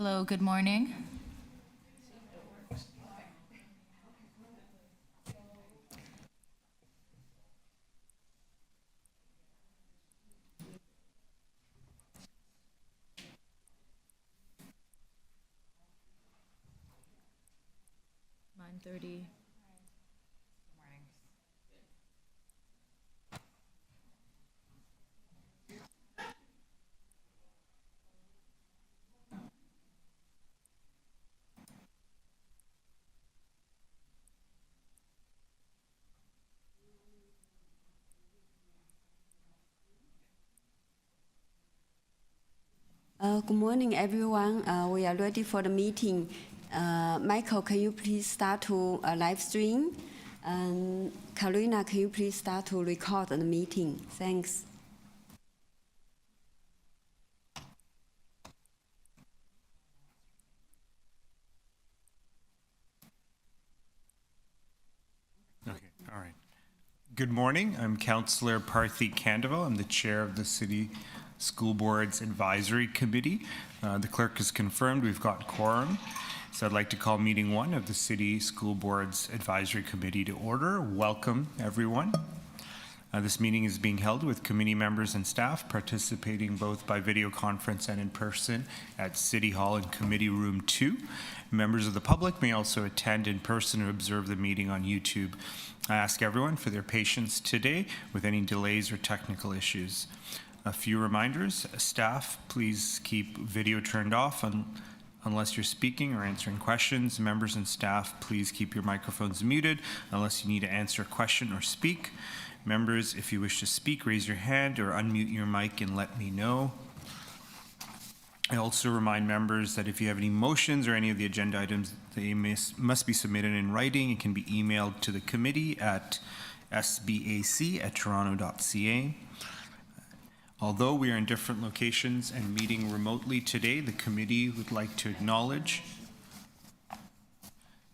Hello, good morning. Good morning, everyone. We are ready for the meeting. Michael, can you please start to live stream? And Karina, can you please start to record the meeting? Thanks. Okay, all right. Good morning. I'm Councillor Parthy Candival. I'm the chair of the City School Board's Advisory Committee. The clerk has confirmed we've got quorum. So I'd like to call meeting one of the City School Board's Advisory Committee to order. Welcome, everyone. This meeting is being held with committee members and staff participating both by video conference and in person at City Hall in Committee Room 2. Members of the public may also attend in person or observe the meeting on YouTube. I ask everyone for their patience today with any delays or technical issues. A few reminders. Staff, please keep video turned off unless you're speaking or answering questions. Members and staff, please keep your microphones muted unless you need to answer a question or speak. Members, if you wish to speak, raise your hand or unmute your mic and let me know. I also remind members that if you have any motions or any of the agenda items, they must be submitted in writing. It can be emailed to the committee at sbac@toronto.ca. Although we are in different locations and meeting remotely today, the committee would like to acknowledge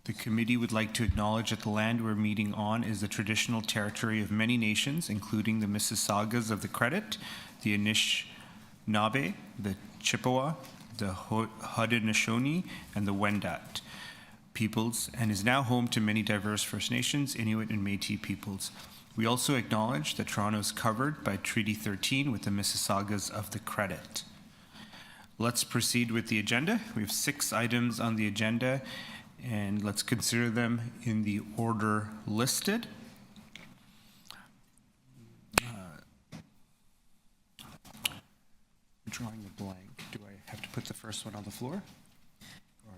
that the land we're meeting on is the traditional territory of many nations, including the Mississaugas of the Credit, the Anishinaabe, the Chippewa, the Haudenosaunee, and the Wendat peoples, and is now home to many diverse First Nations, Inuit, and Métis peoples. We also acknowledge that Toronto is covered by Treaty 13 with the Mississaugas of the Credit. Let's proceed with the agenda. We have 6 items on the agenda, and let's consider them in the order listed. Drawing a blank. Do I have to put the first one on the floor? Or,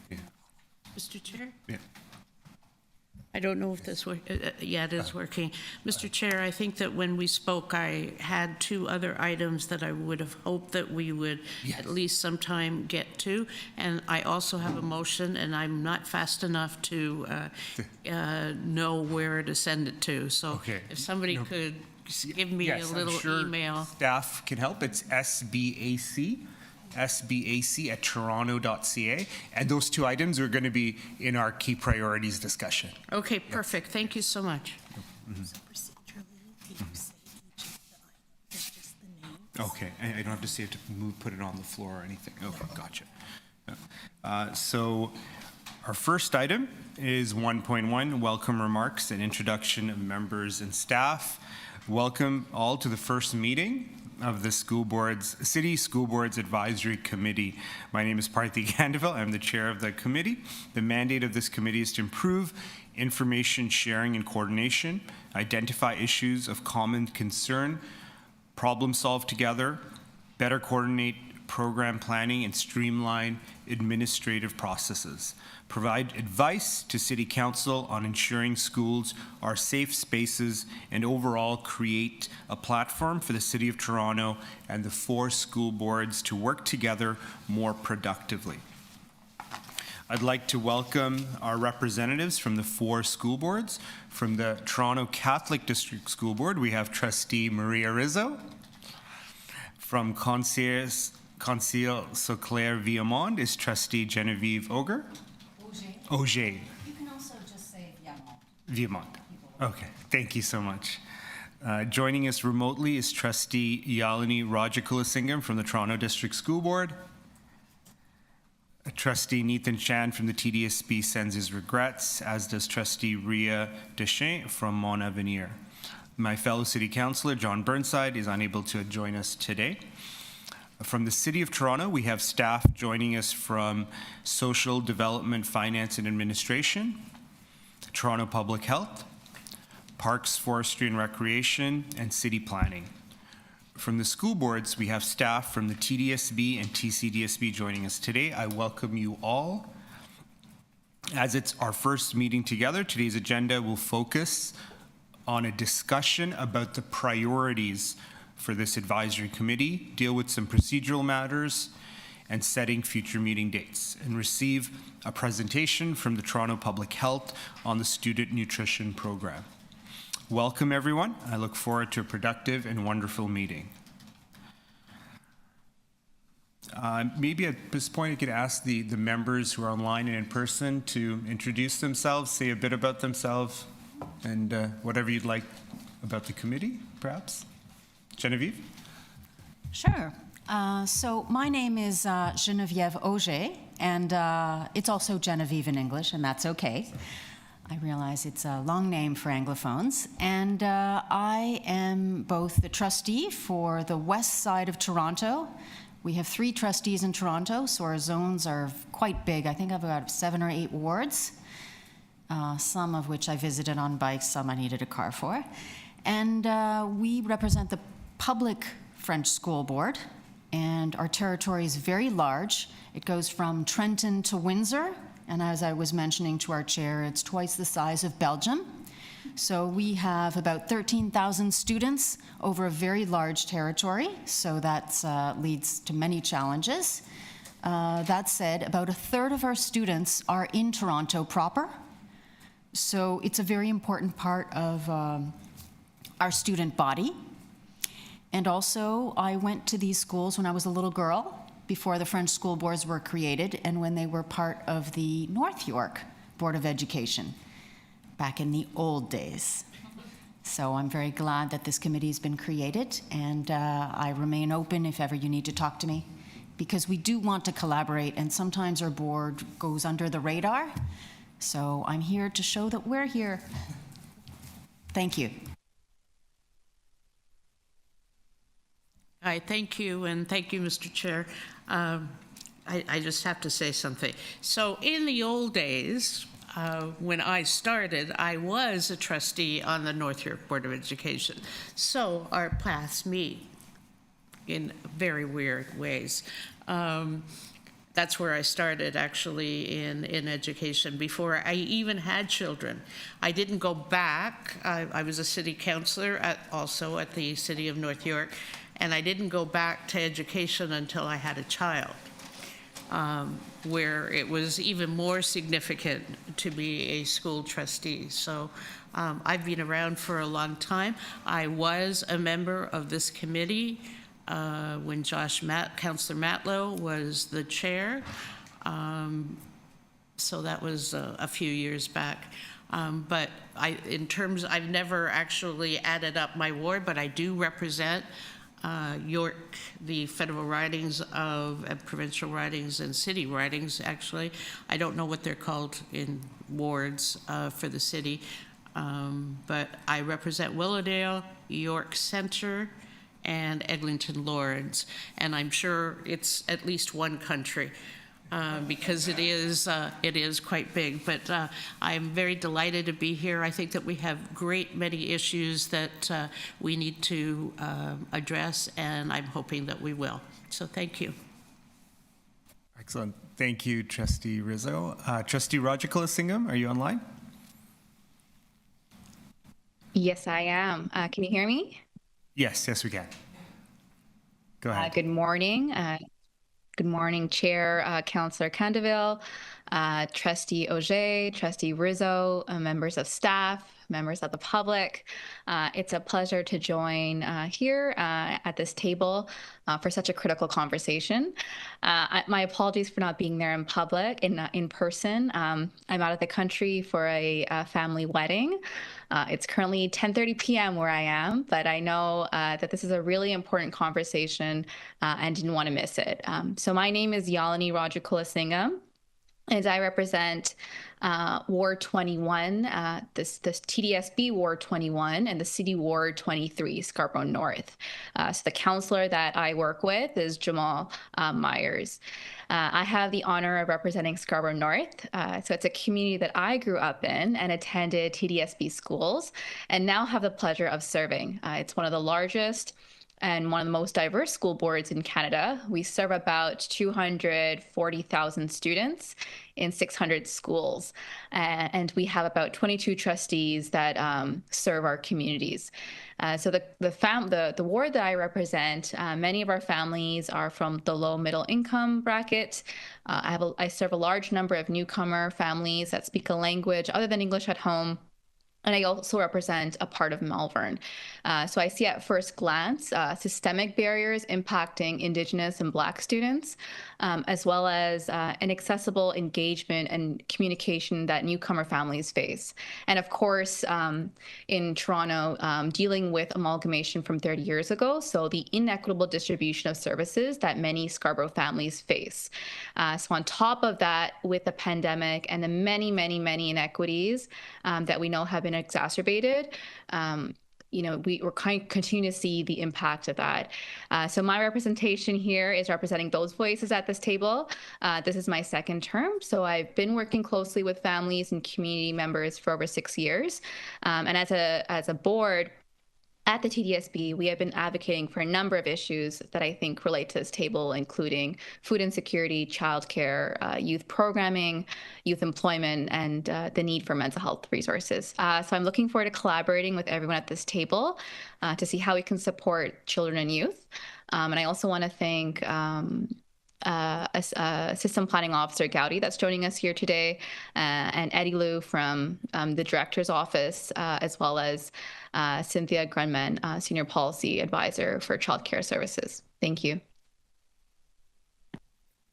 yeah. Mr. Chair? Yeah. I don't know if this works. Yeah, it is working. Mr. Chair, I think that when we spoke, I had 2 other items that I would have hoped that we would at least sometime get to. And I also have a motion, and I'm not fast enough to know where to send it to. So if somebody could give me a little email. Staff can help. It's sbac@toronto.ca, and those 2 items are going to be in our key priorities discussion. Okay, perfect. Thank you so much. Okay, I don't have to say it to put it on the floor or anything. Okay, gotcha. So our first item is 1.1, welcome remarks and introduction of members and staff. Welcome all to the first meeting of the City School Board's Advisory Committee. My name is Parthy Candival. I'm the chair of the committee. The mandate of this committee is to improve information sharing and coordination, identify issues of common concern, problem solve together, better coordinate program planning, and streamline administrative processes. Provide advice to City Council on ensuring schools are safe spaces, and overall create a platform for the City of Toronto and the 4 school boards to work together more productively. I'd like to welcome our representatives from the 4 school boards. From the Toronto Catholic District School Board, we have Trustee Maria Rizzo. From Conseil Sauclair Viamond is Trustee Genevieve Auger. Auger. You can also just say Viamond. Viamond. Okay, thank you so much. Joining us remotely is Trustee Yalini Rajakulasingam from the Toronto District School Board. Trustee Nathan Chan from the TDSB sends his regrets, as does Trustee Ria Deschamps from Mont Avenir. My fellow City Councillor John Burnside is unable to join us today. From the City of Toronto, we have staff joining us from Social Development, Finance and Administration, Toronto Public Health, Parks, Forestry and Recreation, and City Planning. From the school boards, we have staff from the TDSB and TCDSB joining us today. I welcome you all. As it's our first meeting together, today's agenda will focus on a discussion about the priorities for this advisory committee, deal with some procedural matters, and setting future meeting dates, and receive a presentation from the Toronto Public Health on the Student Nutrition Program. Welcome, everyone. I look forward to a productive and wonderful meeting. Maybe at this point, I could ask the members who are online and in person to introduce themselves, say a bit about themselves, and whatever you'd like about the committee, perhaps. Genevieve? Sure. So my name is Geneviève Auger, and it's also Genevieve in English, and that's okay. I realize it's a long name for Anglophones. And I am both the trustee for the west side of Toronto. We have 3 trustees in Toronto, so our zones are quite big. I think I've got 7 or 8 wards, some of which I visited on bikes, some I needed a car for. And we represent the public French school board, and our territory is very large. It goes from Trenton to Windsor, and as I was mentioning to our chair, it's twice the size of Belgium. So we have about 13,000 students over a very large territory, so that leads to many challenges. That said, about 1/3 of our students are in Toronto proper, so it's a very important part of our student body. And also, I went to these schools when I was a little girl, before the French school boards were created and when they were part of the North York Board of Education back in the old days. So I'm very glad that this committee has been created, and I remain open if ever you need to talk to me, because we do want to collaborate, and sometimes our board goes under the radar. So I'm here to show that we're here. Thank you. Hi, thank you, and thank you, Mr. Chair. I just have to say something. So in the old days, when I started, I was a trustee on the North York Board of Education. So our paths meet in very weird ways. That's where I started, actually, in education, before I even had children. I didn't go back. I was a city councillor also at the City of North York, and I didn't go back to education until I had a child, where it was even more significant to be a school trustee. So I've been around for a long time. I was a member of this committee when Councillor Matlow was the chair. So that was a few years back. But I've never actually added up my ward, but I do represent York, the federal ridings of provincial ridings and city ridings, actually. I don't know what they're called in wards for the city, but I represent Willowdale, York Centre, and Eglinton Lawrence, and I'm sure it's at least one country. Because it is quite big, but I'm very delighted to be here. I think that we have many issues that we need to address, and I'm hoping that we will. So thank you. Excellent. Thank you, Trustee Rizzo. Trustee Rajakulasingam, are you online? Yes, I am. Can you hear me? Yes, we can. Go ahead. Good morning. Good morning, Chair, Councillor Candeville, Trustee Auger, Trustee Rizzo, members of staff, members of the public. It's a pleasure to join here at this table for such a critical conversation. My apologies for not being there in public, in person. I'm out of the country for a family wedding. It's currently 10:30 p.m. where I am, but I know that this is a really important conversation and didn't want to miss it. So my name is Yalini Rajakulasingam, and I represent Ward 21, this TDSB Ward 21, and the City Ward 23, Scarborough North. So the councillor that I work with is Jamal Myers. I have the honor of representing Scarborough North. So it's a community that I grew up in and attended TDSB schools, and now have the pleasure of serving. It's one of the largest and one of the most diverse school boards in Canada. We serve about 240,000 students in 600 schools, and we have about 22 trustees that serve our communities. So the ward that I represent, many of our families are from the low middle income bracket. I serve a large number of newcomer families that speak a language other than English at home. And I also represent a part of Malvern. So I see at first glance systemic barriers impacting Indigenous and Black students, as well as inaccessible engagement and communication that newcomer families face. And of course, in Toronto, dealing with amalgamation from 30 years ago, so the inequitable distribution of services that many Scarborough families face. So on top of that, with the pandemic and the many, many, many inequities that we know have been exacerbated, we're continuing to see the impact of that. So my representation here is representing those voices at this table. This is my second term, so I've been working closely with families and community members for over 6 years. And as a board, at the TDSB, we have been advocating for a number of issues that I think relate to this table, including food insecurity, childcare, youth programming, youth employment, and the need for mental health resources. So I'm looking forward to collaborating with everyone at this table to see how we can support children and youth. And I also want to thank System Planning Officer Gowdy that's joining us here today, and Eddie Liu from the Director's Office, as well as Cynthia Grunman, Senior Policy Advisor for Childcare Services. Thank you.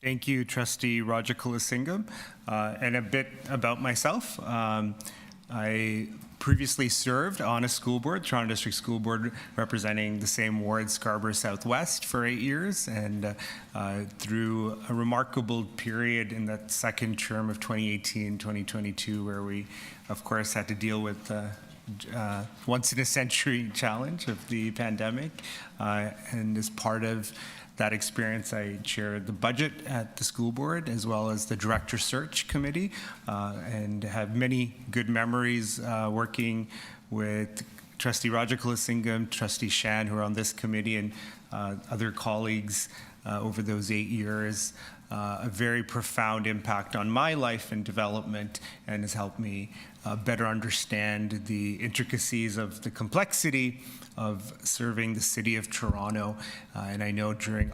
Thank you, Trustee Rajakulasingam. And a bit about myself. I previously served on a school board, Toronto District School Board, representing the same ward, Scarborough Southwest, for 8 years, and through a remarkable period in that second term of 2018-2022, where we, of course, had to deal with once-in-a-century challenge of the pandemic. And as part of that experience, I chaired the budget at the school board as well as the director search committee, and have many good memories working with Trustee Rajakulasingam, Trustee Shan, who are on this committee, and other colleagues over those 8 years. A very profound impact on my life and development, and has helped me better understand the intricacies of the complexity of serving the city of Toronto. And I know during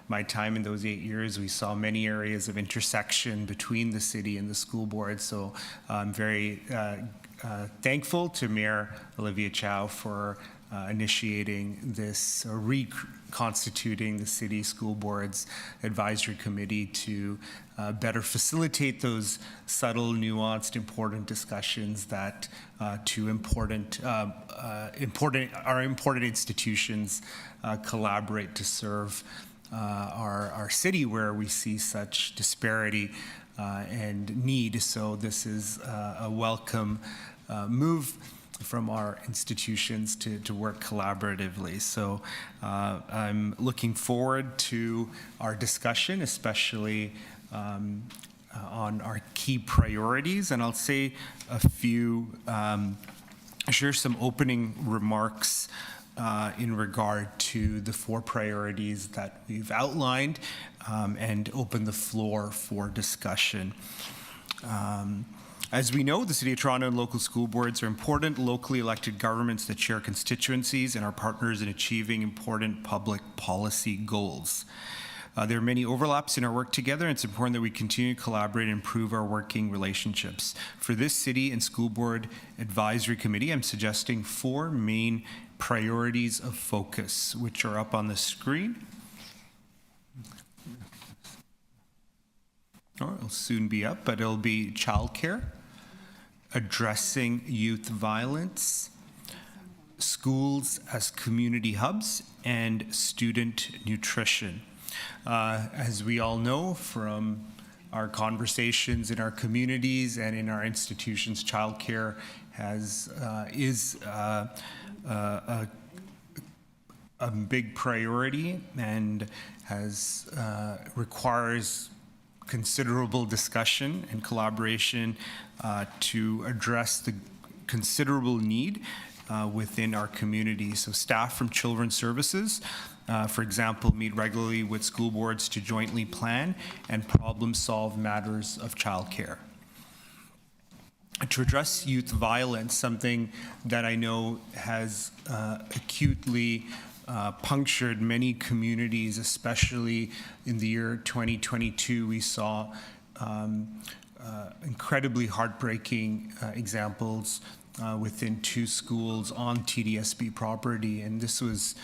my time in those 8 years, we saw many areas of intersection between the city and the school board. So I'm very thankful to Mayor Olivia Chow for initiating this, or reconstituting the City School Board's Advisory Committee to better facilitate those subtle, nuanced, important discussions that important institutions collaborate to serve our city, where we see such disparity and need. So this is a welcome move from our institutions to work collaboratively. So I'm looking forward to our discussion, especially on our key priorities. And I'll say share some opening remarks in regard to the 4 priorities that we've outlined, and open the floor for discussion. As we know, the City of Toronto and local school boards are important locally elected governments that share constituencies and are partners in achieving important public policy goals. There are many overlaps in our work together, and it's important that we continue to collaborate and improve our working relationships. For this City and School Board Advisory Committee, I'm suggesting 4 main priorities of focus, which are up on the screen. Or it'll soon be up, but it'll be childcare, addressing youth violence, schools as community hubs, and student nutrition. As we all know from our conversations in our communities and in our institutions, childcare is a big priority and requires considerable discussion and collaboration to address the considerable need within our community. So staff from Children's Services, for example, meet regularly with school boards to jointly plan and problem solve matters of childcare. To address youth violence, something that I know has acutely punctured many communities, especially in the year 2022, we saw incredibly heartbreaking examples within 2 schools on TDSB property, and this was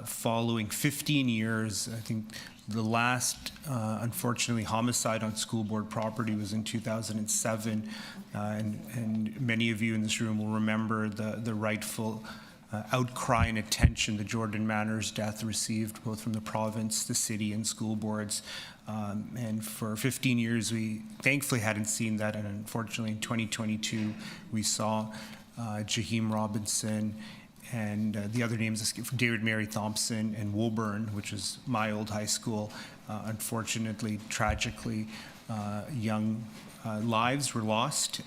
following 15 years. I think the last, unfortunately, homicide on school board property was in 2007, and many of you in this room will remember the rightful outcry and attention the Jordan Manners death received, both from the province, the city, and school boards. And for 15 years, we thankfully hadn't seen that. And unfortunately, in 2022, we saw Jaheim Robinson and the other names, David Mary Thompson and Woburn, which is my old high school. Unfortunately, tragically, young lives were lost.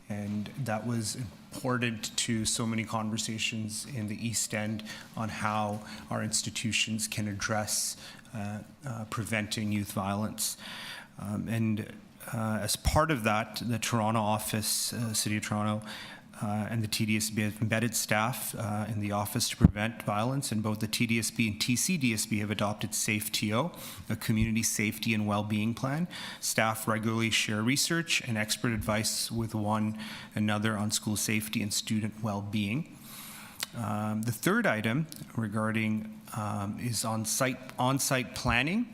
And that was important to so many conversations in the East End on how our institutions can address preventing youth violence. As part of that, the Toronto office, City of Toronto, and the TDSB have embedded staff in the Office to Prevent Violence, and both the TDSB and TCDSB have adopted SAFE-TO, a community safety and well-being plan. Staff regularly share research and expert advice with one another on school safety and student well-being. The third item regarding is on-site planning.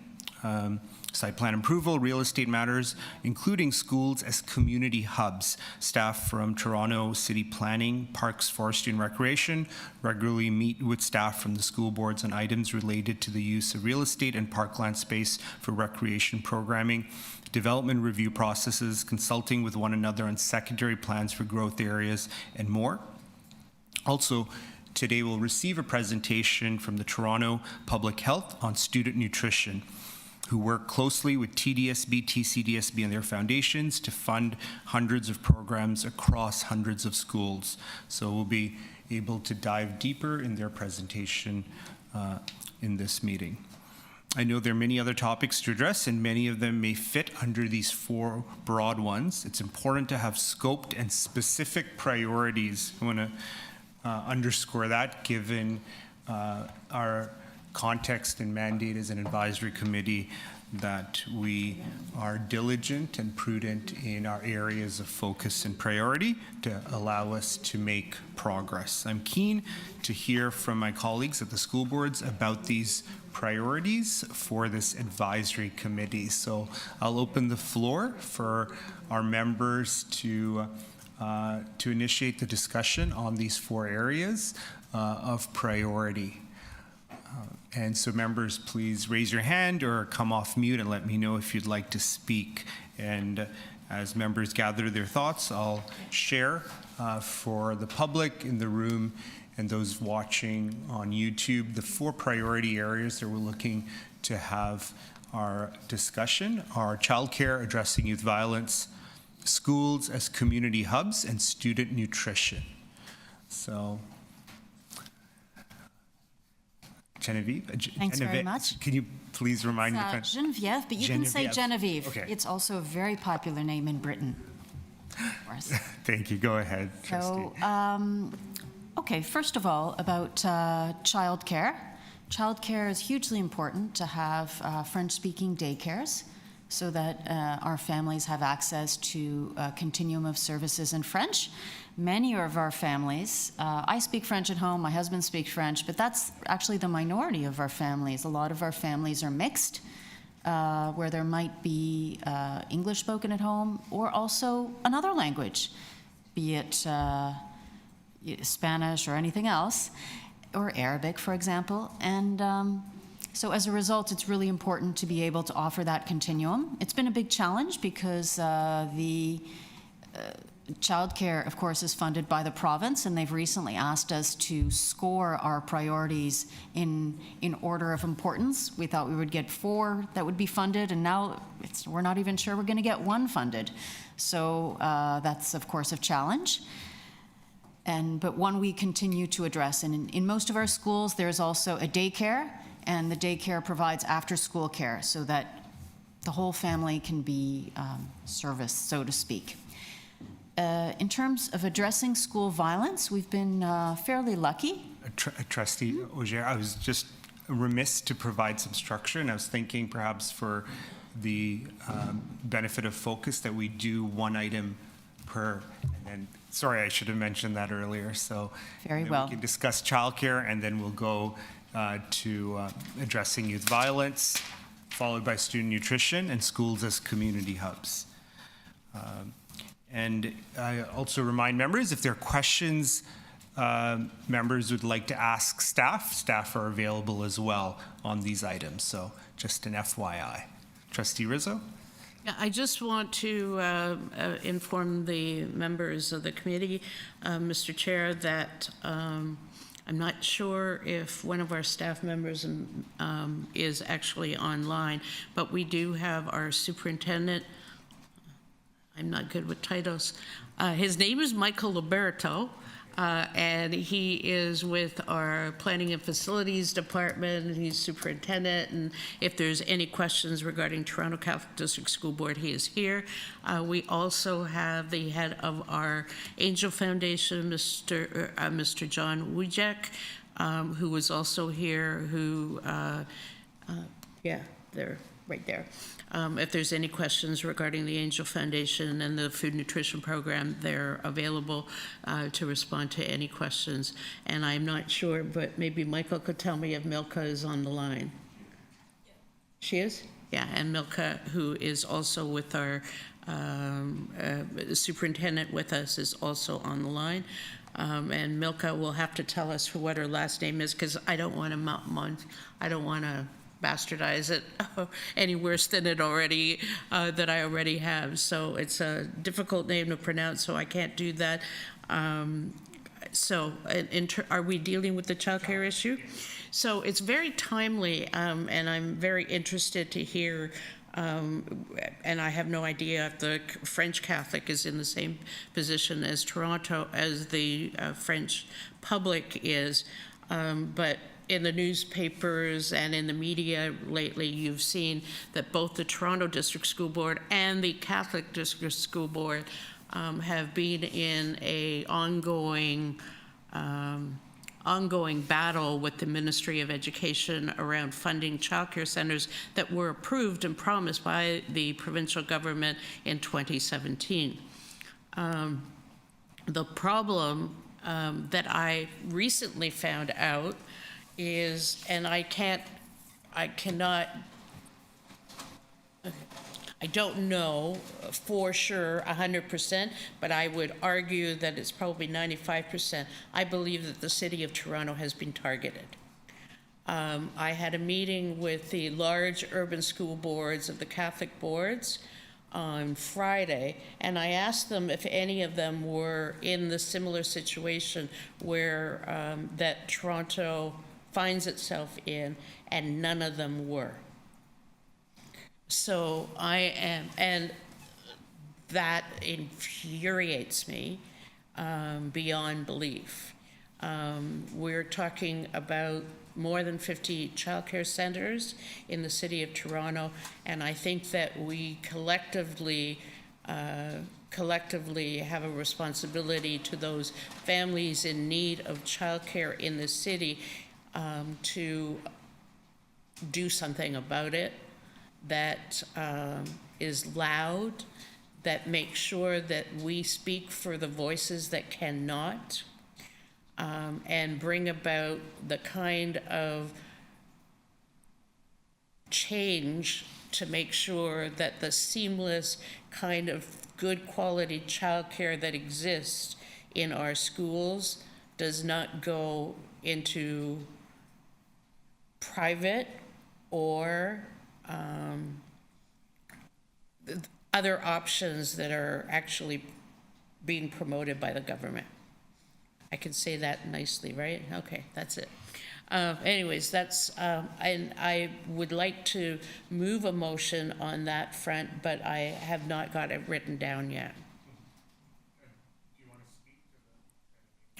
Site plan approval, real estate matters, including schools as community hubs. Staff from Toronto City Planning, Parks, Forestry and Recreation regularly meet with staff from the school boards on items related to the use of real estate and parkland space for recreation programming, development review processes, consulting with one another on secondary plans for growth areas, and more. Also, today we'll receive a presentation from the Toronto Public Health on student nutrition, who work closely with TDSB, TCDSB, and their foundations to fund hundreds of programs across hundreds of schools. So we'll be able to dive deeper in their presentation in this meeting. I know there are many other topics to address, and many of them may fit under these 4 broad ones. It's important to have scoped and specific priorities. I want to underscore that, given our context and mandate as an advisory committee, that we are diligent and prudent in our areas of focus and priority to allow us to make progress. I'm keen to hear from my colleagues at the school boards about these priorities for this advisory committee. So I'll open the floor for our members to initiate the discussion on these 4 areas of priority. And so members, please raise your hand or come off mute and let me know if you'd like to speak. And as members gather their thoughts, I'll share for the public in the room and those watching on YouTube the 4 priority areas that we're looking to have our discussion are childcare, addressing youth violence, schools as community hubs, and student nutrition. So Genevieve? Thanks very much. Can you please remind me? Genevieve, but you can say Genevieve. Genevieve. Okay. It's also a very popular name in Britain. Of course. Thank you. Go ahead, Trustee. So, okay, first of all, about childcare. childcare is hugely important to have French-speaking daycares so that our families have access to a continuum of services in French. Many of our families, I speak French at home, my husband speaks French, but that's actually the minority of our families. A lot of our families are mixed, where there might be English spoken at home or also another language, be it Spanish or anything else, or Arabic, for example. And so as a result, it's really important to be able to offer that continuum. It's been a big challenge because the childcare, of course, is funded by the province, and they've recently asked us to score our priorities in order of importance. We thought we would get 4 that would be funded, and now we're not even sure we're going to get 1 funded. So that's, of course, a challenge. But one we continue to address. And in most of our schools, there's also a daycare, and the daycare provides after-school care so that the whole family can be serviced, so to speak. In terms of addressing school violence, we've been fairly lucky. Trustee Auger, I was just remiss to provide some structure, and I was thinking perhaps for the benefit of focus that we do 1 item per, and sorry, I should have mentioned that earlier. So Very well. We can discuss childcare, and then we'll go to addressing youth violence, followed by student nutrition and schools as community hubs. And I also remind members, if there are questions members would like to ask staff are available as well on these items. So just an FYI. Trustee Rizzo? Yeah, I just want to inform the members of the committee, Mr. Chair, that I'm not sure if one of our staff members is actually online, but we do have our superintendent. I'm not good with titles. His name is Michael Liberto, and he is with our Planning and Facilities Department. He's superintendent, and if there's any questions regarding Toronto Catholic District School Board, he is here. We also have the head of our Angel Foundation, Mr. John Wujek, who was also here, who, yeah, they're right there. If there's any questions regarding the Angel Foundation and the food nutrition program, they're available to respond to any questions. And I'm not sure, but maybe Michael could tell me if Milka is on the line. She is? Yeah, and Milka, who is also with our superintendent with us, is also on the line. And Milka will have to tell us what her last name is, because I don't want to bastardize it any worse than it already that I already have. So it's a difficult name to pronounce, so I can't do that. So are we dealing with the child care issue? So it's very timely, and I'm very interested to hear, and I have no idea if the French Catholic is in the same position as Toronto, as the French public is, but in the newspapers and in the media lately, you've seen that both the Toronto District School Board and the Catholic District School Board have been in a ongoing battle with the Ministry of Education around funding childcare centers that were approved and promised by the provincial government in 2017. The problem that I recently found out is, and I don't know for sure 100%, but I would argue that it's probably 95%. I believe that the City of Toronto has been targeted. I had a meeting with the large urban school boards of the Catholic boards on Friday, and I asked them if any of them were in the similar situation where that Toronto finds itself in, and none of them were. So and that infuriates me beyond belief. We're talking about more than 50 childcare centers in the City of Toronto, and I think that we collectively have a responsibility to those families in need of childcare in the city to do something about it, that is loud, that makes sure that we speak for the voices that cannot, and bring about the kind of change to make sure that the seamless kind of good quality childcare that exists in our schools does not go into private or other options that are actually being promoted by the government. I can say that nicely, right? Okay, that's it. Anyways, that's, and I would like to move a motion on that front, but I have not got it written down yet.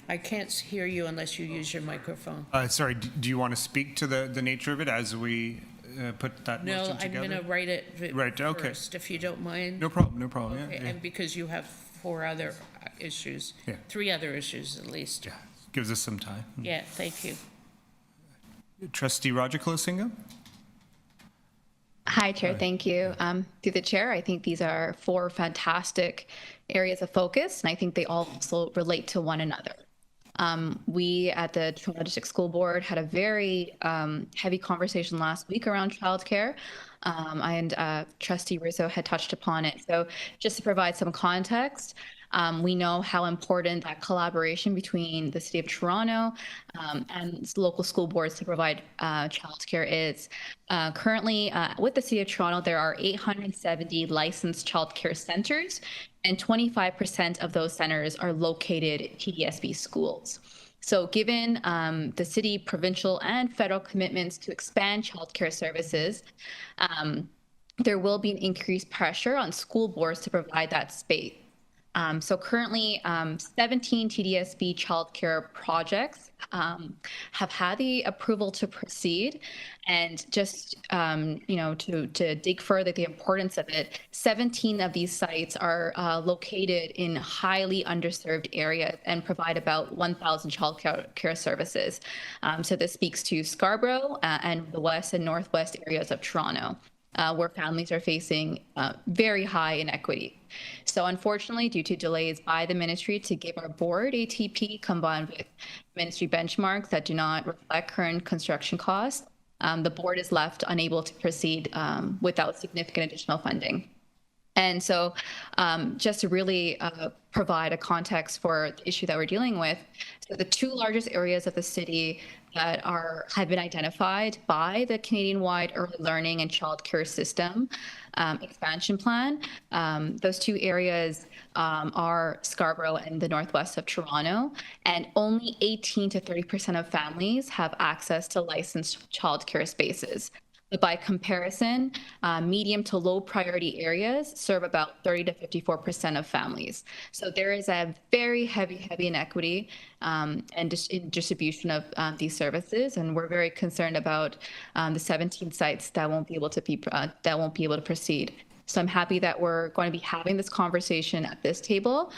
I can't hear you unless you use your microphone. Sorry, do you want to speak to the nature of it as we put that No, motion I'm together? going to write it Right, okay. first, if you don't mind. No problem, no problem. Okay, Yeah, yeah. and because you have 4 other issues, Yeah. 3 other issues at least. Yeah, gives us some time. Yeah, thank you. Trustee Roger Colasinga? Hi, Chair. Thank you. Through the Chair, I think these are 4 fantastic areas of focus, and I think they all also relate to one another. We at the Toronto District School Board had a very heavy conversation last week around childcare, and Trustee Rizzo had touched upon it. So just to provide some context, we know how important that collaboration between the City of Toronto and local school boards to provide childcare is. Currently, with the City of Toronto, there are 870 licensed childcare centers, and 25% of those centers are located in TDSB schools. So given the city, provincial, and federal commitments to expand childcare services, there will be an increased pressure on school boards to provide that space. So currently, 17 TDSB childcare projects have had the approval to proceed. And just, to dig further the importance of it, 17 of these sites are located in highly underserved areas and provide about 1,000 childcare services. So this speaks to Scarborough and the west and northwest areas of Toronto, where families are facing very high inequity. So unfortunately, due to delays by the ministry to give our board ATP combined with ministry benchmarks that do not reflect current construction costs, the board is left unable to proceed without significant additional funding. And so just to really provide a context for the issue that we're dealing with, so the 2 largest areas of the city that have been identified by the Canadian-wide Early Learning and Childcare System expansion plan. Those 2 areas are Scarborough and the northwest of Toronto, and only 18 to 30% of families have access to licensed childcare spaces. But by comparison, medium to low priority areas serve about 30 to 54% of families. So there is a very heavy inequity in distribution of these services, and we're very concerned about the 17 sites that won't be able to proceed. So I'm happy that we're going to be having this conversation at this table.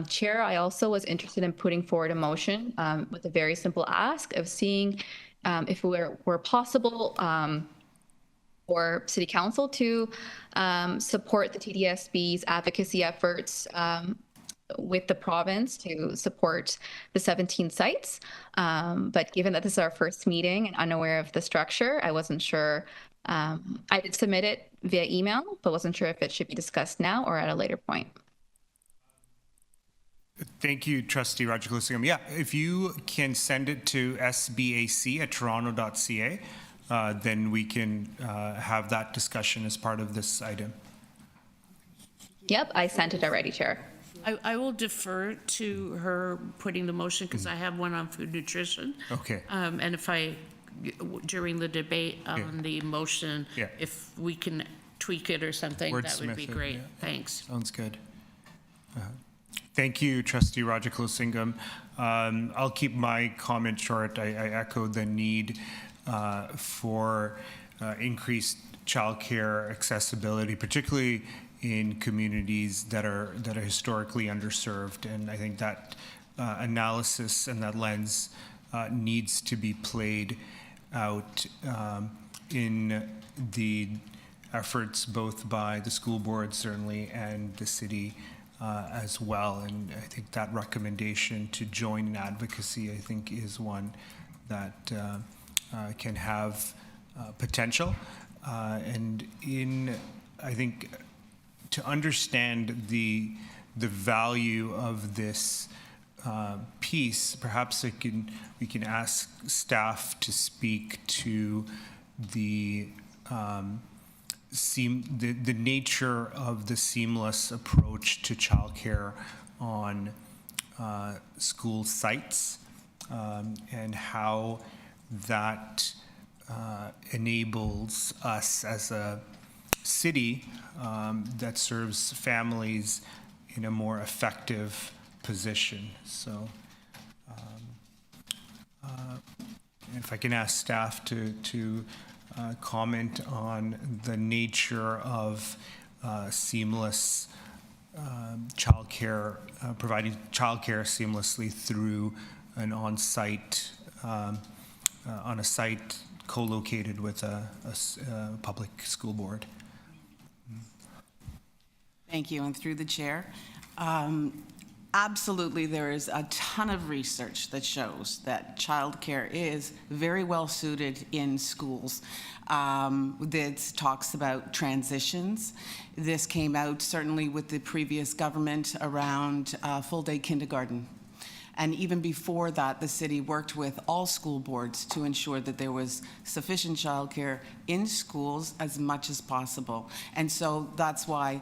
Chair, I also was interested in putting forward a motion with a very simple ask of seeing if it were possible for City Council to support the TDSB's advocacy efforts with the province to support the 17 sites. But given that this is our first meeting and unaware of the structure, I wasn't sure. I did submit it via email, but wasn't sure if it should be discussed now or at a later point. Thank you, Trustee Roger Colasinga. Yeah, if you can send it to sbac@toronto.ca, then we can have that discussion as part of this item. Yep, I sent it already, Chair. I will defer to her putting the motion because I have one on food nutrition. Okay. And if during the debate on the motion, Yeah. if we can tweak it or something, that would be Wordsmith it, great. yeah. Thanks. Sounds good. Thank you, Trustee Roger Colasinga. I'll keep my comment short. I echo the need for increased childcare accessibility, particularly in communities that are historically underserved. And I think that analysis and that lens needs to be played out in the efforts both by the school board certainly and the city as well. And I think that recommendation to join in advocacy, I think, is one that can have potential. And I think to understand the value of this piece, perhaps we can ask staff to speak to the nature of the seamless approach to childcare on school sites, and how that enables us as a city that serves families in a more effective position. So if I can ask staff to comment on the nature of seamless childcare, providing childcare seamlessly through an on-site, on a site co-located with a public school board. Thank you, and through the chair. Absolutely, there is a ton of research that shows that childcare is very well suited in schools. This talks about transitions. This came out certainly with the previous government around full-day kindergarten. And even before that, the city worked with all school boards to ensure that there was sufficient childcare in schools as much as possible. And so that's why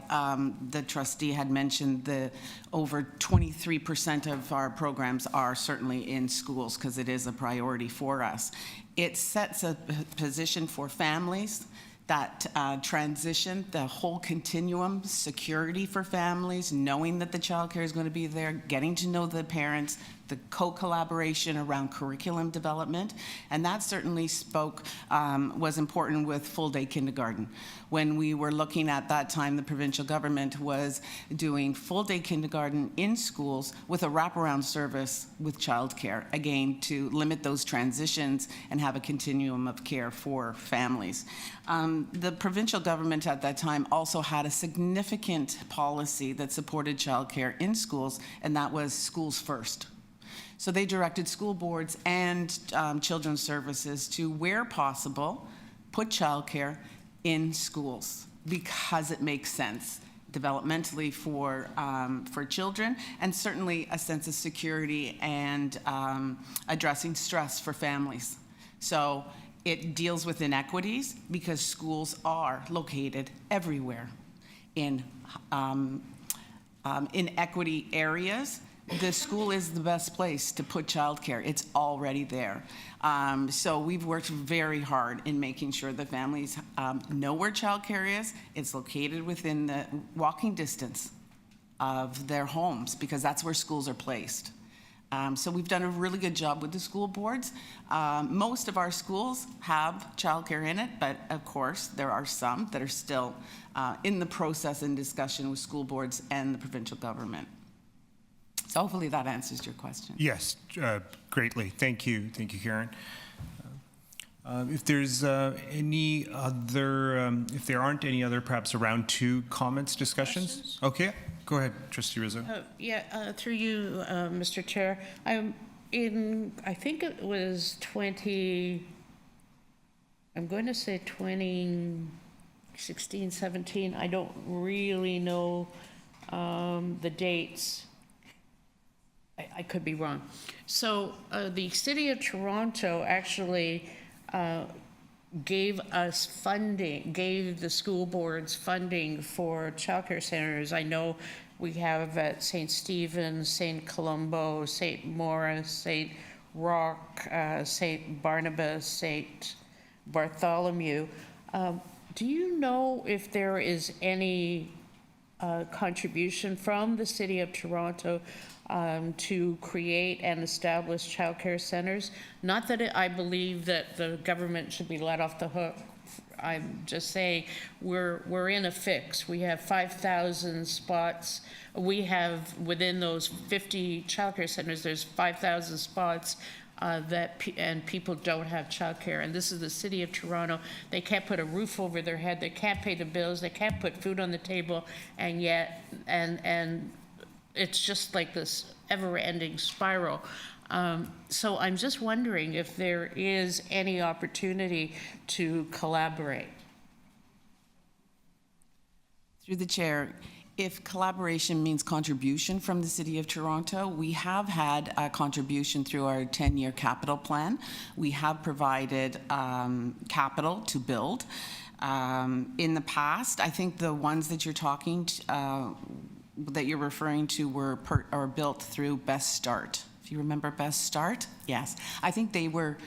the trustee had mentioned the over 23% of our programs are certainly in schools, because it is a priority for us. It sets a position for families, that transition, the whole continuum, security for families, knowing that the childcare is going to be there, getting to know the parents, the co-collaboration around curriculum development, and that certainly was important with full-day kindergarten. When we were looking at that time, the provincial government was doing full-day kindergarten in schools with a wraparound service with childcare, again, to limit those transitions and have a continuum of care for families. The provincial government at that time also had a significant policy that supported childcare in schools, and that was schools first. So they directed school boards and children's services to, where possible, put childcare in schools, because it makes sense developmentally for children, and certainly a sense of security and addressing stress for families. So it deals with inequities because schools are located everywhere in inequity areas. The school is the best place to put childcare. It's already there. So we've worked very hard in making sure that families know where childcare is. It's located within the walking distance of their homes, because that's where schools are placed. So we've done a really good job with the school boards. Most of our schools have childcare in it, but of course there are some that are still in the process and discussion with school boards and the provincial government. So hopefully that answers your question. Yes, greatly. Thank you, Karen. If there's any other, if there aren't any other, perhaps around two comments, discussions. Questions? Okay, go ahead, Trustee Rizzo. Through you, Mr. Chair. I think it was 2016, 17. I don't really know the dates. I could be wrong. So the City of Toronto actually gave us funding, gave the school boards funding for childcare centers. I know we have at St. Stephen's, St. Columbo, St. Maurice, St. Roch, St. Barnabas, St. Bartholomew. Do you know if there is any contribution from the City of Toronto to create and establish childcare centers? Not that I believe that the government should be let off the hook. I'm just saying we're in a fix. We have 5,000 spots. We have, within those 50 childcare centers, there's 5,000 spots and people don't have childcare. And this is the city of Toronto. They can't put a roof over their head. They can't pay the bills. They can't put food on the table. And yet, and it's just like this ever-ending spiral. So I'm just wondering if there is any opportunity to collaborate. Through the chair, if collaboration means contribution from the City of Toronto, we have had a contribution through our 10-year capital plan. We have provided capital to build. In the past, I think the ones that you're that you're referring to are built through Best Start. If you remember Best Start, yes. I think they were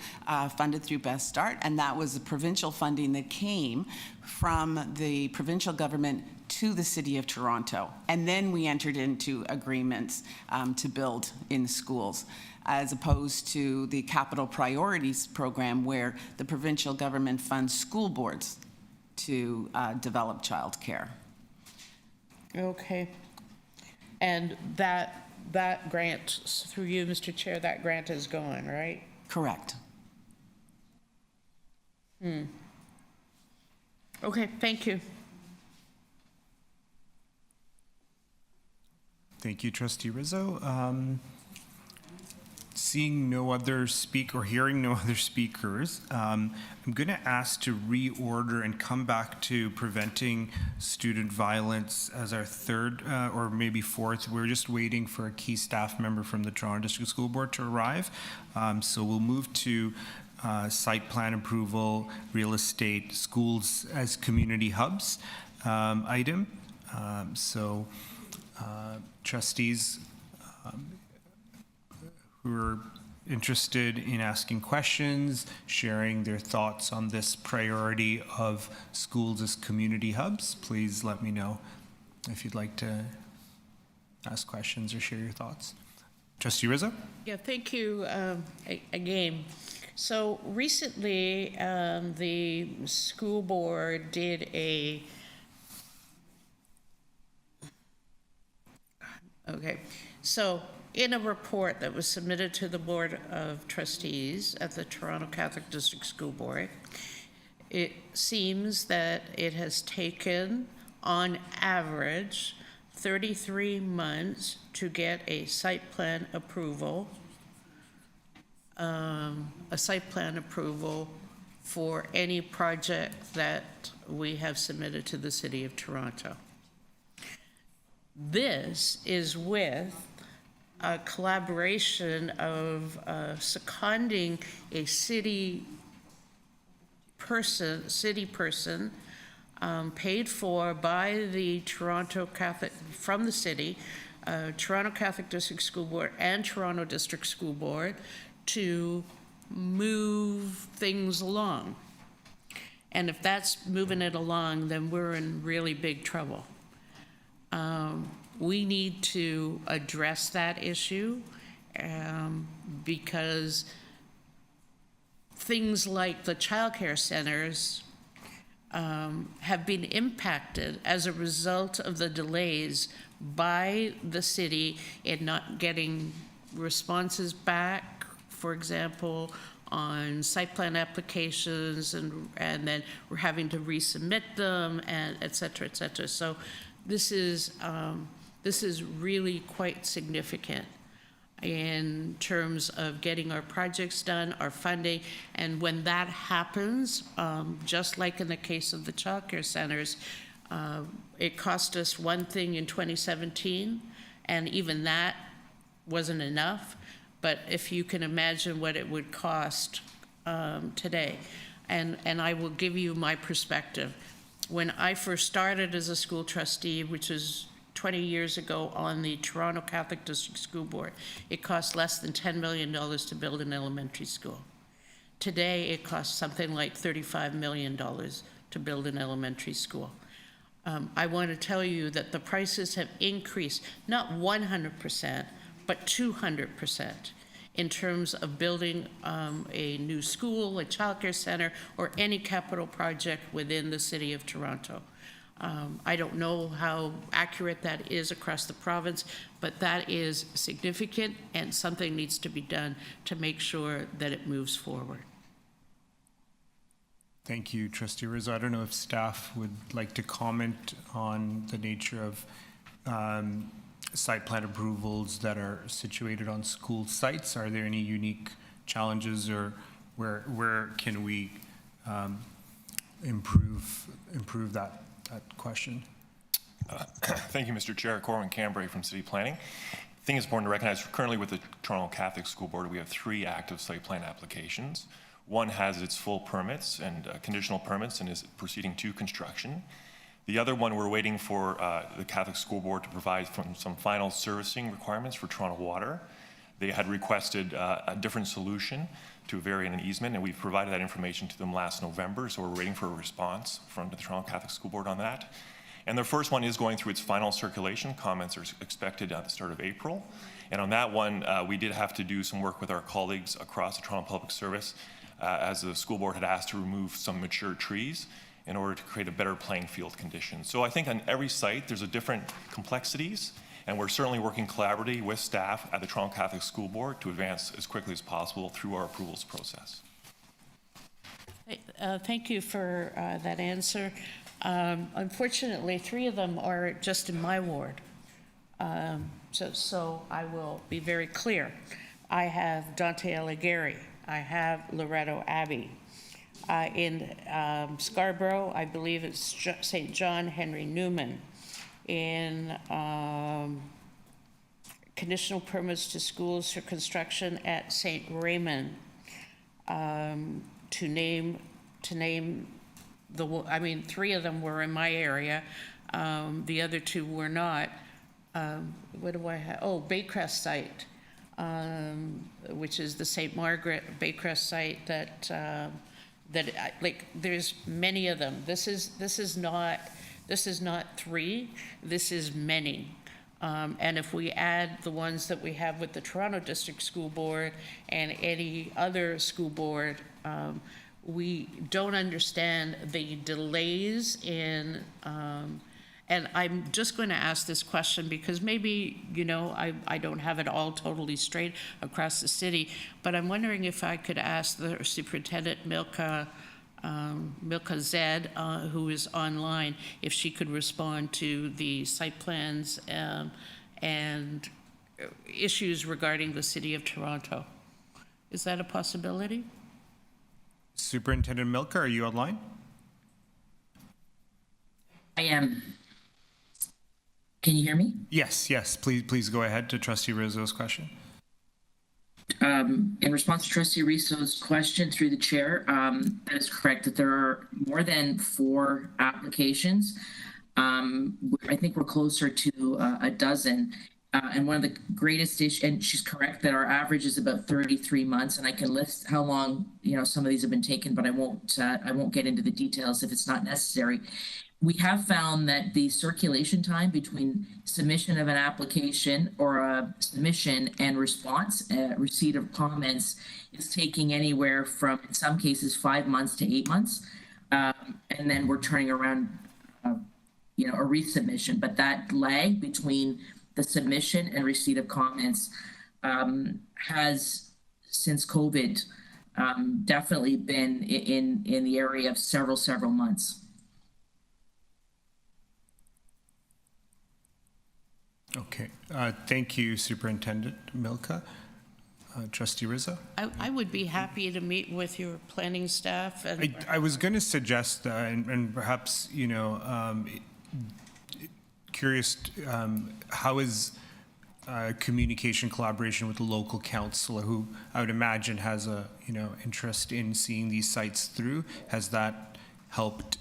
funded through Best Start, and that was the provincial funding that came from the provincial government to the City of Toronto. And then we entered into agreements to build in schools, as opposed to the Capital Priorities Program, where the provincial government funds school boards to develop childcare. Okay. And that grant, through you, Mr. Chair, that grant is going, right? Correct. Okay, thank you. Thank you, Trustee Rizzo. Seeing no other hearing no other speakers, I'm going to ask to reorder and come back to preventing student violence as our third or maybe fourth. We're just waiting for a key staff member from the Toronto District School Board to arrive. So we'll move to site plan approval, real estate, schools as community hubs item. Trustees who are interested in asking questions, sharing their thoughts on this priority of schools as community hubs, please let me know if you'd like to ask questions or share your thoughts. Trustee Rizzo? Yeah, thank you again. So recently, the school board did so in a report that was submitted to the Board of Trustees at the Toronto Catholic District School Board, it seems that it has taken, on average, 33 months to get a site plan approval, for any project that we have submitted to the City of Toronto. This is with a collaboration of seconding a city person paid for by the Toronto Catholic, from the city, Toronto Catholic District School Board and Toronto District School Board to move things along. And if that's moving it along, then we're in really big trouble. We need to address that issue because things like the childcare centers have been impacted as a result of the delays by the city in not getting responses back, for example, on site plan applications, and then we're having to resubmit them, and et cetera, et cetera. So this is really quite significant in terms of getting our projects done, our funding, and when that happens, just like in the case of the childcare centers, it cost us one thing in 2017, and even that wasn't enough. But if you can imagine what it would cost today, and I will give you my perspective. When I first started as a school trustee, which is 20 years ago on the Toronto Catholic District School Board, it cost less than $10 million to build an elementary school. Today, it costs something like $35 million to build an elementary school. I want to tell you that the prices have increased, not 100%, but 200% in terms of building a new school, a childcare center, or any capital project within the City of Toronto. I don't know how accurate that is across the province, but that is significant, and something needs to be done to make sure that it moves forward. Thank you, Trustee Rizzo. I don't know if staff would like to comment on the nature of site plan approvals that are situated on school sites. Are there any unique challenges, or where can we improve that question? Thank you, Mr. Chair. Corwin Cambray from City Planning. I think it's important to recognize currently with the Toronto Catholic School Board, we have 3 active site plan applications. One has its full permits and conditional permits and is proceeding to construction. The other one, we're waiting for the Catholic School Board to provide some final servicing requirements for Toronto Water. They had requested a different solution to vary an easement, and we've provided that information to them last November, so we're waiting for a response from the Toronto Catholic School Board on that. And the first one is going through its final circulation. Comments are expected at the start of April. And on that one, we did have to do some work with our colleagues across the Toronto Public Service, as the school board had asked to remove some mature trees in order to create a better playing field condition. So I think on every site, there's a different complexities, and we're certainly working collaboratively with staff at the Toronto Catholic School Board to advance as quickly as possible through our approvals process. Thank you for that answer. Unfortunately, 3 of them are just in my ward. So I will be very clear. I have Dante Alighieri. I have Loretto Abbey. In Scarborough, I believe it's St. John Henry Newman. In conditional permits to schools for construction at St. Raymond, to name the, I mean, 3 of them were in my area. The other 2 were not. What do I have? Oh, Baycrest site, which is the St. Margaret Baycrest site that like there's many of them. This is not 3. This is many. And if we add the ones that we have with the Toronto District School Board and any other school board, we don't understand the delays in, and I'm just going to ask this question because maybe, you know, I don't have it all totally straight across the city, but I'm wondering if I could ask the Superintendent Milka Zed, who is online, if she could respond to the site plans and issues regarding the City of Toronto. Is that a possibility? Superintendent Milka, are you online? I am. Can you hear me? Yes. Please go ahead to Trustee Rizzo's question. In response to Trustee Rizzo's question through the chair, that is correct that there are more than 4 applications. I think we're closer to a dozen. And one of the greatest issues, and she's correct that our average is about 33 months, and I can list how long, you know, some of these have been taken, but I won't get into the details if it's not necessary. We have found that the circulation time between submission of an application or a submission and response, receipt of comments, is taking anywhere from, in some cases, 5 months to 8 months. And then we're turning around, you know, a resubmission. But that lag between the submission and receipt of comments has, since COVID, definitely been in the area of several months. Okay. Thank you, Superintendent Milka. Trustee Rizzo? I would be happy to meet with your planning staff. And I was going to suggest, and perhaps, you know, curious, how is communication collaboration with the local council, who I would imagine has a, you know, interest in seeing these sites through? Has that helped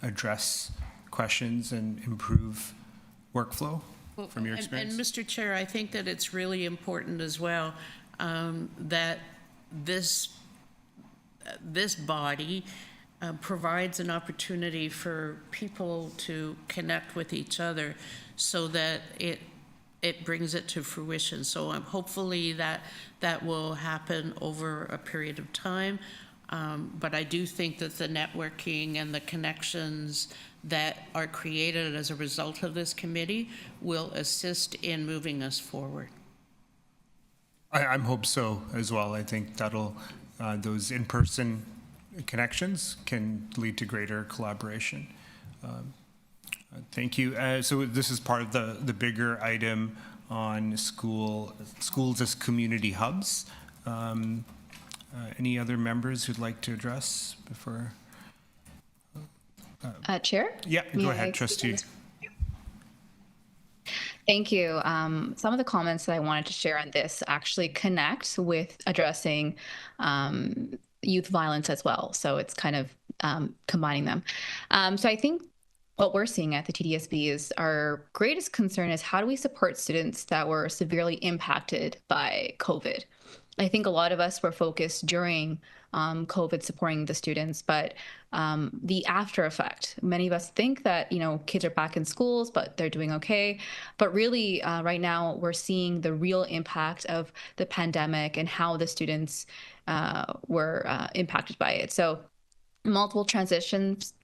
address questions and improve workflow from your experience? And Mr. Chair, I think that it's really important as well that this body provides an opportunity for people to connect with each other so that it brings it to fruition. So hopefully that will happen over a period of time. But I do think that the networking and the connections that are created as a result of this committee will assist in moving us forward. I hope so as well. I think that'll those in-person connections can lead to greater collaboration. Thank you. So this is part of the bigger item on schools as community hubs. Any other members who'd like to address before? Chair? Yeah, May go I ahead, trustee. Thank you. Some of the comments that I wanted to share on this actually connect with addressing youth violence as well. So it's kind of combining them. So I think what we're seeing at the TDSB is our greatest concern is how do we support students that were severely impacted by COVID? I think a lot of us were focused during COVID supporting the students, but the after effect, many of us think that, kids are back in schools, but they're doing okay. But really, right now, we're seeing the real impact of the pandemic and how the students were impacted by it. So multiple transitions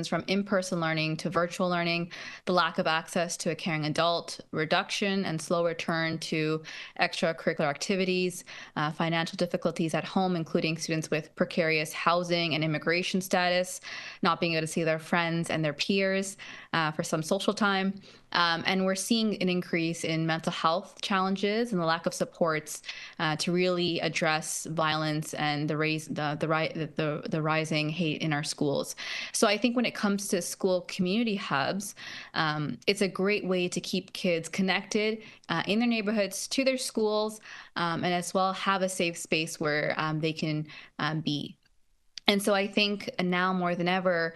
from in-person learning to virtual learning, the lack of access to a caring adult, reduction and slow return to extracurricular activities, financial difficulties at home, including students with precarious housing and immigration status, not being able to see their friends and their peers for some social time. And we're seeing an increase in mental health challenges and the lack of supports to really address violence and the rising hate in our schools. So I think when it comes to school community hubs, it's a great way to keep kids connected in their neighborhoods to their schools, and as well have a safe space where they can be. And so I think now more than ever,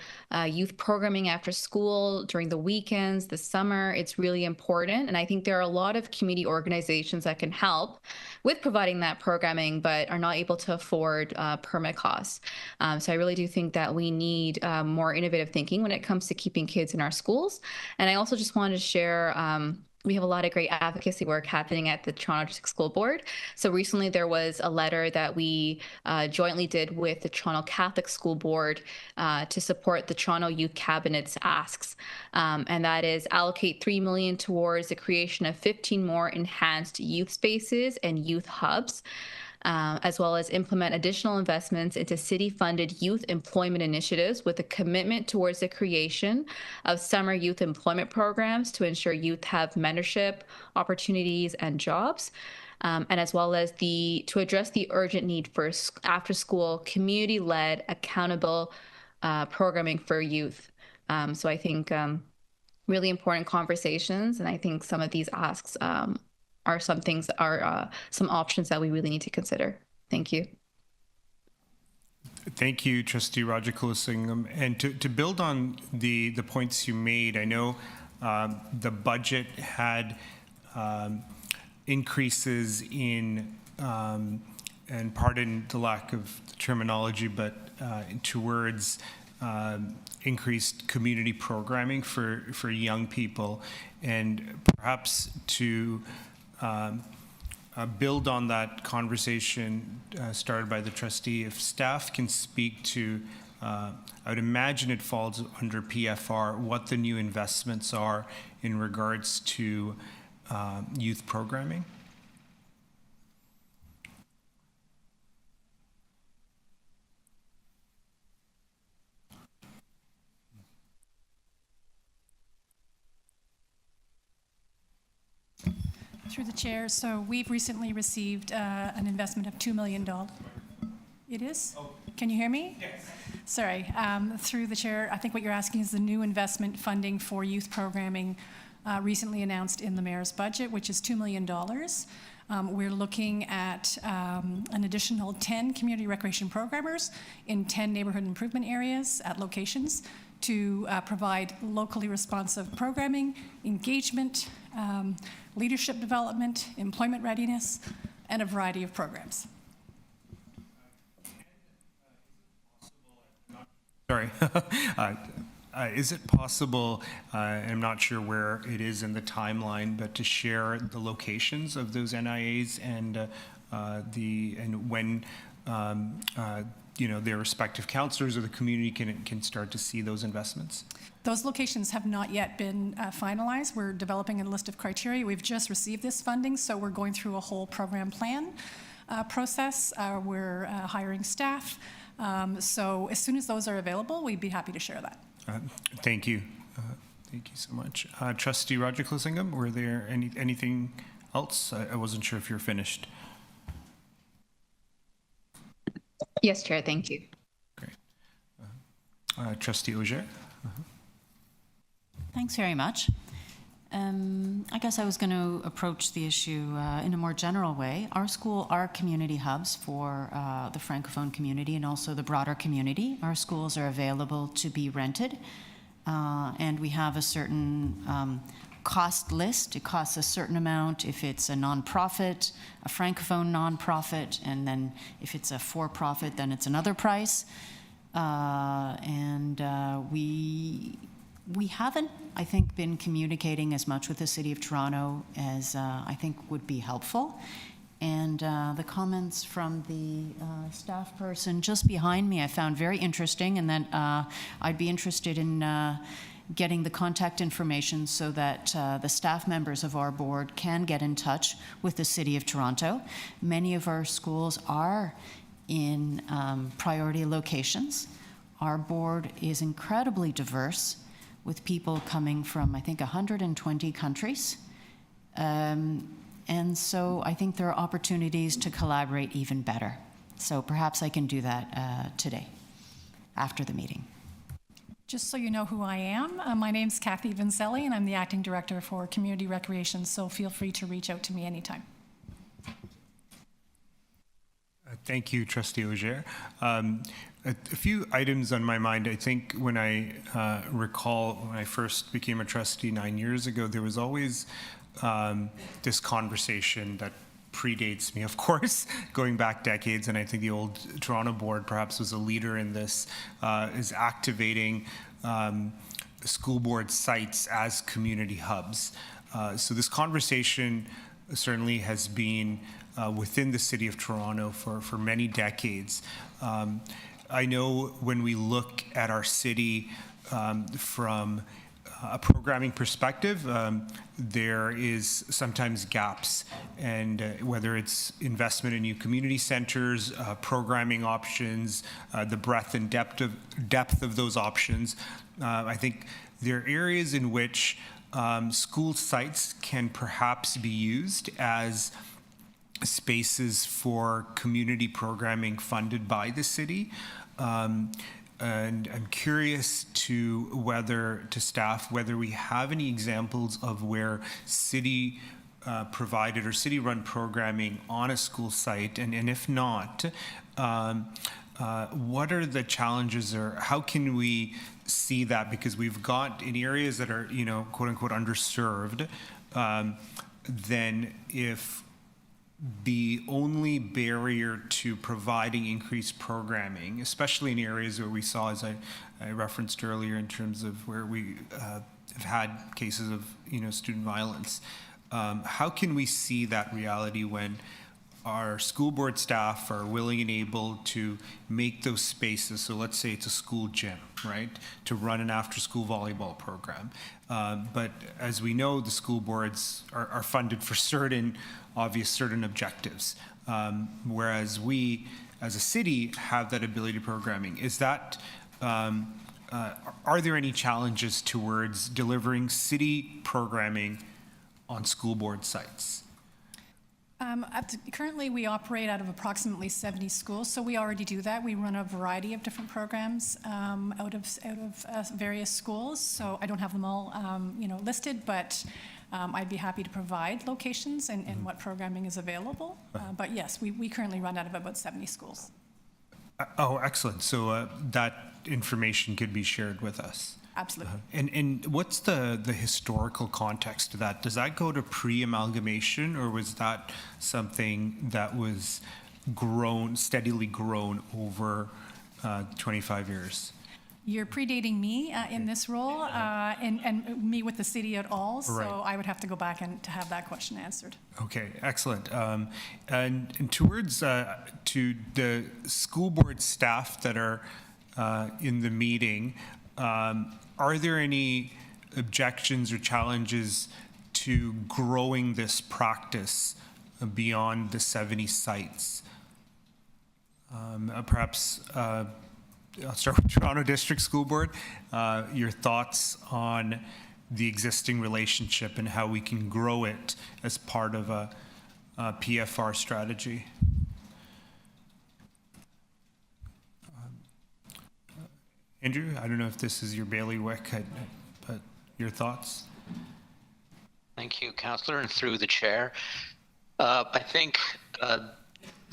youth programming after school, during the weekends, the summer, it's really important. And I think there are a lot of community organizations that can help with providing that programming, but are not able to afford permit costs. So I really do think that we need more innovative thinking when it comes to keeping kids in our schools. And I also just wanted to share we have a lot of great advocacy work happening at the Toronto District School Board. So recently there was a letter that we jointly did with the Toronto Catholic School Board to support the Toronto Youth Cabinet's asks. And that is allocate $3 million towards the creation of 15 more enhanced youth spaces and youth hubs. As well as implement additional investments into city-funded youth employment initiatives with a commitment towards the creation of summer youth employment programs to ensure youth have mentorship, opportunities, and jobs. And as well as to address the urgent need for after-school, community-led, accountable programming for youth. So I think really important conversations, and I think some of these asks are some options that we really need to consider. Thank you. Thank you, Trustee Raja Kulasingham. And to build on the points you made, I know the budget had increases in, and pardon the lack of terminology, but towards increased community programming for young people, and perhaps to build on that conversation started by the trustee. If staff can speak to, I would imagine it falls under PFR, what the new investments are in regards to youth programming. Through the chair, so we've recently received an investment of $2 million. It is? Oh. Can you hear me? Yes. Sorry. Through the chair, I think what you're asking is the new investment funding for youth programming recently announced in the mayor's budget, which is $2 million. We're looking at an additional 10 community recreation programmers in 10 neighborhood improvement areas at locations to provide locally responsive programming, engagement, leadership development, employment readiness, and a variety of programs. Sorry. Is it possible, I'm not sure where it is in the timeline, but to share the locations of those NIAs and when their respective councillors or the community can start to see those investments? Those locations have not yet been finalized. We're developing a list of criteria. We've just received this funding, so we're going through a whole program plan process. We're hiring staff. So as soon as those are available, we'd be happy to share that. Thank you. Thank you so much. Trustee Roger Closingham, were there anything else? I wasn't sure if you're finished. Yes, Chair, thank you. Great. Trustee Auger. Thanks very much. I guess I was going to approach the issue in a more general way. Our school are community hubs for the Francophone community and also the broader community. Our schools are available to be rented, and we have a certain cost list. It costs a certain amount if it's a nonprofit, a Francophone nonprofit, and then if it's a for-profit, then it's another price. We haven't, I think, been communicating as much with the City of Toronto as I think would be helpful. And the comments from the staff person just behind me I found very interesting, and that I'd be interested in getting the contact information so that the staff members of our board can get in touch with the City of Toronto. Many of our schools are in priority locations. Our board is incredibly diverse, with people coming from, I think, 120 countries. And so I think there are opportunities to collaborate even better. So perhaps I can do that today, after the meeting. Just so you know who I am, my name's Kathy Vincelli, and I'm the Acting Director for Community Recreation, so feel free to reach out to me anytime. Thank you, Trustee Auger. A few items on my mind. I think when I recall when I first became a trustee 9 years ago, there was always this conversation that predates me, of course, going back decades, and I think the old Toronto board perhaps was a leader in this, is activating school board sites as community hubs. So this conversation certainly has been within the City of Toronto for many decades. I know when we look at our city from a programming perspective, there is sometimes gaps, and whether it's investment in new community centers, programming options, the breadth and depth of those options, I think there are areas in which school sites can perhaps be used as spaces for community programming funded by the city. And I'm curious to staff whether we have any examples of where city provided or city run programming on a school site, and if not, what are the challenges, or how can we see that? Because we've got in areas that are, quote unquote underserved, then if the only barrier to providing increased programming, especially in areas where we saw, as I referenced earlier, in terms of where we have had cases of student violence, how can we see that reality when our school board staff are willing and able to make those spaces? So let's say it's a school gym, right, to run an after-school volleyball program. But as we know, the school boards are funded for certain objectives, whereas we, as a city, have that ability to programming. Is that, are there any challenges towards delivering city programming on school board sites? Currently, we operate out of approximately 70 schools, so we already do that. We run a variety of different programs out of various schools. So I don't have them all, listed, but I'd be happy to provide locations and what programming is available. But yes, we currently run out of about 70 schools. Oh, excellent. So that information could be shared with us. Absolutely. And what's the historical context to that? Does that go to pre-amalgamation, or was that something that was steadily grown over 25 years? You're predating me in this role and me with the city at all, so Right. I would have to go back and to have that question answered. Okay, excellent. And towards to the school board staff that are in the meeting, are there any objections or challenges to growing this practice beyond the 70 sites? Perhaps I'll start with Toronto District School Board. Your thoughts on the existing relationship and how we can grow it as part of a PFR strategy. Andrew, I don't know if this is your bailiwick, but your thoughts? Thank you, Councillor, and through the chair. I think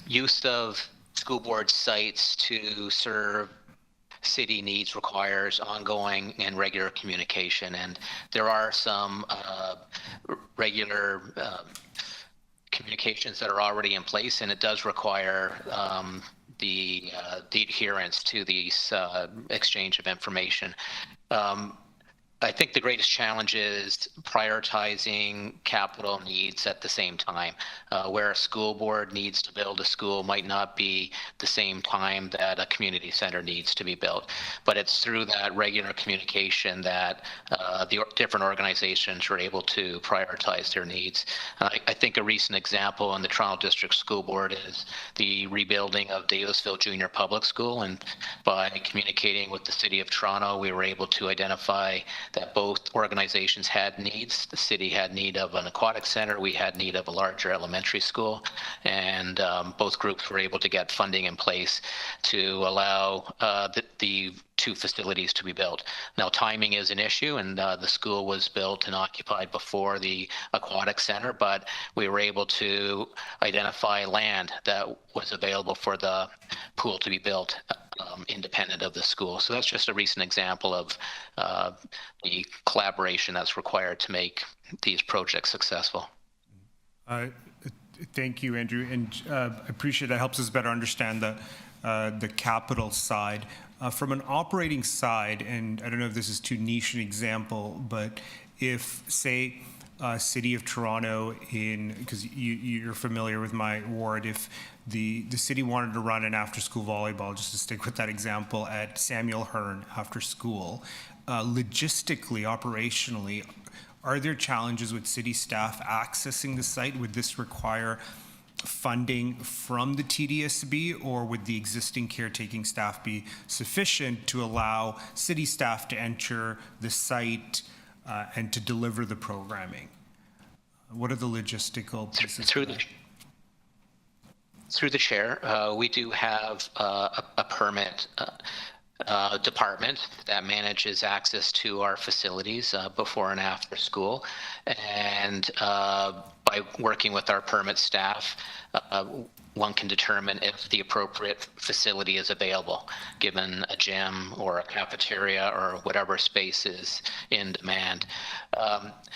use of school board sites to serve city needs requires ongoing and regular communication, and there are some regular communications that are already in place, and it does require the adherence to these exchange of information. I think the greatest challenge is prioritizing capital needs at the same time. Where a school board needs to build a school might not be the same time that a community center needs to be built. But it's through that regular communication that the different organizations are able to prioritize their needs. I think a recent example in the Toronto District School Board is the rebuilding of Davisville Junior Public School. And by communicating with the City of Toronto, we were able to identify that both organizations had needs. The city had need of an aquatic center. We had need of a larger elementary school. And both groups were able to get funding in place to allow the two facilities to be built. Now, timing is an issue, and the school was built and occupied before the aquatic center, but we were able to identify land that was available for the pool to be built independent of the school. So that's just a recent example of the collaboration that's required to make these projects successful. Thank you, Andrew, and I appreciate that. Helps us better understand the capital side. From an operating side, and I don't know if this is too niche an example, but if, say, City of Toronto because you're familiar with my ward, if the city wanted to run an after-school volleyball, just to stick with that example, at Samuel Hearn after school, logistically, operationally, are there challenges with city staff accessing the site? Would this require funding from the TDSB, or would the existing caretaking staff be sufficient to allow city staff to enter the site and to deliver the programming? What are the logistical pieces? Through the chair, we do have a permit department that manages access to our facilities before and after school. And by working with our permit staff, one can determine if the appropriate facility is available, given a gym or a cafeteria or whatever space is in demand.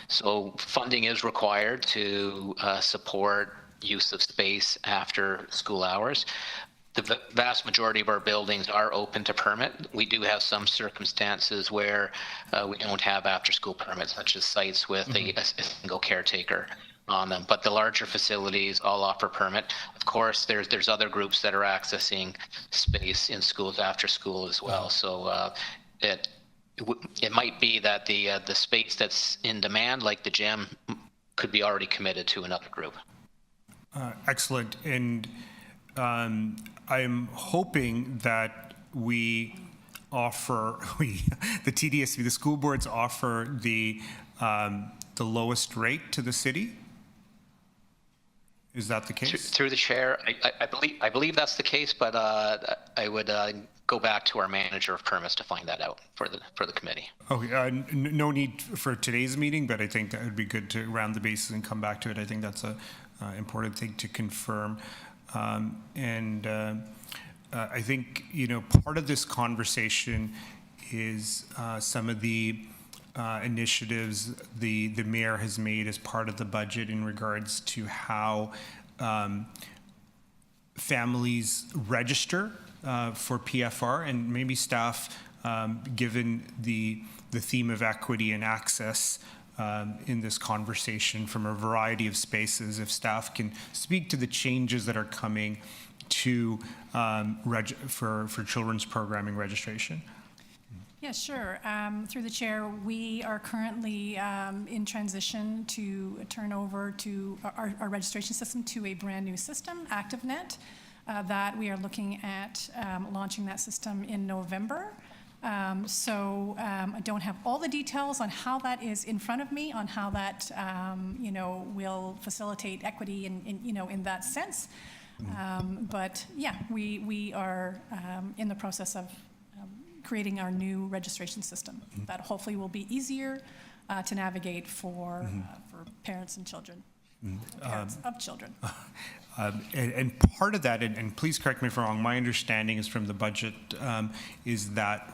So funding is required to support use of space after school hours. The vast majority of our buildings are open to permit. We do have some circumstances where we don't have after-school permits, such as sites with a single caretaker on them. But the larger facilities all offer permit. Of course, there's other groups that are accessing space in schools after school as well. So it might be that the space that's in demand, like the gym, could be already committed to another group. Excellent. And I'm hoping that we offer, the TDSB, the school boards offer the lowest rate to the city. Is that the case? Through the chair, I believe that's the case, but I would go back to our manager of permits to find that out for the committee. Okay, no need for today's meeting, but I think that would be good to round the bases and come back to it. I think that's a important thing to confirm. I think, part of this conversation is some of the initiatives the mayor has made as part of the budget in regards to how families register for PFR, and maybe staff given the theme of equity and access in this conversation from a variety of spaces, if staff can speak to the changes that are coming to for children's programming registration. Yeah, sure. Through the chair, we are currently in transition to turn over to our registration system to a brand new system, ActiveNet, that we are looking at launching that system in November. I don't have all the details on how that is in front of me, on how that will facilitate equity in that sense. But yeah, we are in the process of creating our new registration system that hopefully will be easier to navigate for parents and children, parents of children. And part of that, and please correct me if I'm wrong, my understanding is from the budget, is that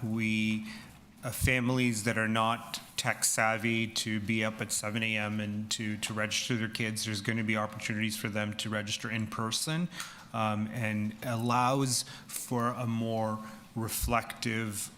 families that are not tech savvy to be up at 7 a.m. and to register their kids, there's going to be opportunities for them to register in person, and allows for a more reflective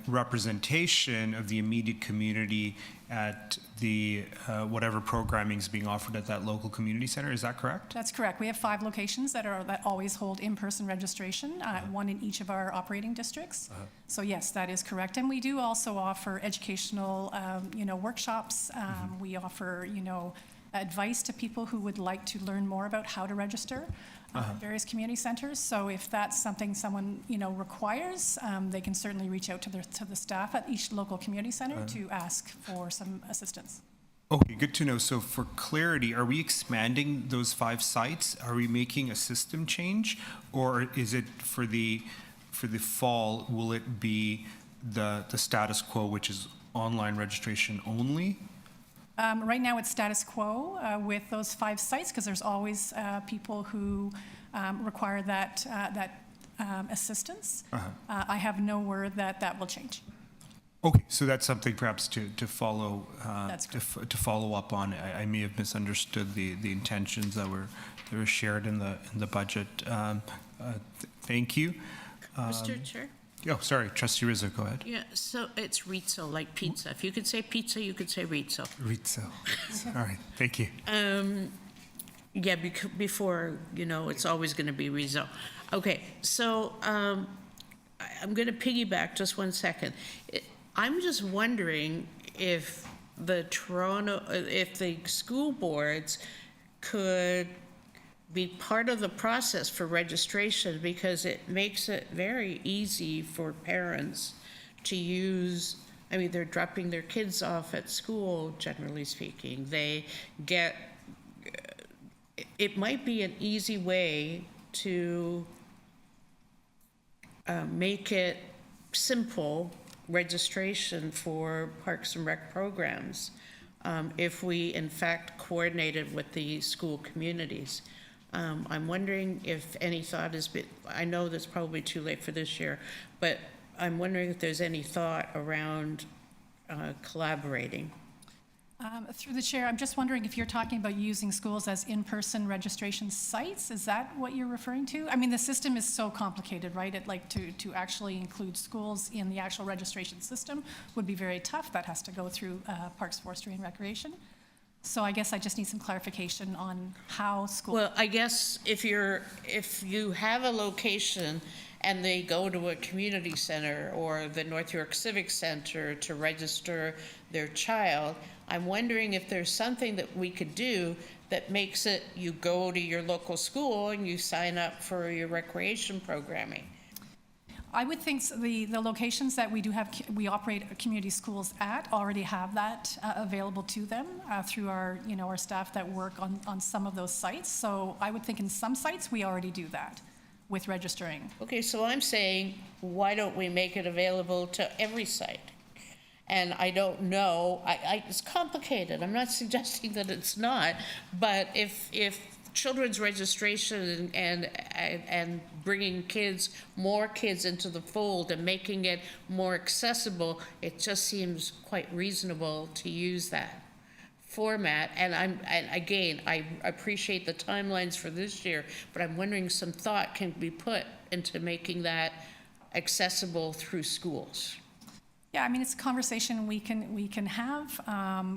representation of the immediate community at the whatever programming is being offered at that local community center. Is that correct? That's correct. We have 5 locations that always hold in-person registration, one in each of our operating districts. So yes, that is correct. And we do also offer educational, workshops. We offer, advice to people who would like to learn more about how to register. Various community centers. So if that's something someone requires, they can certainly reach out to the staff at each local community center to ask for some assistance. Okay, good to know. So for clarity, are we expanding those 5 sites? Are we making a system change, or is it for the fall? Will it be the status quo, which is online registration only? Right now, it's status quo with those 5 sites because there's always people who require that assistance. I have no word that will change. Okay, so that's something perhaps to follow That's correct. to follow up on. I may have misunderstood the intentions that were shared in the budget. Thank you. Mr. Chair? Oh, sorry, Trustee Rizzo, go ahead. Yeah, so it's rizzo, like pizza. If you could say pizza, you could say rizzo. Rizzo. All right, thank you. Yeah, before, it's always going to be rizzo. Okay, so I'm going to piggyback just 1 second. I'm just wondering if the school boards could be part of the process for registration, because it makes it very easy for parents to use. I mean, they're dropping their kids off at school, generally speaking. It might be an easy way to make it simple registration for Parks and Rec programs, if we in fact coordinated with the school communities. I'm wondering if any thought has been, I know that's probably too late for this year, but I'm wondering if there's any thought around collaborating. Through the chair, I'm just wondering if you're talking about using schools as in-person registration sites. Is that what you're referring to? I mean, the system is so complicated, right? To actually include schools in the actual registration system would be very tough. That has to go through Parks, Forestry, and Recreation. So I guess I just need some clarification on how schools. Well, I guess if you have a location and they go to a community center or the North York Civic Center to register their child, I'm wondering if there's something that we could do that makes it, you go to your local school and you sign up for your recreation programming. I would think the locations that we operate community schools at already have that available to them through our staff that work on some of those sites. So I would think in some sites we already do that with registering. Okay, so I'm saying, why don't we make it available to every site? And I don't know, it's complicated. I'm not suggesting that it's not, but if children's registration and bringing more kids into the fold and making it more accessible, it just seems quite reasonable to use that format. And again, I appreciate the timelines for this year, but I'm wondering some thought can be put into making that accessible through schools. Yeah, I mean, it's a conversation we can have.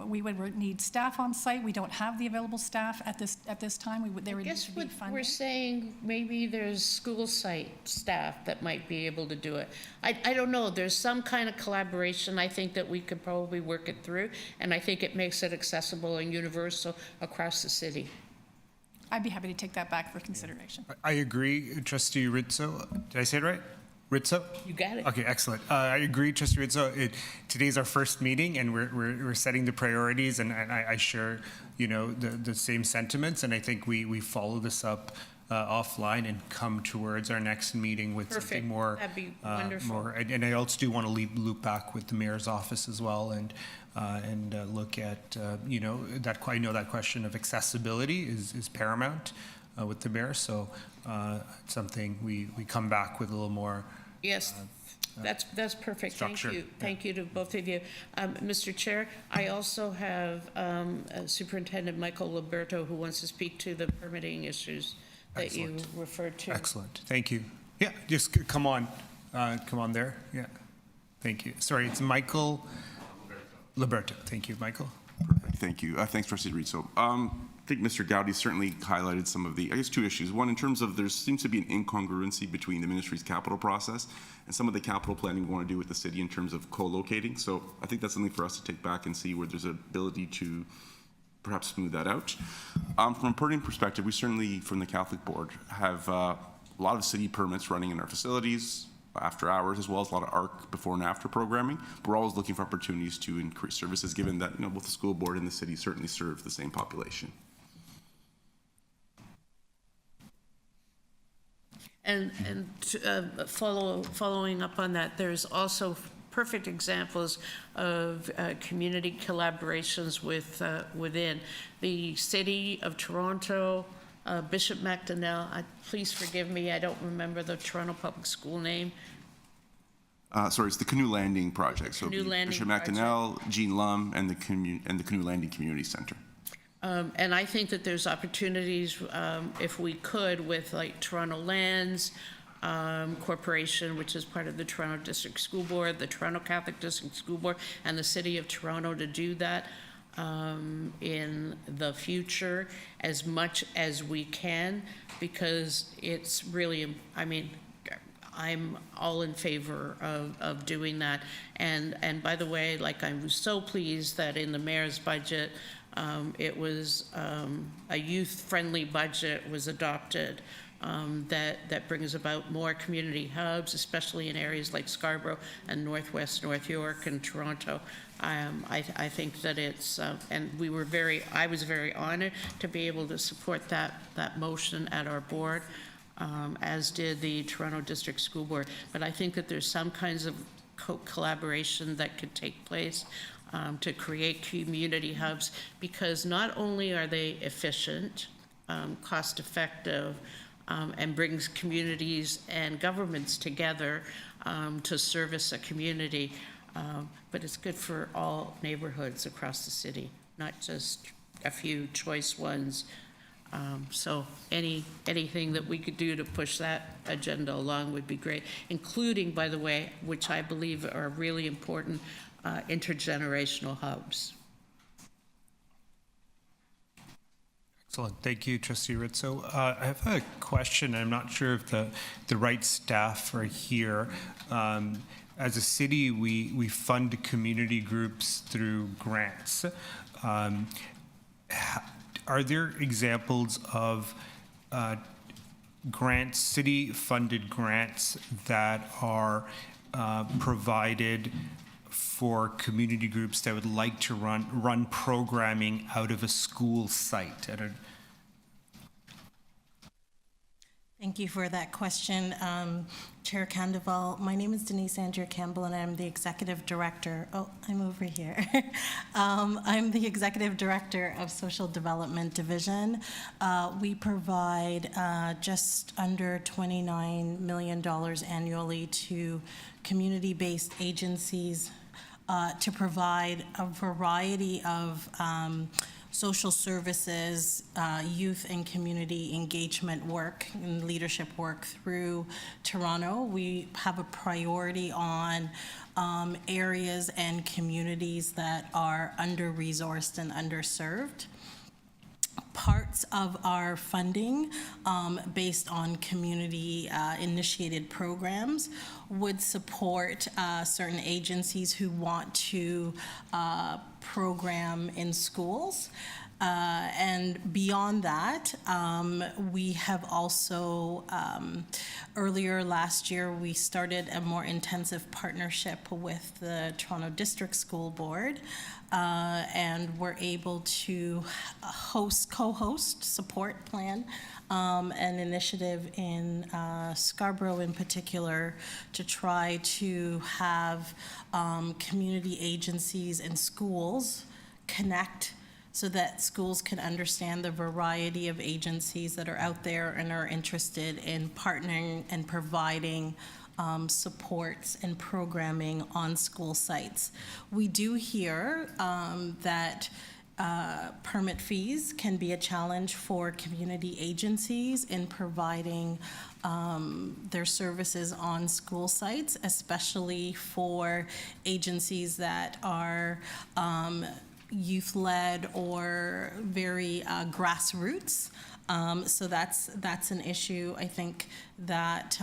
We would need staff on site. We don't have the available staff at this time. There would need to be We're funding. saying maybe there's school site staff that might be able to do it. I don't know, there's some kind of collaboration I think that we could probably work it through, and I think it makes it accessible and universal across the city. I'd be happy to take that back for consideration. I agree, Trustee Rizzo. Did I say it right? Rizzo? You got it. Okay, excellent. I agree, Trustee Rizzo. Today's our first meeting, and we're setting the priorities, and I share, the same sentiments, and I think we follow this up offline and come towards our next meeting with Perfect. something more. That'd be wonderful. And I also do want to loop back with the mayor's office as well, and look at I know that question of accessibility is paramount with the mayor, so something we come back with a little more. Yes, that's perfect. Structure. Thank you. Thank you to both of you. Mr. Chair, I also have Superintendent Michael Liberto who wants to speak to the permitting issues that you referred to. Excellent. Thank you. Yeah, just come on there. Yeah. Thank you. Sorry, it's Michael Liberto. Thank you, Michael. Perfect. Thank you. Thanks, Trustee Rizzo. I think Mr. Gowdy certainly highlighted some of the, two issues. One, in terms of there seems to be an incongruency between the ministry's capital process and some of the capital planning we want to do with the city in terms of co-locating. So I think that's something for us to take back and see where there's an ability to perhaps smooth that out. From a permitting perspective, we certainly, from the Catholic Board, have a lot of city permits running in our facilities after hours, as well as a lot of ARC before and after programming. But we're always looking for opportunities to increase services, given that both the school board and the city certainly serve the same population. And following up on that, there's also perfect examples of community collaborations within the City of Toronto, Bishop MacDonnell. Please forgive me, I don't remember the Toronto Public School name. Sorry, it's the Canoe Landing Project. So Canoe Landing Bishop MacDonnell, Jean Lum, and the Canoe Landing Community Center. And I think that there's opportunities, if we could, with like Toronto Lands Corporation, which is part of the Toronto District School Board, the Toronto Catholic District School Board, and the City of Toronto to do that in the future as much as we can, because it's really, I'm all in favor of doing that. And by the way, I was so pleased that in the mayor's budget, it was a youth-friendly budget was adopted that brings about more community hubs, especially in areas like Scarborough and Northwest North York and Toronto. I think that it's, and I was very honored to be able to support that motion at our board, as did the Toronto District School Board. But I think that there's some kinds of collaboration that could take place to create community hubs, because not only are they efficient, cost-effective, and brings communities and governments together to service a community, but it's good for all neighborhoods across the city, not just a few choice ones. So anything that we could do to push that agenda along would be great, including, by the way, which I believe are really important, intergenerational hubs. Excellent. Thank you, Trustee Rizzo. I have a question. I'm not sure if the right staff are here. As a city, we fund community groups through grants. Are there examples of grants, city-funded grants that are provided for community groups that would like to run programming out of a school site? Thank you for that question, Chair Candoval. My name is Denise Andrea Campbell, and I'm the Executive Director. Oh, I'm over here. I'm the Executive Director of Social Development Division. We provide just under $29 million annually to community-based agencies to provide a variety of social services, youth and community engagement work and leadership work through Toronto. We have a priority on areas and communities that are under-resourced and underserved. Parts of our funding based on community initiated programs would support certain agencies who want to program in schools. And beyond that, we have also, earlier last year, we started a more intensive partnership with the Toronto District School Board, and we're able to co-host, support plan, an initiative in Scarborough in particular to try to have community agencies and schools connect so that schools can understand the variety of agencies that are out there and are interested in partnering and providing supports and programming on school sites. We do hear that permit fees can be a challenge for community agencies in providing their services on school sites, especially for agencies that are youth-led or very grassroots. So that's an issue, I think, that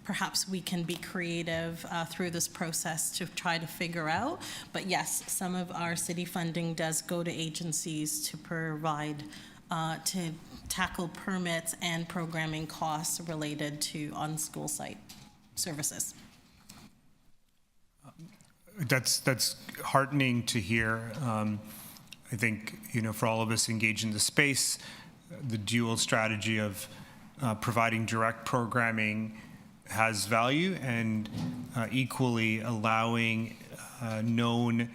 perhaps we can be creative through this process to try to figure out. But yes, some of our city funding does go to agencies to provide, to tackle permits and programming costs related to on-school site services. That's heartening to hear. I think, for all of us engaged in the space, the dual strategy of providing direct programming has value, and equally allowing known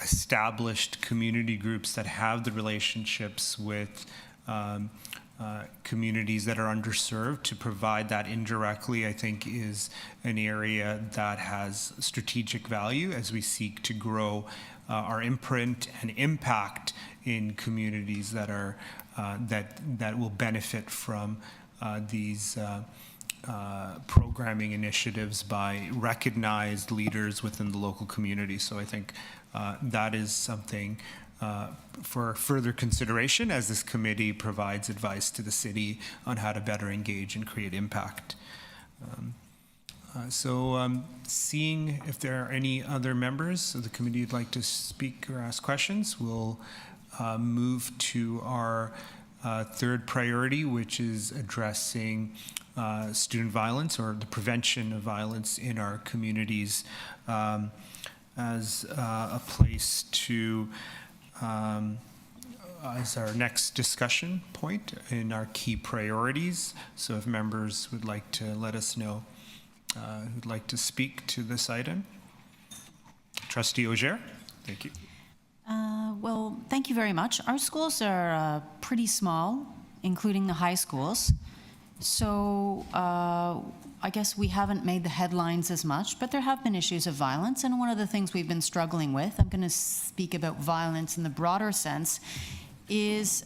established community groups that have the relationships with communities that are underserved to provide that indirectly, I think, is an area that has strategic value as we seek to grow our imprint and impact in communities that are that will benefit from these programming initiatives by recognized leaders within the local community. So I think that is something for further consideration as this committee provides advice to the city on how to better engage and create impact. Seeing if there are any other members of the committee who'd like to speak or ask questions, we'll move to our third priority, which is addressing student violence or the prevention of violence in our communities as a place to as our next discussion point in our key priorities. So if members would like to let us know who'd like to speak to this item. Trustee Auger, thank you. Well, thank you very much. Our schools are pretty small, including the high schools. So I guess we haven't made the headlines as much, but there have been issues of violence. And one of the things we've been struggling with, I'm going to speak about violence in the broader sense, is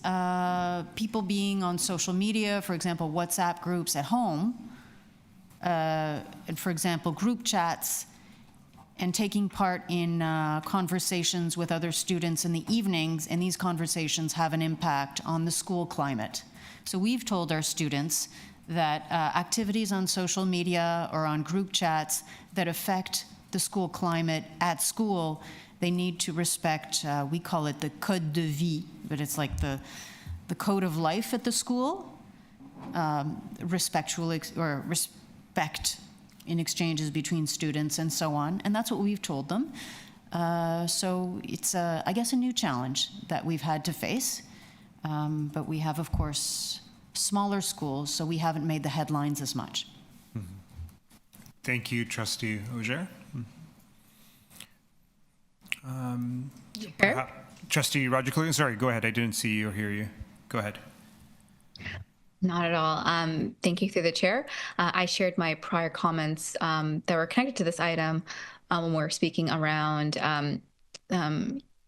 people being on social media, for example, WhatsApp groups at home, and for example, group chats, and taking part in conversations with other students in the evenings, and these conversations have an impact on the school climate. So we've told our students that activities on social media or on group chats that affect the school climate at school, they need to respect, we call it the code de vie, but it's like the code of life at the school, respect in exchanges between students and so on. And that's what we've told them. So it's, I guess, a new challenge that we've had to face. But we have, of course, smaller schools, so we haven't made the headlines as much. Mm-hmm. Thank you, Trustee Auger. Trustee Roger Cleveland, sorry, go ahead. I didn't see you or hear you. Go ahead. Not at all. Thank you through the chair. I shared my prior comments that were connected to this item when we were speaking around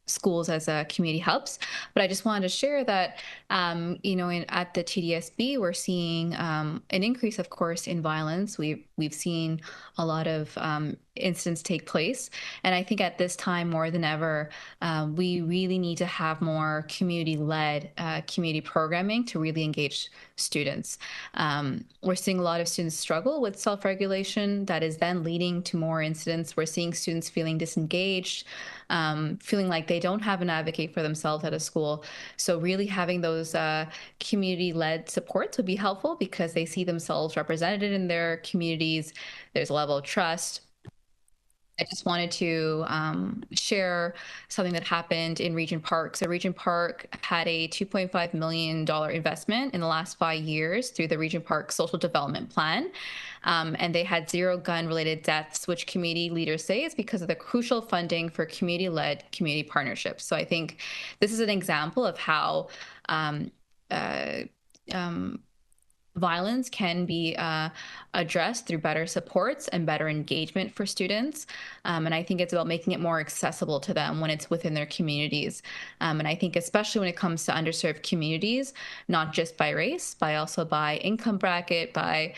schools as community hubs. But I just wanted to share that, at the TDSB, we're seeing an increase, of course, in violence. We've seen a lot of incidents take place. And I think at this time, more than ever, we really need to have more community-led community programming to really engage students. We're seeing a lot of students struggle with self-regulation that is then leading to more incidents. We're seeing students feeling disengaged, feeling like they don't have an advocate for themselves at a school. So really having those community-led supports would be helpful because they see themselves represented in their communities. There's a level of trust. I just wanted to share something that happened in Regent Park. So Regent Park had a $2.5 million investment in the last 5 years through the Regent Park Social Development Plan. And they had 0 gun-related deaths, which community leaders say is because of the crucial funding for community-led community partnerships. So I think this is an example of how violence can be addressed through better supports and better engagement for students. And I think it's about making it more accessible to them when it's within their communities. And I think especially when it comes to underserved communities, not just by race, but also by income bracket, by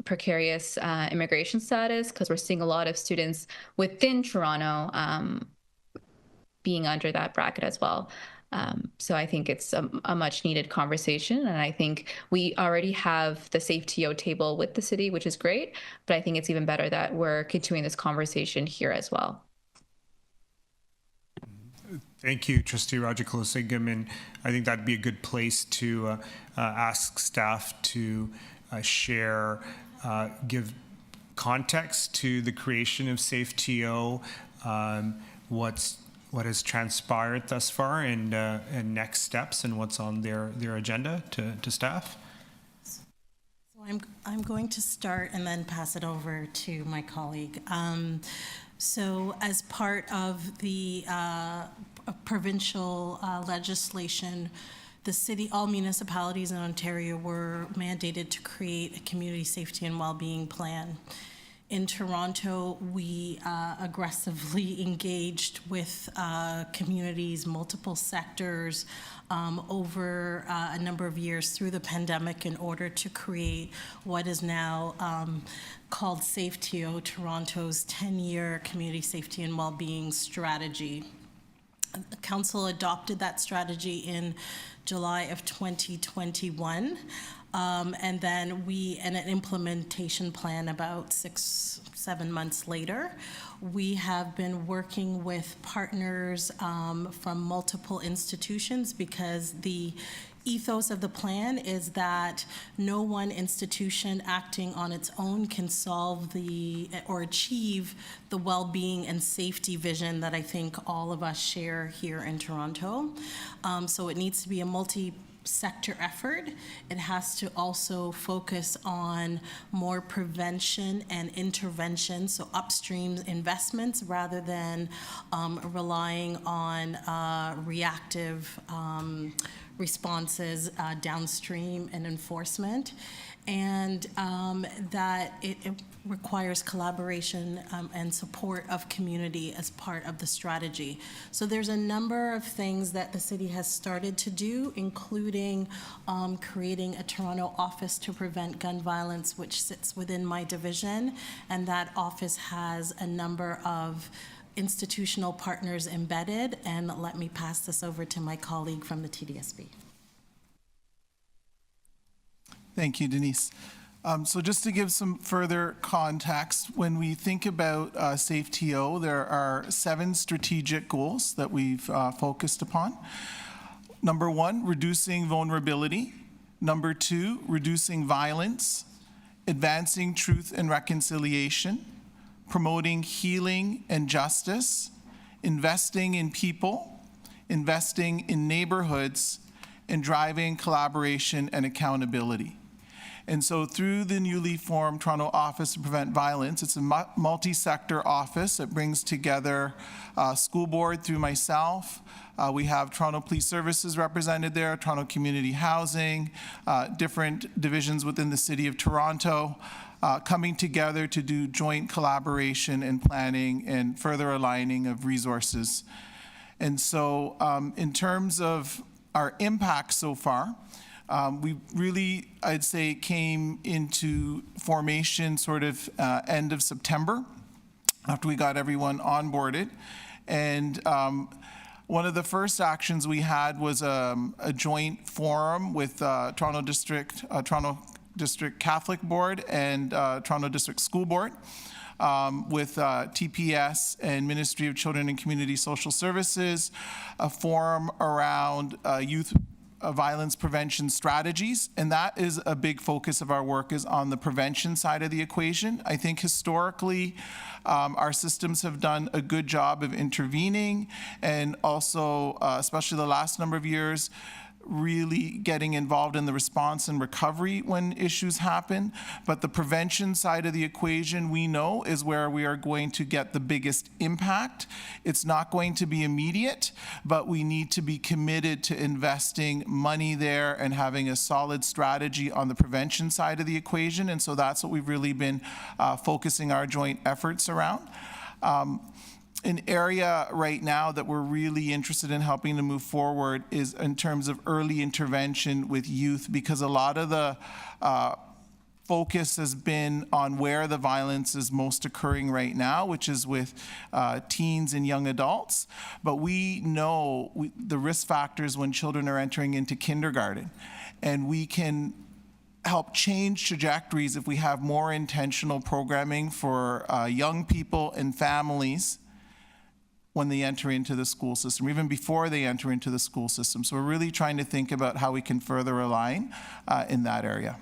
precarious immigration status, because we're seeing a lot of students within Toronto being under that bracket as well. So I think it's a much needed conversation. And I think we already have the Safe TO table with the city, which is great. But I think it's even better that we're continuing this conversation here as well. Thank you, Trustee Rajakulasingam. And I think that'd be a good place to ask staff to share, give context to the creation of Safe TO, what has transpired thus far, and next steps, and what's on their agenda to staff. So I'm going to start and then pass it over to my colleague. So as part of the provincial legislation, all municipalities in Ontario were mandated to create a community safety and well-being plan. In Toronto, we aggressively engaged with communities, multiple sectors, over a number of years through the pandemic in order to create what is now called Safe TO, Toronto's 10-year community safety and well-being strategy. The Council adopted that strategy in July of 2021. And then an implementation plan about 6-7 months later. We have been working with partners from multiple institutions because the ethos of the plan is that no one institution acting on its own can solve or achieve the well-being and safety vision that I think all of us share here in Toronto. So it needs to be a multi-sector effort. It has to also focus on more prevention and intervention, so upstream investments rather than relying on reactive responses downstream and enforcement, and that it requires collaboration and support of community as part of the strategy. So there's a number of things that the city has started to do, including creating a Toronto office to prevent gun violence, which sits within my division, and that office has a number of institutional partners embedded. And let me pass this over to my colleague from the TDSB. Thank you, Denise. So just to give some further context, when we think about Safe TO, there are 7 strategic goals that we've focused upon. Number 1, reducing vulnerability. Number 2, reducing violence, advancing truth and reconciliation, promoting healing and justice, investing in people, investing in neighborhoods, and driving collaboration and accountability. And so through the newly formed Toronto Office to Prevent Violence, it's a multi-sector office that brings together school board through myself. We have Toronto Police Services represented there, Toronto Community Housing, different divisions within the City of Toronto, coming together to do joint collaboration and planning and further aligning of resources. And so in terms of our impact so far, we really, I'd say, came into formation sort of end of September after we got everyone onboarded. And one of the first actions we had was a joint forum with Toronto District Catholic Board and Toronto District School Board with TPS and Ministry of Children and Community Social Services, a forum around youth violence prevention strategies, and that is a big focus of our work, is on the prevention side of the equation. I think historically our systems have done a good job of intervening, and also especially the last number of years, really getting involved in the response and recovery when issues happen. But the prevention side of the equation, we know, is where we are going to get the biggest impact. It's not going to be immediate, but we need to be committed to investing money there and having a solid strategy on the prevention side of the equation. And so that's what we've really been focusing our joint efforts around. An area right now that we're really interested in helping to move forward is in terms of early intervention with youth, because a lot of the focus has been on where the violence is most occurring right now, which is with teens and young adults. But we know the risk factors when children are entering into kindergarten, and we can help change trajectories if we have more intentional programming for young people and families when they enter into the school system, even before they enter into the school system. So we're really trying to think about how we can further align in that area.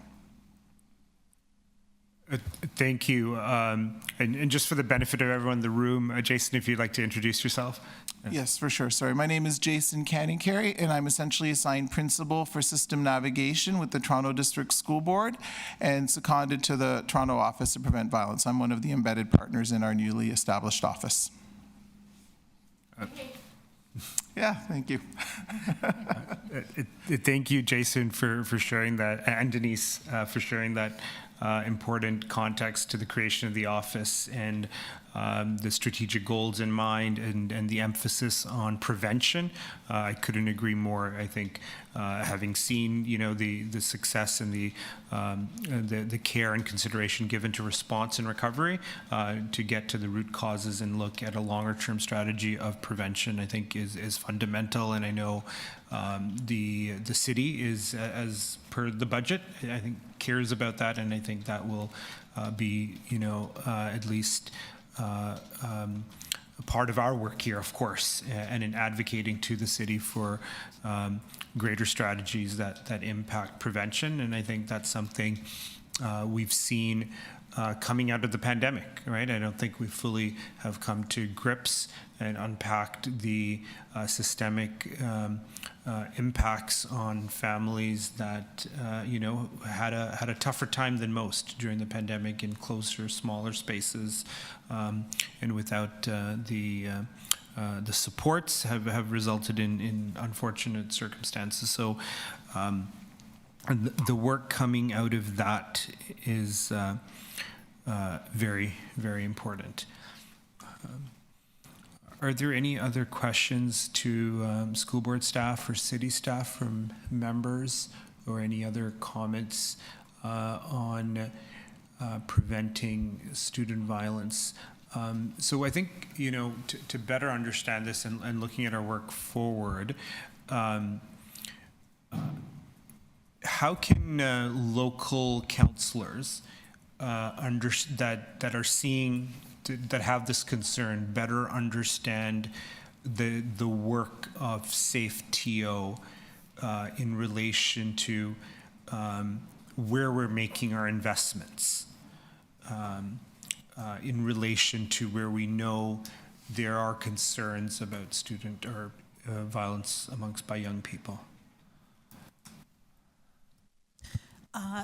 Thank you. And just for the benefit of everyone in the room, Jason, if you'd like to introduce yourself. Yes, for sure. Sorry. My name is Jason Canning-Carey, and I'm essentially assigned principal for system navigation with the Toronto District School Board and seconded to the Toronto Office to Prevent Violence. I'm one of the embedded partners in our newly established office. Yeah, thank you. Thank you, Jason, for sharing that, and Denise for sharing that important context to the creation of the office and the strategic goals in mind and the emphasis on prevention. I couldn't agree more. I think having seen the success and the care and consideration given to response and recovery to get to the root causes and look at a longer term strategy of prevention, I think is fundamental. And I know the city is, as per the budget, I think cares about that, and I think that will be at least a part of our work here, of course, and in advocating to the city for greater strategies that impact prevention. And I think that's something we've seen coming out of the pandemic, right? I don't think we fully have come to grips and unpacked the systemic impacts on families that had a tougher time than most during the pandemic in closer, smaller spaces, and without the supports have resulted in unfortunate circumstances. So the work coming out of that is very, very important. Are there any other questions to school board staff or city staff from members, or any other comments on preventing student violence? So I think, to better understand this and looking at our work forward, how can local counselors that are seeing, that have this concern, better understand the work of Safe TO in relation to where we're making our investments, in relation to where we know there are concerns about student or violence by young people?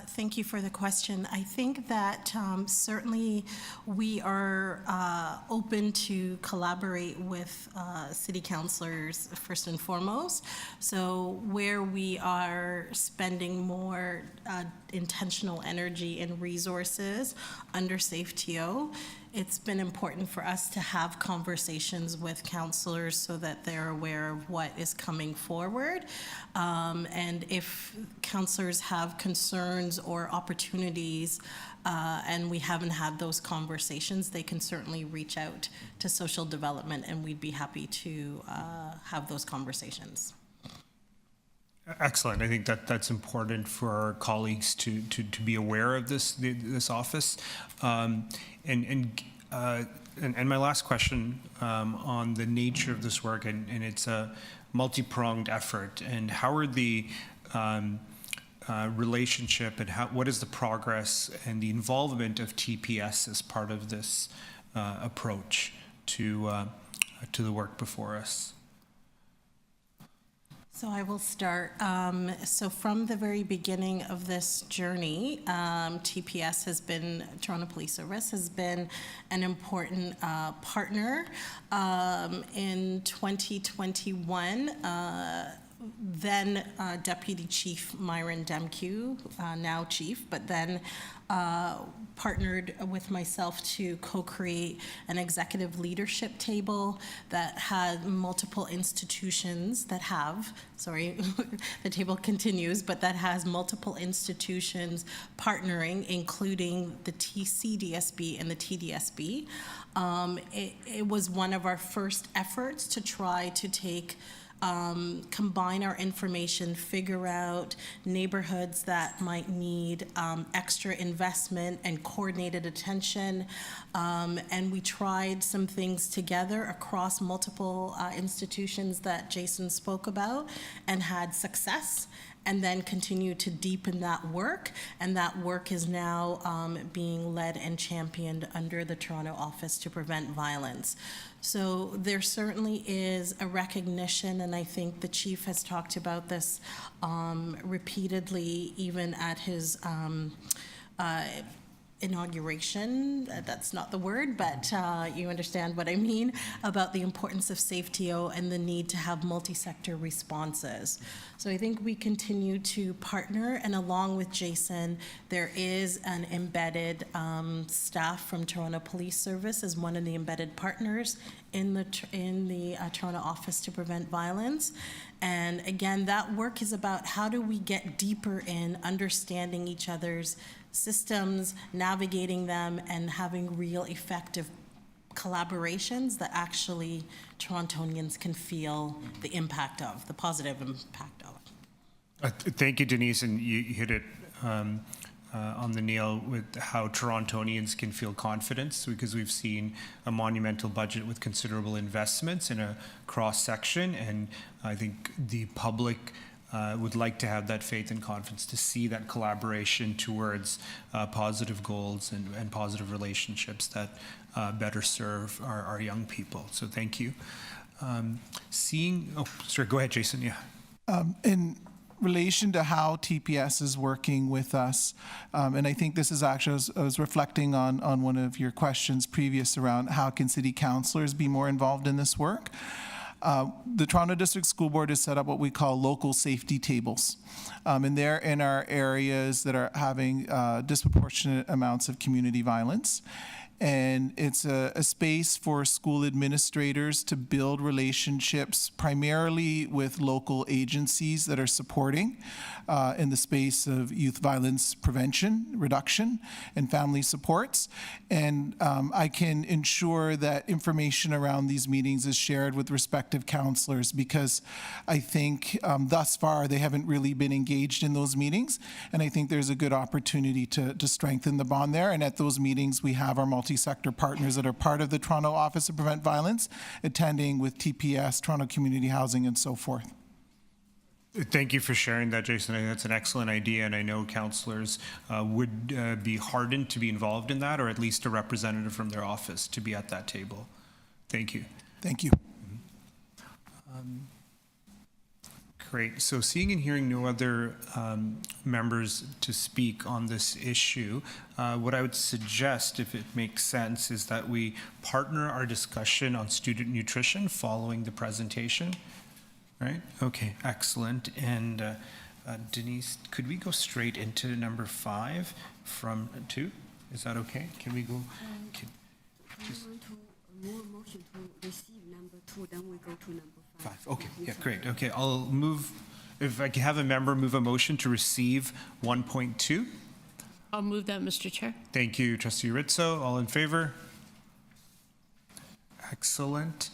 Thank you for the question. I think that certainly we are open to collaborate with city councilors first and foremost. So where we are spending more intentional energy and resources under Safe TO it's been important for us to have conversations with counselors so that they're aware of what is coming forward. And if counselors have concerns or opportunities and we haven't had those conversations, they can certainly reach out to social development, and we'd be happy to have those conversations. Excellent. I think that that's important for our colleagues to be aware of this office. And my last question on the nature of this work, and it's a multi-pronged effort. And how are the relationship and what is the progress and the involvement of TPS as part of this approach to the work before us? So I will start. So from the very beginning of this journey, TPS has been, Toronto Police Service has been an important partner. In 2021, then Deputy Chief Myron Demkew, now Chief, but then partnered with myself to co-create an executive leadership table that had multiple institutions that have, sorry, the table continues, but that has multiple institutions partnering, including the CDSB and the TDSB. It was one of our first efforts to try to take combine our information, figure out neighborhoods that might need extra investment and coordinated attention. And we tried some things together across multiple institutions that Jason spoke about and had success, and then continue to deepen that work. And that work is now being led and championed under the Toronto Office to Prevent Violence. So there certainly is a recognition, and I think the chief has talked about this repeatedly, even at his inauguration. That's not the word, but you understand what I mean about the importance of SafeTO and the need to have multi-sector responses. So I think we continue to partner, and along with Jason, there is an embedded staff from Toronto Police Service as one of the embedded partners in the Toronto Office to Prevent Violence. And again, that work is about how do we get deeper in understanding each other's systems, navigating them, and having real effective collaborations that actually Torontonians can feel the impact of, the positive impact of. Thank you, Denise, and you hit it on the nail with how Torontonians can feel confidence, because we've seen a monumental budget with considerable investments in a cross-section, and I think the public would like to have that faith and confidence to see that collaboration towards positive goals and positive relationships that better serve our young people. So thank you. Sorry, go ahead, Jason. Yeah. In relation to how TPS is working with us, and I think this is actually, I was reflecting on one of your questions previous around how can city councillors be more involved in this work. The Toronto District School Board has set up what we call local safety tables. And they're in our areas that are having disproportionate amounts of community violence. And it's a space for school administrators to build relationships primarily with local agencies that are supporting in the space of youth violence prevention, reduction, and family supports. And I can ensure that information around these meetings is shared with respective counselors, because I think thus far they haven't really been engaged in those meetings. And I think there's a good opportunity to strengthen the bond there. And at those meetings, we have our multi-sector partners that are part of the Toronto Office to Prevent Violence attending with TPS, Toronto Community Housing, and so forth. Thank you for sharing that, Jason. I think that's an excellent idea, and I know councillors would be heartened to be involved in that, or at least a representative from their office to be at that table. Thank you. Thank you. Great. So seeing and hearing no other members to speak on this issue, what I would suggest, if it makes sense, is that we partner our discussion on student nutrition following the presentation. Right? Okay, excellent. And Denise, could we go straight into number 5 from 2? Is that okay? Can we go? We want to move a motion to receive number 2, then we go to number 5. 5. Okay, yeah, great. Okay, I'll move, if I can have a member move a motion to receive 1.2. I'll move that, Mr. Chair. Thank you, Trustee Rizzo. All in favor? Excellent.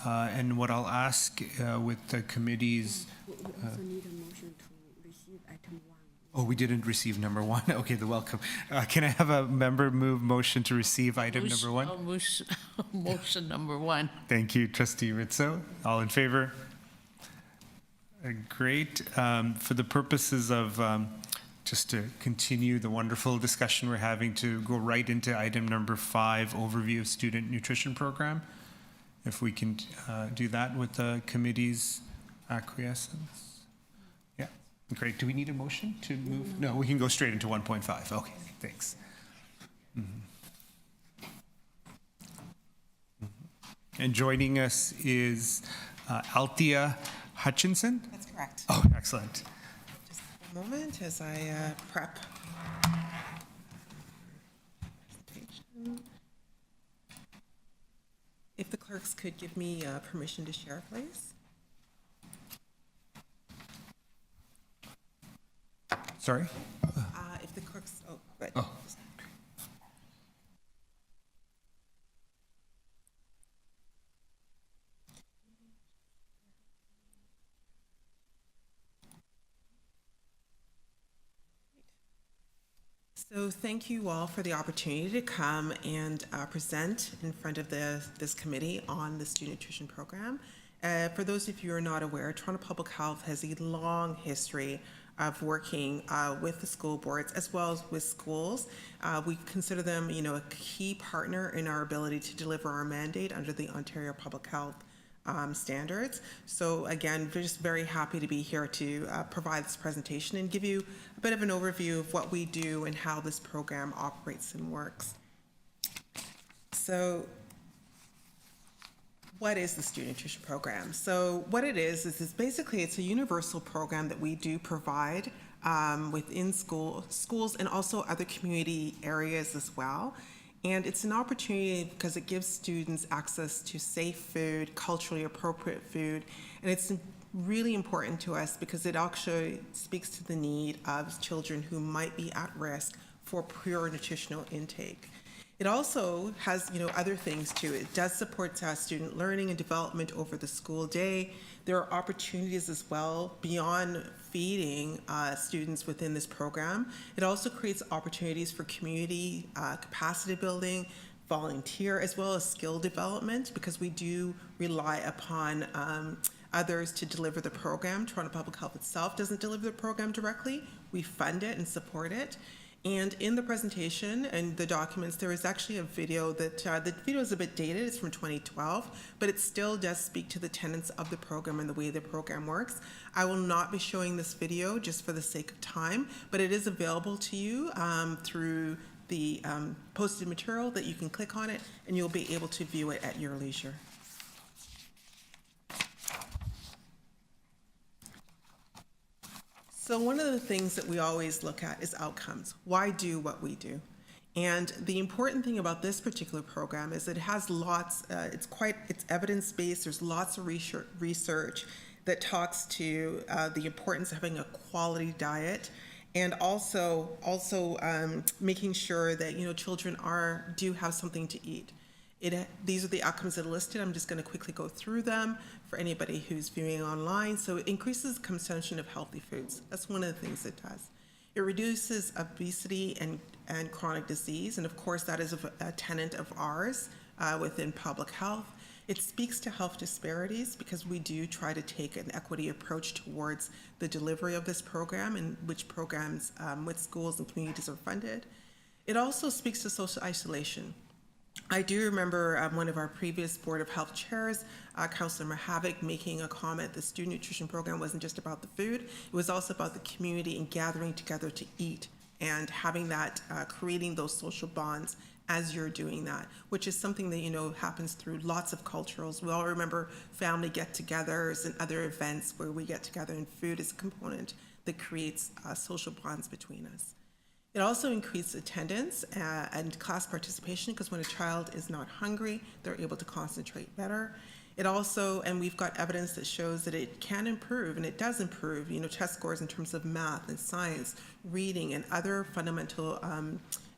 And what I'll ask with the committee's, We also need a motion to receive item 1. oh, we didn't receive number 1. Okay, the welcome. Can I have a member move motion to receive item number 1? Motion number 1. Thank you, Trustee Rizzo. All in favor? Great. For the purposes of just to continue the wonderful discussion we're having, to go right into item number 5, overview of student nutrition program. If we can do that with the committee's acquiescence. Yeah, great. Do we need a motion to move? No, we can go straight into 1.5. Okay, thanks. And joining us is Althea Hutchinson. That's correct. Oh, excellent. Just a moment as I prep. Presentation. If the clerks could give me permission to share, please. Sorry? If the clerks, oh, good. Oh. So thank you all for the opportunity to come and present in front of this committee on the student nutrition program. For those of you who are not aware, Toronto Public Health has a long history of working with the school boards as well as with schools. We consider them, a key partner in our ability to deliver our mandate under the Ontario Public Health standards. So again, we're just very happy to be here to provide this presentation and give you a bit of an overview of what we do and how this program operates and works. So what is the student nutrition program? So what it is basically it's a universal program that we do provide within schools and also other community areas as well. And it's an opportunity because it gives students access to safe food, culturally appropriate food, and it's really important to us because it actually speaks to the need of children who might be at risk for poor nutritional intake. It also has, other things too. It does support student learning and development over the school day. There are opportunities as well beyond feeding students within this program. It also creates opportunities for community capacity building, volunteer, as well as skill development, because we do rely upon others to deliver the program. Toronto Public Health itself doesn't deliver the program directly. We fund it and support it. And in the presentation and the documents, there is actually a video that, the video is a bit dated, it's from 2012, but it still does speak to the tenets of the program and the way the program works. I will not be showing this video just for the sake of time, but it is available to you through the posted material that you can click on it and you'll be able to view it at your leisure. So one of the things that we always look at is outcomes. Why do what we do? And the important thing about this particular program is it has lots, it's evidence-based, there's lots of research that talks to the importance of having a quality diet and also making sure that, children do have something to eat. These are the outcomes that are listed. I'm just going to quickly go through them for anybody who's viewing online. So it increases consumption of healthy foods. That's one of the things it does. It reduces obesity and chronic disease, and of course that is a tenet of ours within public health. It speaks to health disparities because we do try to take an equity approach towards the delivery of this program and which programs with schools and communities are funded. It also speaks to social isolation. I do remember one of our previous Board of Health chairs, Councillor Mahavik, making a comment the student nutrition program wasn't just about the food, it was also about the community and gathering together to eat and having that, creating those social bonds as you're doing that, which is something that, happens through lots of culturals. We all remember family get-togethers and other events where we get together and food is a component that creates social bonds between us. It also increased attendance and class participation, because when a child is not hungry, they're able to concentrate better. It also, and we've got evidence that shows that it can improve, and it does improve, test scores in terms of math and science, reading, and other fundamental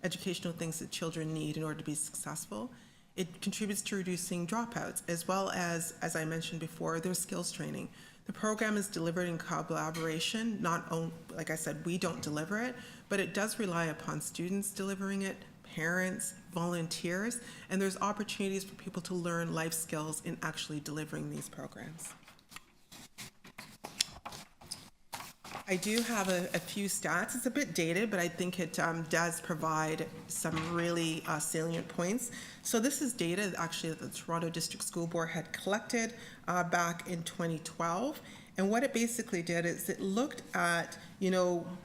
educational things that children need in order to be successful. It contributes to reducing dropouts, as well as I mentioned before, there's skills training. The program is delivered in collaboration, not only, like I said, we don't deliver it, but it does rely upon students delivering it, parents, volunteers, and there's opportunities for people to learn life skills in actually delivering these programs. I do have a few stats. It's a bit dated, but I think it does provide some really salient points. So this is data actually that the Toronto District School Board had collected back in 2012. And what it basically did is it looked at,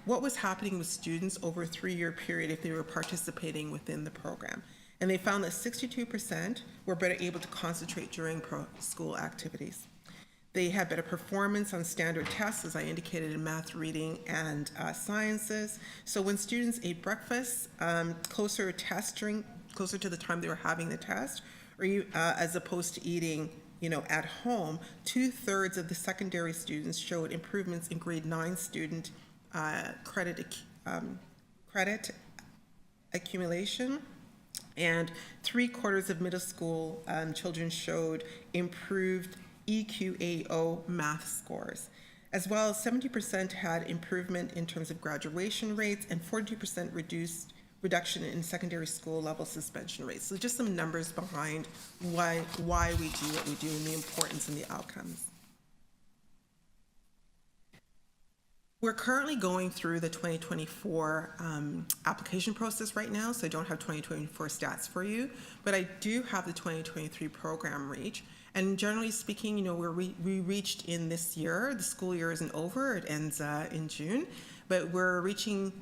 what was happening with students over a 3-year period if they were participating within the program. And they found that 62% were better able to concentrate during school activities. They had better performance on standard tests, as I indicated, in math, reading, and sciences. So when students ate breakfast, closer to the time they were having the test, or as opposed to eating, at home, 2/3 of the secondary students showed improvements in grade 9 student credit accumulation, and 3/4 of middle school children showed improved EQAO math scores. As well as 70% had improvement in terms of graduation rates and 42% reduction in secondary school level suspension rates. So just some numbers behind why we do what we do and the importance and the outcomes. We're currently going through the 2024 application process right now, so I don't have 2024 stats for you, but I do have the 2023 program reach. And generally speaking, we reached in this year. The school year isn't over, it ends in June, but we're reaching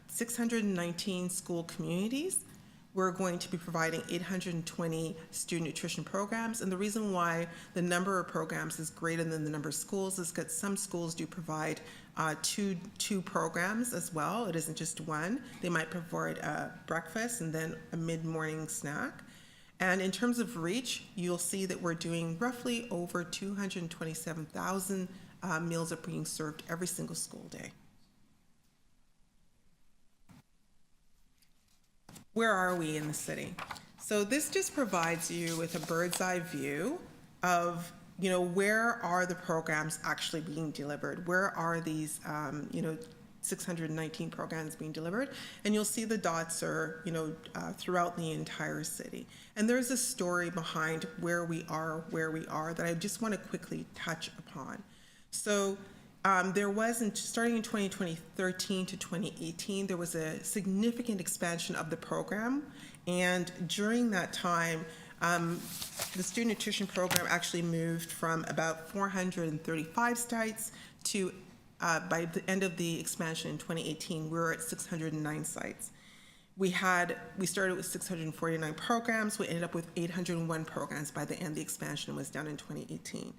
619 school communities. We're going to be providing 820 student nutrition programs, and the reason why the number of programs is greater than the number of schools is because some schools do provide two programs as well. It isn't just one. They might provide a breakfast and then a mid-morning snack. And in terms of reach, you'll see that we're doing roughly over 227,000 meals are being served every single school day. Where are we in the city? So this just provides you with a bird's eye view of, where are the programs actually being delivered? Where are these, 619 programs being delivered? And you'll see the dots are, throughout the entire city. And there's a story behind where we are that I just want to quickly touch upon. So there was, starting in 2013 to 2018, there was a significant expansion of the program. And during that time, the student nutrition program actually moved from about 435 sites to, by the end of the expansion in 2018, we were at 609 sites. We started with 649 programs. We ended up with 801 programs by the end. The expansion was done in 2018.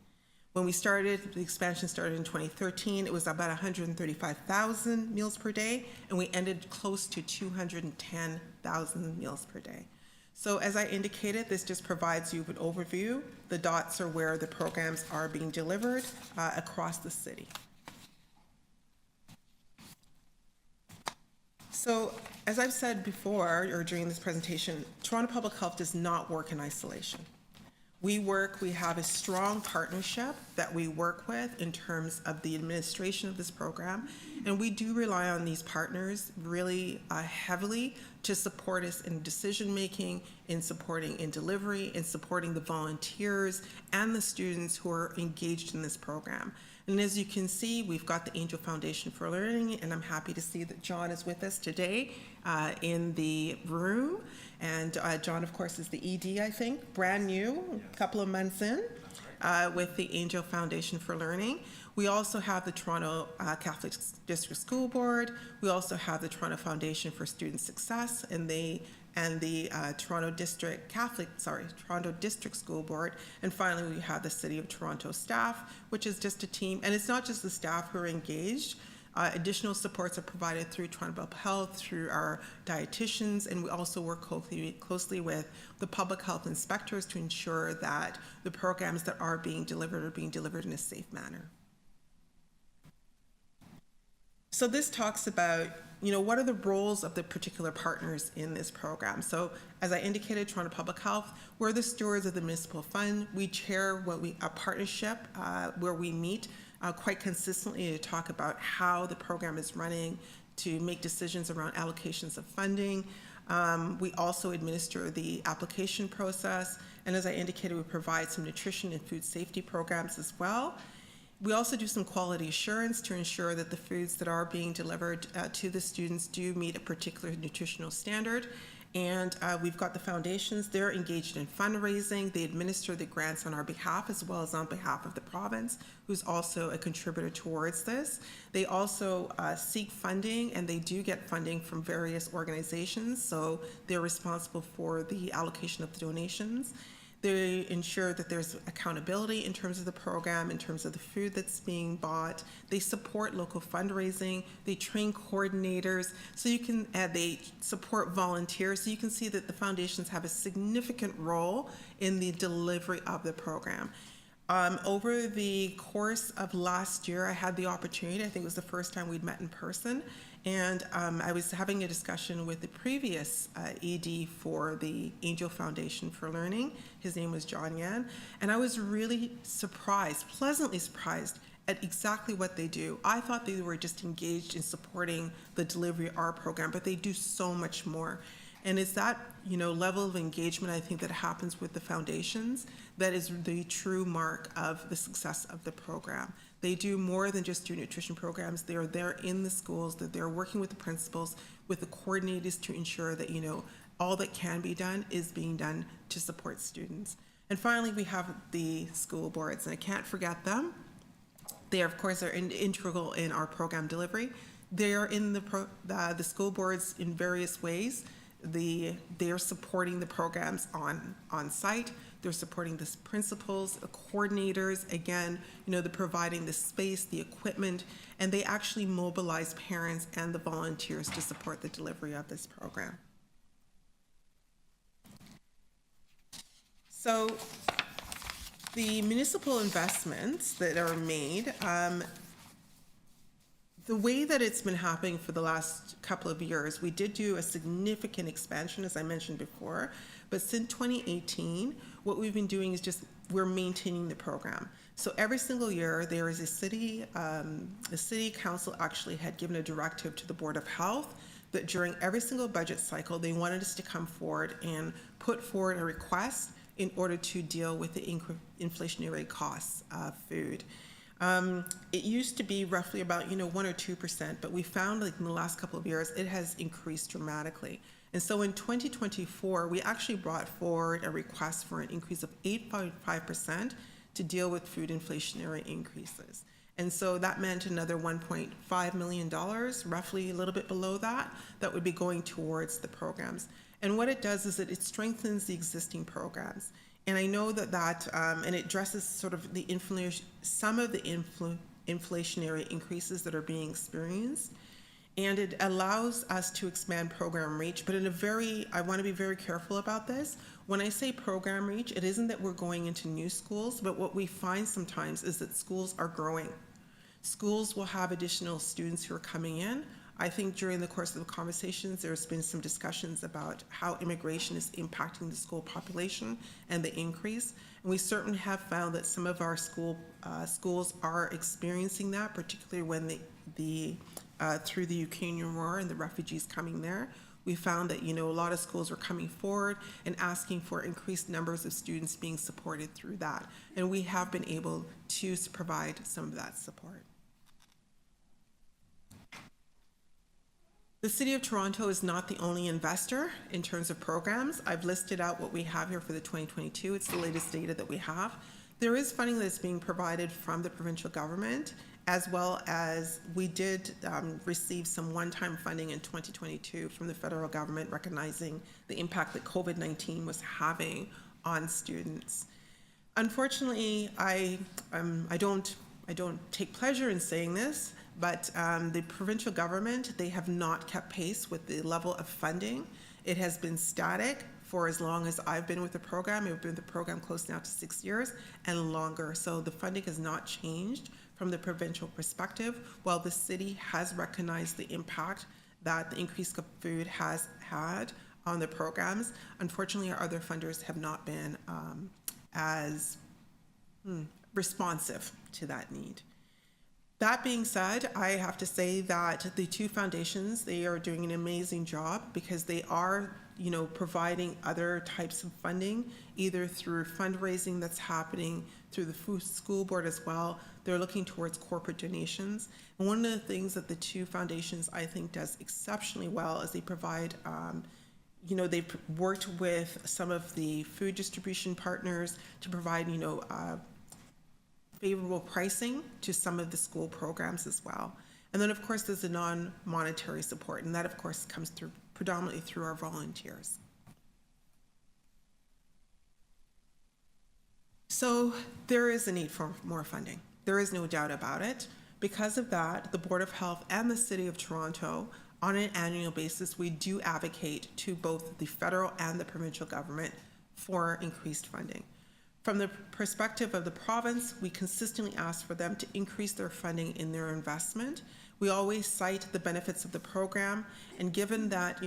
When we started, the expansion started in 2013, it was about 135,000 meals per day, and we ended close to 210,000 meals per day. So as I indicated, this just provides you with an overview. The dots are where the programs are being delivered across the city. So as I've said before, or during this presentation, Toronto Public Health does not work in isolation. We have a strong partnership that we work with in terms of the administration of this program, and we do rely on these partners really heavily to support us in decision-making, in supporting in delivery, in supporting the volunteers and the students who are engaged in this program. And as you can see, we've got the Angel Foundation for Learning, and I'm happy to see that John is with us today in the room. And John, of course, is the ED, I think, brand new, a couple of months in, with the Angel Foundation for Learning. We also have the Toronto Catholic District School Board. We also have the Toronto Foundation for Student Success and the Toronto District School Board. And finally, we have the City of Toronto staff, which is just a team. And it's not just the staff who are engaged. Additional supports are provided through Toronto Public Health, through our dietitians, and we also work closely with the public health inspectors to ensure that the programs that are being delivered in a safe manner. So this talks about, what are the roles of the particular partners in this program? So as I indicated, Toronto Public Health, we're the stewards of the municipal fund. We chair a partnership where we meet quite consistently to talk about how the program is running, to make decisions around allocations of funding. We also administer the application process, and as I indicated, we provide some nutrition and food safety programs as well. We also do some quality assurance to ensure that the foods that are being delivered to the students do meet a particular nutritional standard. And we've got the foundations. They're engaged in fundraising. They administer the grants on our behalf as well as on behalf of the province, who's also a contributor towards this. They also seek funding, and they do get funding from various organizations, so they're responsible for the allocation of the donations. They ensure that there's accountability in terms of the program, in terms of the food that's being bought. They support local fundraising. They train coordinators. So they support volunteers. So you can see that the foundations have a significant role in the delivery of the program. Over the course of last year, I had the opportunity, I think it was the first time we'd met in person, and I was having a discussion with the previous ED for the Angel Foundation for Learning. His name was John Yan, and I was really pleasantly surprised at exactly what they do. I thought they were just engaged in supporting the delivery of our program, but they do so much more. And it's that, level of engagement, I think, that happens with the foundations that is the true mark of the success of the program. They do more than just do nutrition programs. They are there in the schools, that they're working with the principals, with the coordinators to ensure that, all that can be done is being done to support students. And finally, we have the school boards, and I can't forget them. They, of course, are integral in our program delivery. They are in the school boards in various ways. They are supporting the programs on site. They're supporting the principals, the coordinators, again, they're providing the space, the equipment, and they actually mobilize parents and the volunteers to support the delivery of this program. So the municipal investments that are made, the way that it's been happening for the last couple of years, we did do a significant expansion, as I mentioned before, but since 2018, what we've been doing is we're maintaining the program. So every single year, there is the city council actually had given a directive to the Board of Health that during every single budget cycle, they wanted us to come forward and put forward a request in order to deal with the inflationary costs of food. It used to be roughly about 1 or 2%, but we found in the last couple of years it has increased dramatically. And so in 2024, we actually brought forward a request for an increase of 8.5% to deal with food inflationary increases. And so that meant another $1.5 million, roughly a little bit below that would be going towards the programs. And what it does is that it strengthens the existing programs. And I know and it addresses sort of some of the inflationary increases that are being experienced. And it allows us to expand program reach, but I want to be very careful about this. When I say program reach, it isn't that we're going into new schools, but what we find sometimes is that schools are growing. Schools will have additional students who are coming in. I think during the course of the conversations, there's been some discussions about how immigration is impacting the school population and the increase. And we certainly have found that some of our schools are experiencing that, particularly when through the Ukrainian war and the refugees coming there. We found that, a lot of schools are coming forward and asking for increased numbers of students being supported through that. And we have been able to provide some of that support. The City of Toronto is not the only investor in terms of programs. I've listed out what we have here for the 2022. It's the latest data that we have. There is funding that's being provided from the provincial government, as well as we did receive some one-time funding in 2022 from the federal government, recognizing the impact that COVID-19 was having on students. Unfortunately, I don't take pleasure in saying this, but the provincial government, they have not kept pace with the level of funding. It has been static for as long as I've been with the program. I've been with the program close now to 6 years and longer. So the funding has not changed from the provincial perspective, while the city has recognized the impact that the increase of food has had on the programs. Unfortunately, our other funders have not been as responsive to that need. That being said, I have to say that the two foundations, they are doing an amazing job because they are, providing other types of funding, either through fundraising that's happening through the school board as well. They're looking towards corporate donations. And one of the things that the two foundations, I think, does exceptionally well is they provide, they've worked with some of the food distribution partners to provide, favorable pricing to some of the school programs as well. And then, of course, there's the non-monetary support, and that, of course, comes through predominantly through our volunteers. So there is a need for more funding. There is no doubt about it. Because of that, the Board of Health and the City of Toronto, on an annual basis, we do advocate to both the federal and the provincial government for increased funding. From the perspective of the province, we consistently ask for them to increase their funding in their investment. We always cite the benefits of the program, and given that,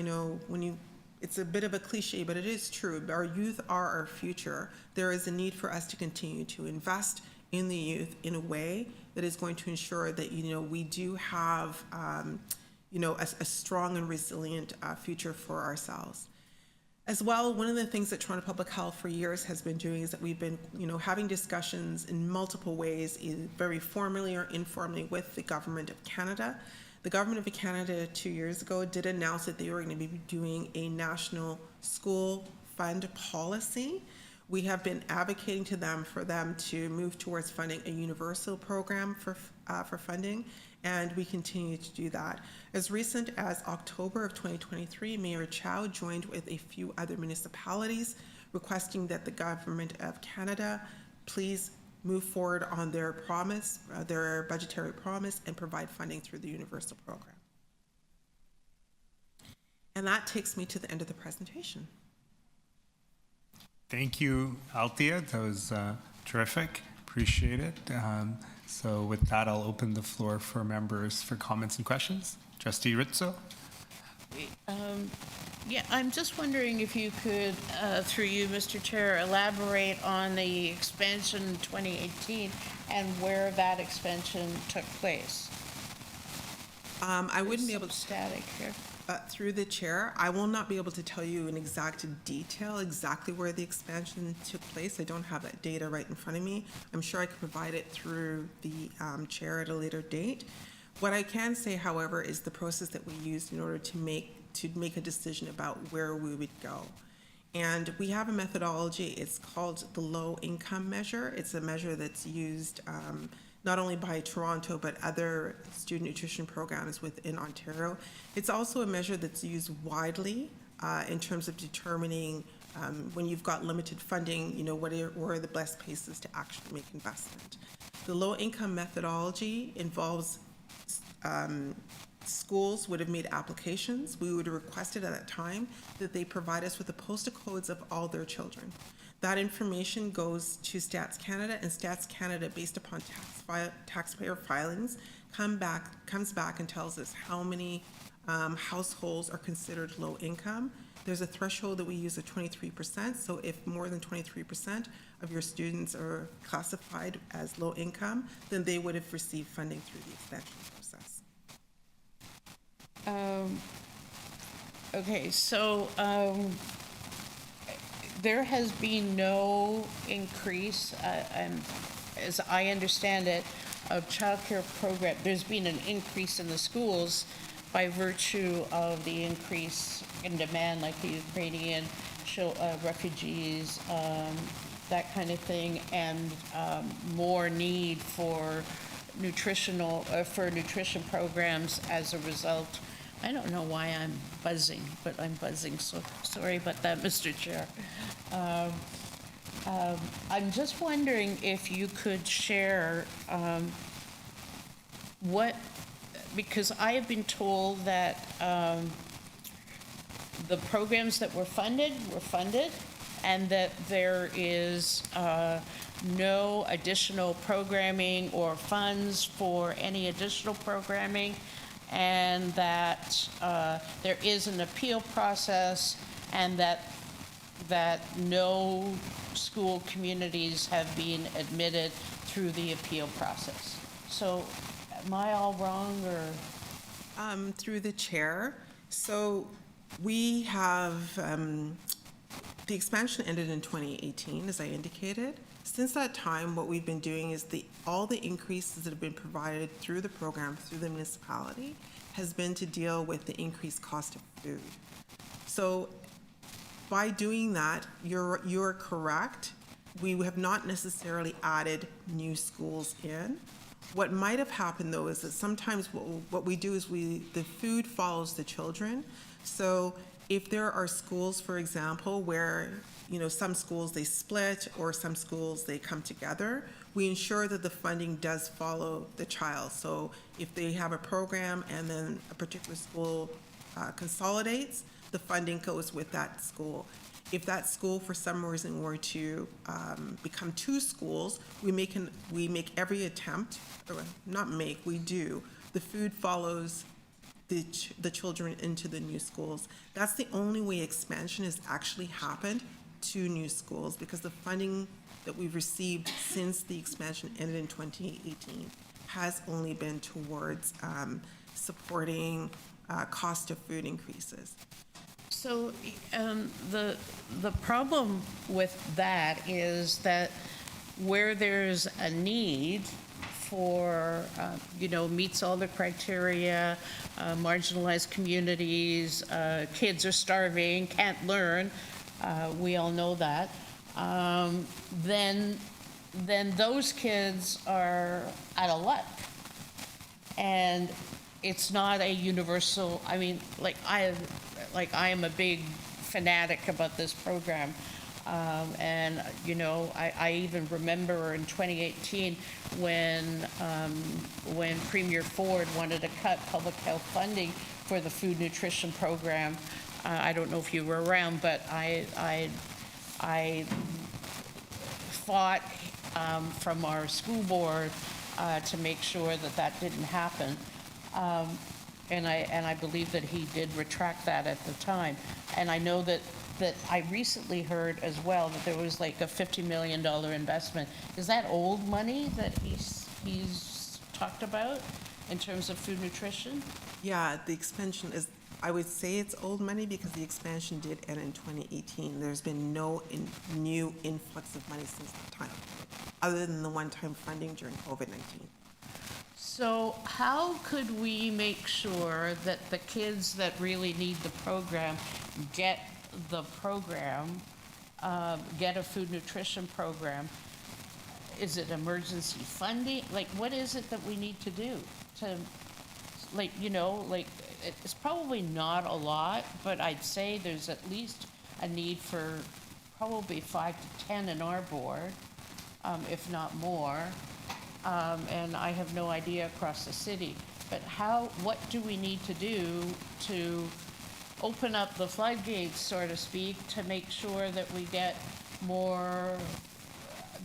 it's a bit of a cliche, but it is true, our youth are our future. There is a need for us to continue to invest in the youth in a way that is going to ensure that, we do have, a strong and resilient future for ourselves. As well, one of the things that Toronto Public Health for years has been doing is that we've been, having discussions in multiple ways, either very formally or informally, with the Government of Canada. The Government of Canada 2 years ago did announce that they were going to be doing a national school fund policy. We have been advocating to them for them to move towards funding a universal program for funding, and we continue to do that. As recent as October of 2023, Mayor Chow joined with a few other municipalities requesting that the Government of Canada please move forward on their promise, their budgetary promise, and provide funding through the universal program. And that takes me to the end of the presentation. Thank you, Althea. That was terrific. Appreciate it. So with that, I'll open the floor for members for comments and questions. Trustee Rizzo. Yeah, I'm just wondering if you could, through you, Mr. Chair, elaborate on the expansion in 2018 and where that expansion took place. I wouldn't be able to static here. Through the chair, I will not be able to tell you in exact detail exactly where the expansion took place. I don't have that data right in front of me. I'm sure I could provide it through the chair at a later date. What I can say, however, is the process that we used in order to make a decision about where we would go. And we have a methodology. It's called the low income measure. It's a measure that's used not only by Toronto, but other student nutrition programs within Ontario. It's also a measure that's used widely in terms of determining when you've got limited funding, where are the best places to actually make investment. The low income methodology involves schools would have made applications. We would have requested at that time that they provide us with the postal codes of all their children. That information goes to Stats Canada, and Stats Canada, based upon taxpayer filings, comes back and tells us how many households are considered low income. There's a threshold that we use of 23%, so if more than 23% of your students are classified as low income, then they would have received funding through the expansion process. Okay, so there has been no increase, as I understand it, of childcare program. There's been an increase in the schools by virtue of the increase in demand, like the Ukrainian refugees, that kind of thing, and more need for nutrition programs as a result. I don't know why I'm buzzing, but I'm buzzing, so sorry about that, Mr. Chair. I'm just wondering if you could share what because I have been told that the programs that were funded, and that there is no additional programming or funds for any additional programming, and that there is an appeal process, and that no school communities have been admitted through the appeal process. So am I all wrong, or? Through the chair, so we have, the expansion ended in 2018, as I indicated. Since that time, what we've been doing is all the increases that have been provided through the program, through the municipality, has been to deal with the increased cost of food. So by doing that, you're correct. We have not necessarily added new schools in. What might have happened, though, is that sometimes what we do is the food follows the children. So if there are schools, for example, where some schools they split or some schools they come together, we ensure that the funding does follow the child. So if they have a program and then a particular school consolidates, the funding goes with that school. If that school, for some reason, were to become two schools, we make every attempt, or not make, we do. The food follows the children into the new schools. That's the only way expansion has actually happened to new schools, because the funding that we've received since the expansion ended in 2018 has only been towards supporting cost of food increases. So the problem with that is that where there's a need for, meets all the criteria, marginalized communities, kids are starving, can't learn, we all know that, then those kids are out of luck. And it's not a universal, I am a big fanatic about this program. And I even remember in 2018 when Premier Ford wanted to cut public health funding for the food nutrition program. I don't know if you were around, but I fought from our school board to make sure that didn't happen. And I believe that he did retract that at the time. And I know that I recently heard as well that there was like a $50 million investment. Is that old money that he's talked about in terms of food nutrition? Yeah, the expansion is, I would say it's old money because the expansion did end in 2018. There's been no new influx of money since that time, other than the one-time funding during COVID-19. So how could we make sure that the kids that really need the program get the program, get a food nutrition program? Is it emergency funding? Like, what is it that we need to do to, it's probably not a lot, but I'd say there's at least a need for probably 5 to 10 in our board, if not more. And I have no idea across the city. But what do we need to do to open up the floodgates, so to speak, to make sure that we get more,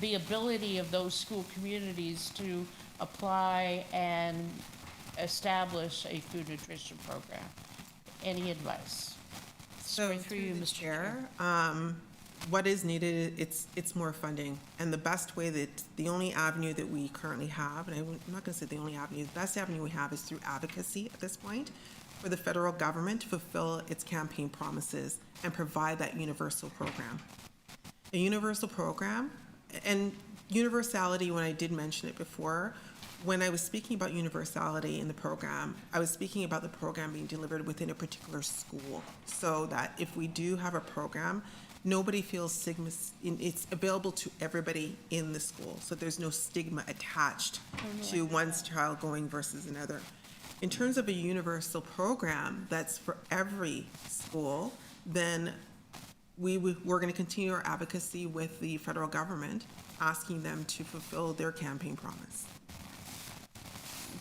the ability of those school communities to apply and establish a food nutrition program? Any advice? So through you, Mr. Chair. What is needed, it's more funding. And the best way the only avenue that we currently have, and I'm not gonna say the only avenue, the best avenue we have is through advocacy at this point for the federal government to fulfill its campaign promises and provide that universal program. A universal program, and universality, when I did mention it before, when I was speaking about universality in the program, I was speaking about the program being delivered within a particular school, so that if we do have a program, nobody feels stigma, it's available to everybody in the school, so there's no stigma attached to one's child going versus another. In terms of a universal program that's for every school, then we're going to continue our advocacy with the federal government, asking them to fulfill their campaign promise.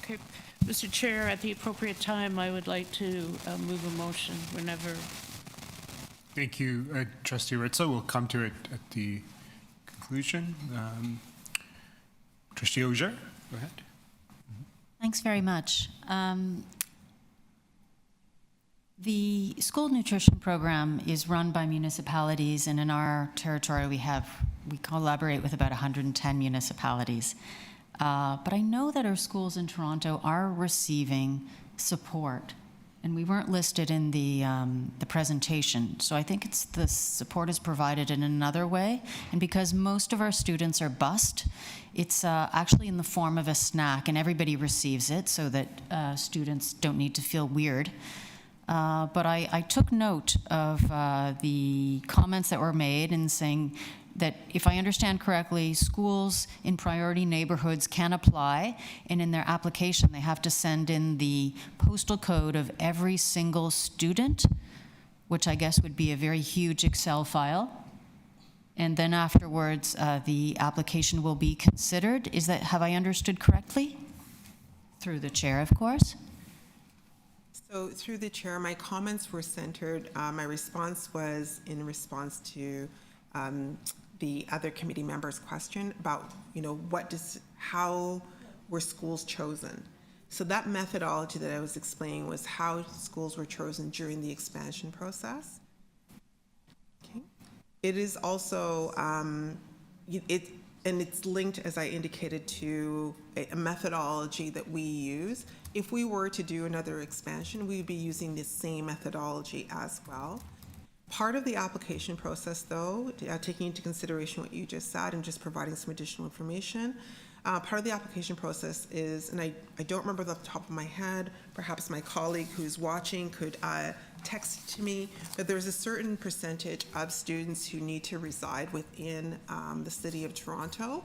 Okay. Mr. Chair, at the appropriate time, I would like to move a motion whenever. Thank you, Trustee Ritza. We'll come to it at the conclusion. Trustee Auger, go ahead. Thanks very much. The school nutrition program is run by municipalities, and in our territory we collaborate with about 110 municipalities. But I know that our schools in Toronto are receiving support, and we weren't listed in the presentation. So I think the support is provided in another way, and because most of our students are bused, it's actually in the form of a snack, and everybody receives it so that students don't need to feel weird. But I took note of the comments that were made in saying that, if I understand correctly, schools in priority neighborhoods can apply, and in their application they have to send in the postal code of every single student, which I guess would be a very huge Excel file. And then afterwards, the application will be considered. Have I understood correctly? Through the chair, of course. So through the chair, my comments were centered, my response was in response to the other committee member's question about, how were schools chosen? So that methodology that I was explaining was how schools were chosen during the expansion process. Okay. It is also, it's linked, as I indicated, to a methodology that we use. If we were to do another expansion, we'd be using the same methodology as well. Part of the application process, though, taking into consideration what you just said and just providing some additional information, part of the application process is, and I don't remember off the top of my head, perhaps my colleague who's watching could text it to me, but there's a certain percentage of students who need to reside within the city of Toronto.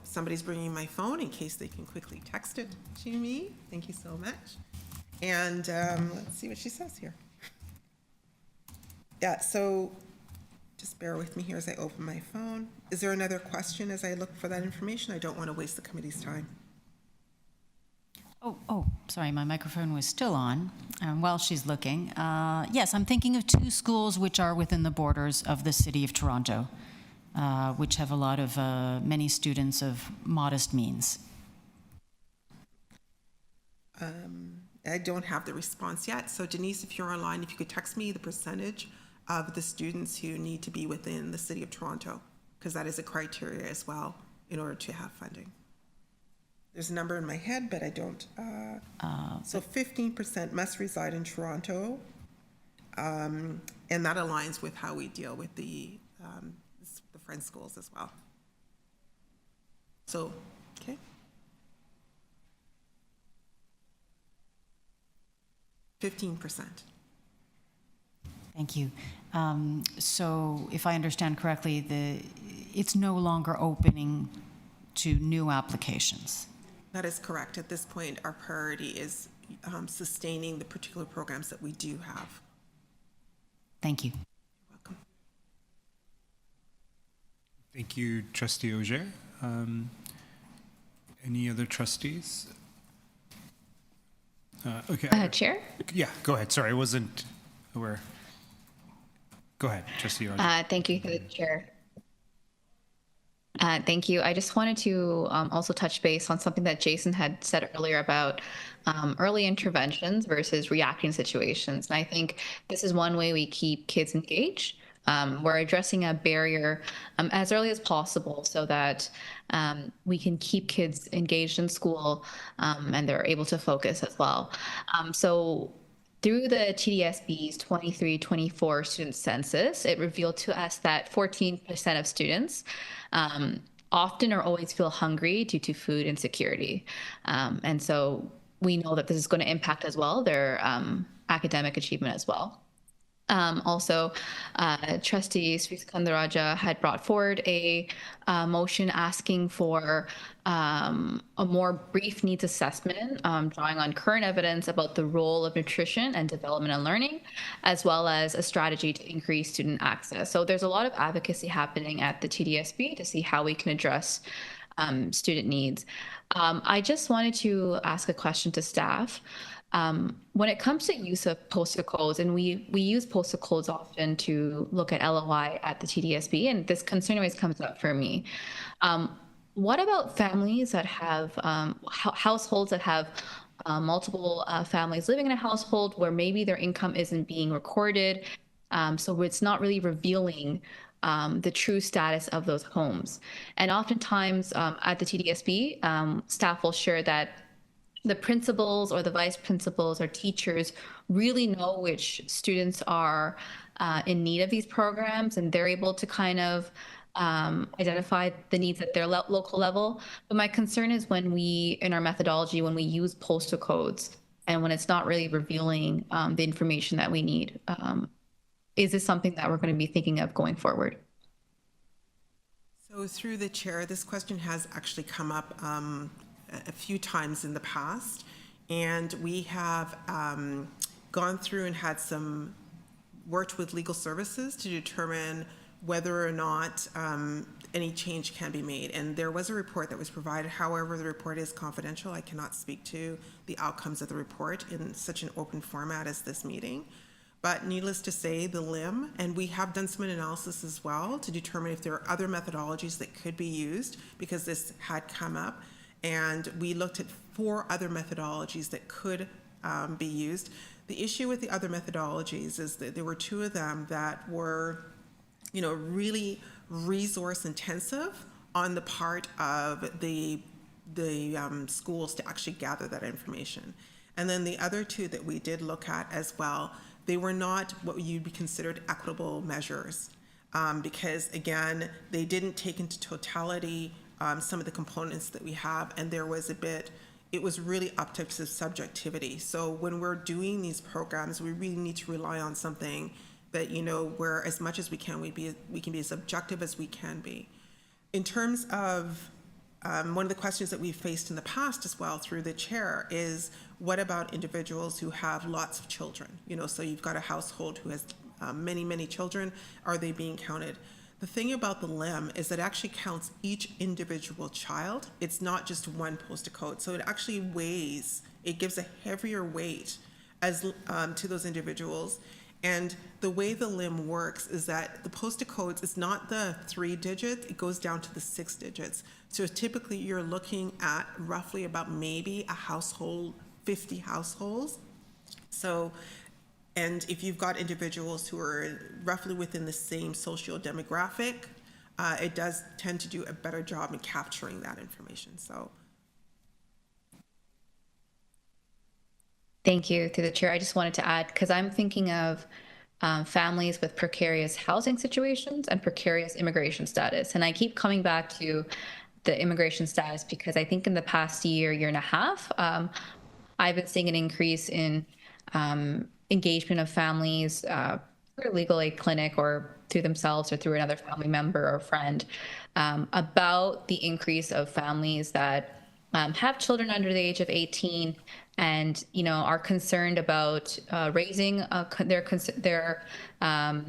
Somebody's bringing my phone in case they can quickly text it to me. Thank you so much. And let's see what she says here. Yeah, so just bear with me here as I open my phone. Is there another question as I look for that information? I don't want to waste the committee's time. Sorry, my microphone was still on while she's looking. Yes, I'm thinking of two schools which are within the borders of the city of Toronto, which have a lot of many students of modest means. I don't have the response yet. So Denise, if you're online, if you could text me the percentage of the students who need to be within the city of Toronto, because that is a criteria as well in order to have funding. There's a number in my head, but I don't. So 15% must reside in Toronto, and that aligns with how we deal with the Friends schools as well. So, okay. %15%. Thank you. So if I understand correctly, it's no longer opening to new applications. That is correct. At this point, our priority is sustaining the particular programs that we do have. Thank you. You're welcome. Thank you, Trustee Auger. Any other trustees? Okay. Chair? Yeah, go ahead. Sorry, I wasn't aware. Go ahead, Trustee Auger. Thank you, the Chair. Thank you. I just wanted to also touch base on something that Jason had said earlier about early interventions versus reacting situations. And I think this is one way we keep kids engaged. We're addressing a barrier as early as possible so that we can keep kids engaged in school and they're able to focus as well. So through the TDSB's 23-24 student census, it revealed to us that 14% of students often or always feel hungry due to food insecurity. And so we know that this is going to impact as well their academic achievement as well. Also, Trustee Sri Skandaraja had brought forward a motion asking for a more brief needs assessment, drawing on current evidence about the role of nutrition and development and learning, as well as a strategy to increase student access. So there's a lot of advocacy happening at the TDSB to see how we can address student needs. I just wanted to ask a question to staff. When it comes to use of postal codes, and we use postal codes often to look at LOI at the TDSB, and this concern always comes up for me. What about families that have households that have multiple families living in a household where maybe their income isn't being recorded, so it's not really revealing the true status of those homes? And oftentimes at the TDSB, staff will share that the principals or the vice principals or teachers really know which students are in need of these programs, and they're able to kind of identify the needs at their local level. But my concern is when we, in our methodology, when we use postal codes and when it's not really revealing the information that we need. Is this something that we're going to be thinking of going forward? So through the chair, this question has actually come up a few times in the past, and we have gone through and had some worked with legal services to determine whether or not any change can be made. And there was a report that was provided. However, the report is confidential. I cannot speak to the outcomes of the report in such an open format as this meeting. But needless to say, the LIM, and we have done some analysis as well to determine if there are other methodologies that could be used, because this had come up. And we looked at 4 other methodologies that could be used. The issue with the other methodologies is that there were 2 of them that were, really resource intensive on the part of the schools to actually gather that information. And then the other 2 that we did look at as well, they were not what you'd be considered equitable measures, because again, they didn't take into totality some of the components that we have, and there was it was really up to subjectivity. So when we're doing these programs, we really need to rely on something that, where as much as we can be as objective as we can be. In terms of one of the questions that we've faced in the past as well through the chair is, what about individuals who have lots of children? So you've got a household who has many, many children. Are they being counted? The thing about the LIM is that it actually counts each individual child. It's not just one postal code. So it actually weighs, it gives a heavier weight as to those individuals. And the way the LIM works is that the postal codes is not the 3 digits, it goes down to the 6 digits. So typically you're looking at roughly about maybe a household, 50 households. So, and if you've got individuals who are roughly within the same socio-demographic, it does tend to do a better job in capturing that information. So. Thank you, through the chair. I just wanted to add, because I'm thinking of families with precarious housing situations and precarious immigration status. And I keep coming back to the immigration status because I think in the past year and a half, I've been seeing an increase in engagement of families through a legal aid clinic or through themselves or through another family member or friend about the increase of families that have children under the age of 18 and are concerned about raising their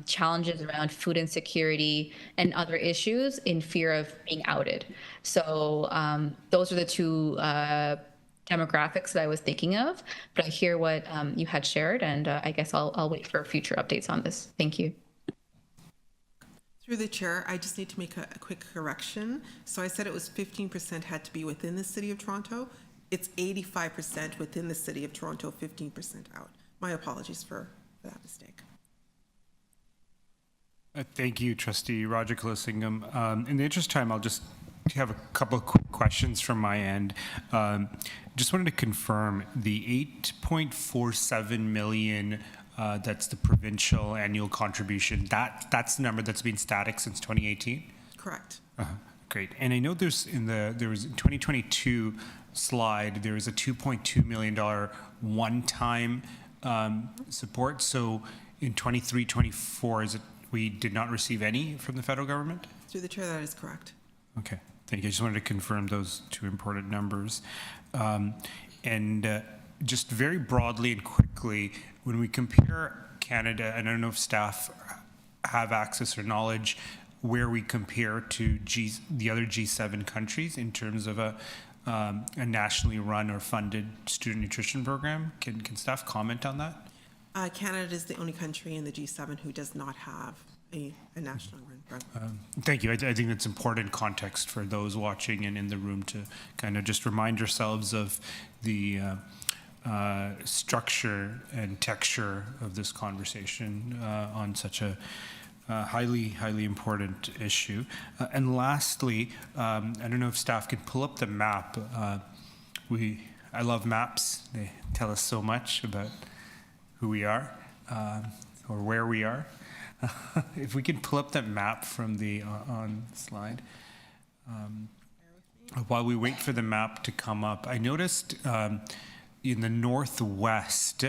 challenges around food insecurity and other issues in fear of being outed. So those are the 2 demographics that I was thinking of, but I hear what you had shared, and I guess I'll wait for future updates on this. Thank you. Through the chair, I just need to make a quick correction. So I said it was 15% had to be within the City of Toronto. It's 85% within the City of Toronto, 15% out. My apologies for that mistake. Thank you, Trustee Roger Colasingham. In the interest of time, I'll just have a couple of quick questions from my end. Just wanted to confirm the $8.47 million that's the provincial annual contribution. That's the number that's been static since 2018? Correct. Great. And I know there was in 2022 slide, there was a $2.2 million one-time support. So in 23-24, we did not receive any from the federal government? Through the chair, that is correct. Okay, thank you. I just wanted to confirm those 2 important numbers. Just very broadly and quickly, when we compare Canada, and I don't know if staff have access or knowledge where we compare to the other G7 countries in terms of a nationally run or funded student nutrition program? Can staff comment on that? Canada is the only country in the G7 who does not have a national run program. Thank you. I think that's important context for those watching and in the room to kind of just remind ourselves of the structure and texture of this conversation on such a highly important issue. And lastly, I don't know if staff can pull up the map. I love maps. They tell us so much about who we are or where we are. If we can pull up that map from the on slide. While we wait for the map to come up, I noticed in the northwest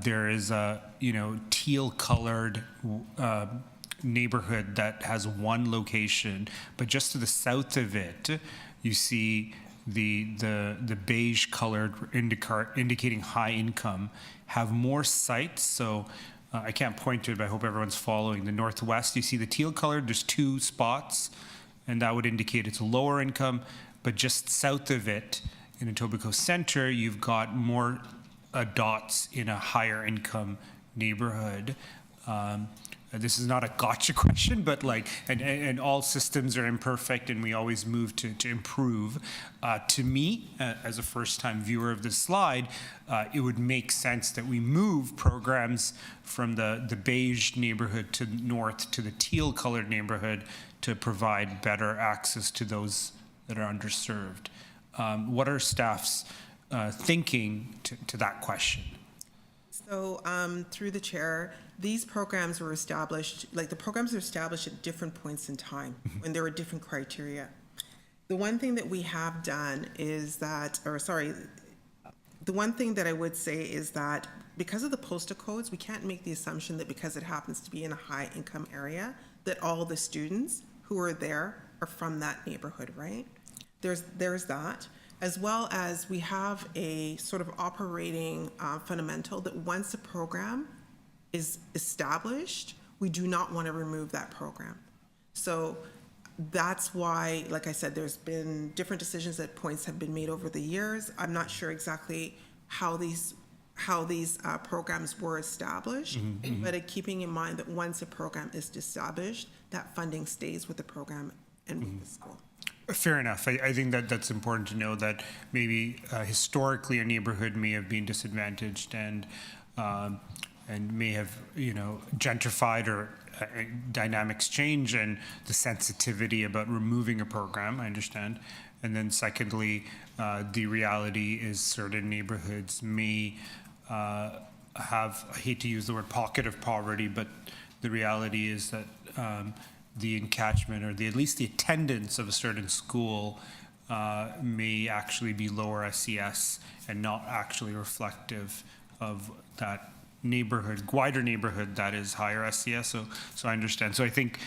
there is a teal-colored neighborhood that has one location, but just to the south of it, you see the beige-colored indicating high income have more sites. So I can't point to it, but I hope everyone's following. The northwest, you see the teal-colored. There's 2 spots, and that would indicate it's lower income. But just south of it, in Etobicoke Center, you've got more dots in a higher income neighborhood. This is not a gotcha question, but and all systems are imperfect and we always move to improve. To me, as a first-time viewer of this slide, it would make sense that we move programs from the beige neighborhood to north to the teal-colored neighborhood to provide better access to those that are underserved. What are staff's thinking to that question? So through the chair, these programs were established, the programs are established at different points in time when there were different criteria. The one thing that we have done is that, the one thing that I would say is that because of the postal codes, we can't make the assumption that because it happens to be in a high income area, that all the students who are there are from that neighborhood, right? There's that. As well as we have a sort of operating fundamental that once a program is established, we do not want to remove that program. So that's why, like I said, there's been different decisions that points have been made over the years. I'm not sure exactly how these programs were established, but keeping in mind that once a program is established, that funding stays with the program and with the school. Fair enough. I think that's important to know that maybe historically a neighborhood may have been disadvantaged and may have gentrified or dynamics change and the sensitivity about removing a program. I understand. And then secondly, the reality is certain neighborhoods may have, I hate to use the word pocket of poverty, but the reality is that the encatchment or at least the attendance of a certain school may actually be lower SES and not actually reflective of that neighborhood, wider neighborhood that is higher SES. So I understand. So I think,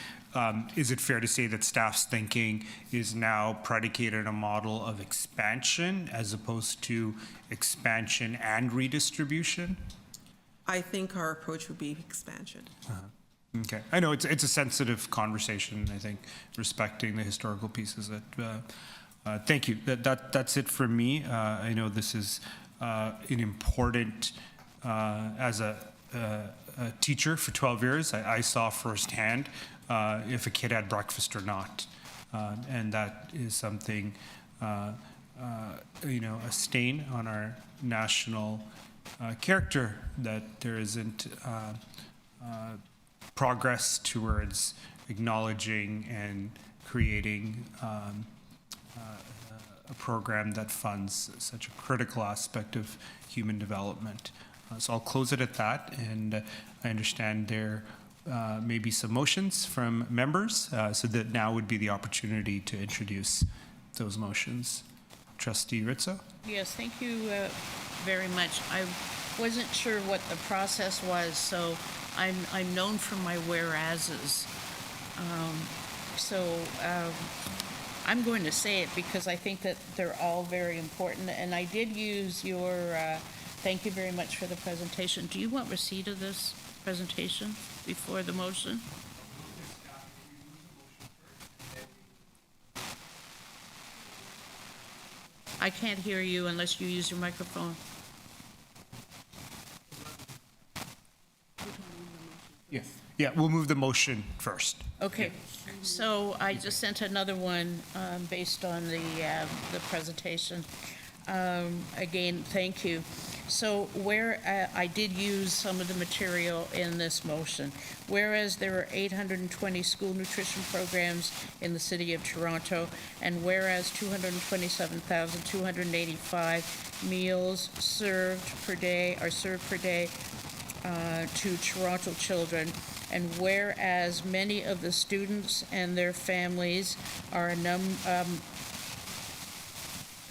is it fair to say that staff's thinking is now predicated on a model of expansion as opposed to expansion and redistribution? I think our approach would be expansion. Okay, I know it's a sensitive conversation. I think respecting the historical pieces. Thank you. That's it for me. I know this is an important. As a teacher for 12 years, I saw firsthand if a kid had breakfast or not, and that is something a stain on our national character that there isn't. Progress towards acknowledging and creating a program that funds such a critical aspect of human development. So I'll close it at that, and I understand there may be some motions from members, so that now would be the opportunity to introduce those motions. Trustee Rizzo? Yes, thank you very much. I wasn't sure what the process was, so I'm known for my whereases. I'm going to say it because I think that they're all very important, and I did use your thank you very much for the presentation. Do you want receipt of this presentation before the motion? I can't hear you unless you use your microphone. Yes. Yeah, we'll move the motion first. Okay, so I just sent another one based on the presentation. Again, thank you. So where I did use some of the material in this motion, whereas there are 820 school nutrition programs in the City of Toronto, and whereas 227,285 meals served per day to Toronto children, and whereas many of the students and their families are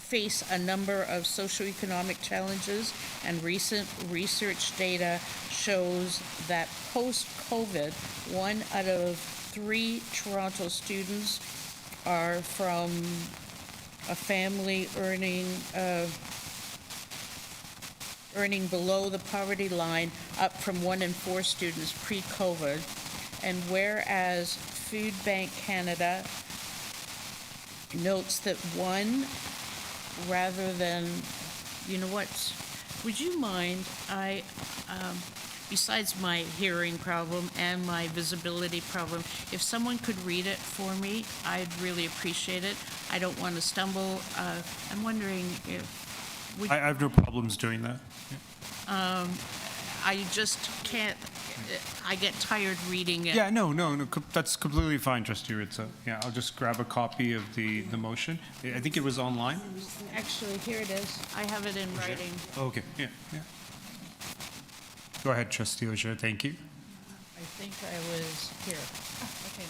face a number of socioeconomic challenges, and recent research data shows that post-COVID, 1 out of 3 Toronto students are from a family earning below the poverty line, up from 1 in 4 students pre-COVID. And whereas Food Bank Canada notes that rather than, you know what, would you mind, besides my hearing problem and my visibility problem, if someone could read it for me, I'd really appreciate it. I don't want to stumble. I'm wondering if... I have no problems doing that. I just can't, I get tired reading it. Yeah, no, that's completely fine, Trustee Ritza. Yeah, I'll just grab a copy of the motion. I think it was online. Actually, here it is. I have it in writing. Okay, yeah. Go ahead, Trustee Auger, thank you. I think I was here. Okay.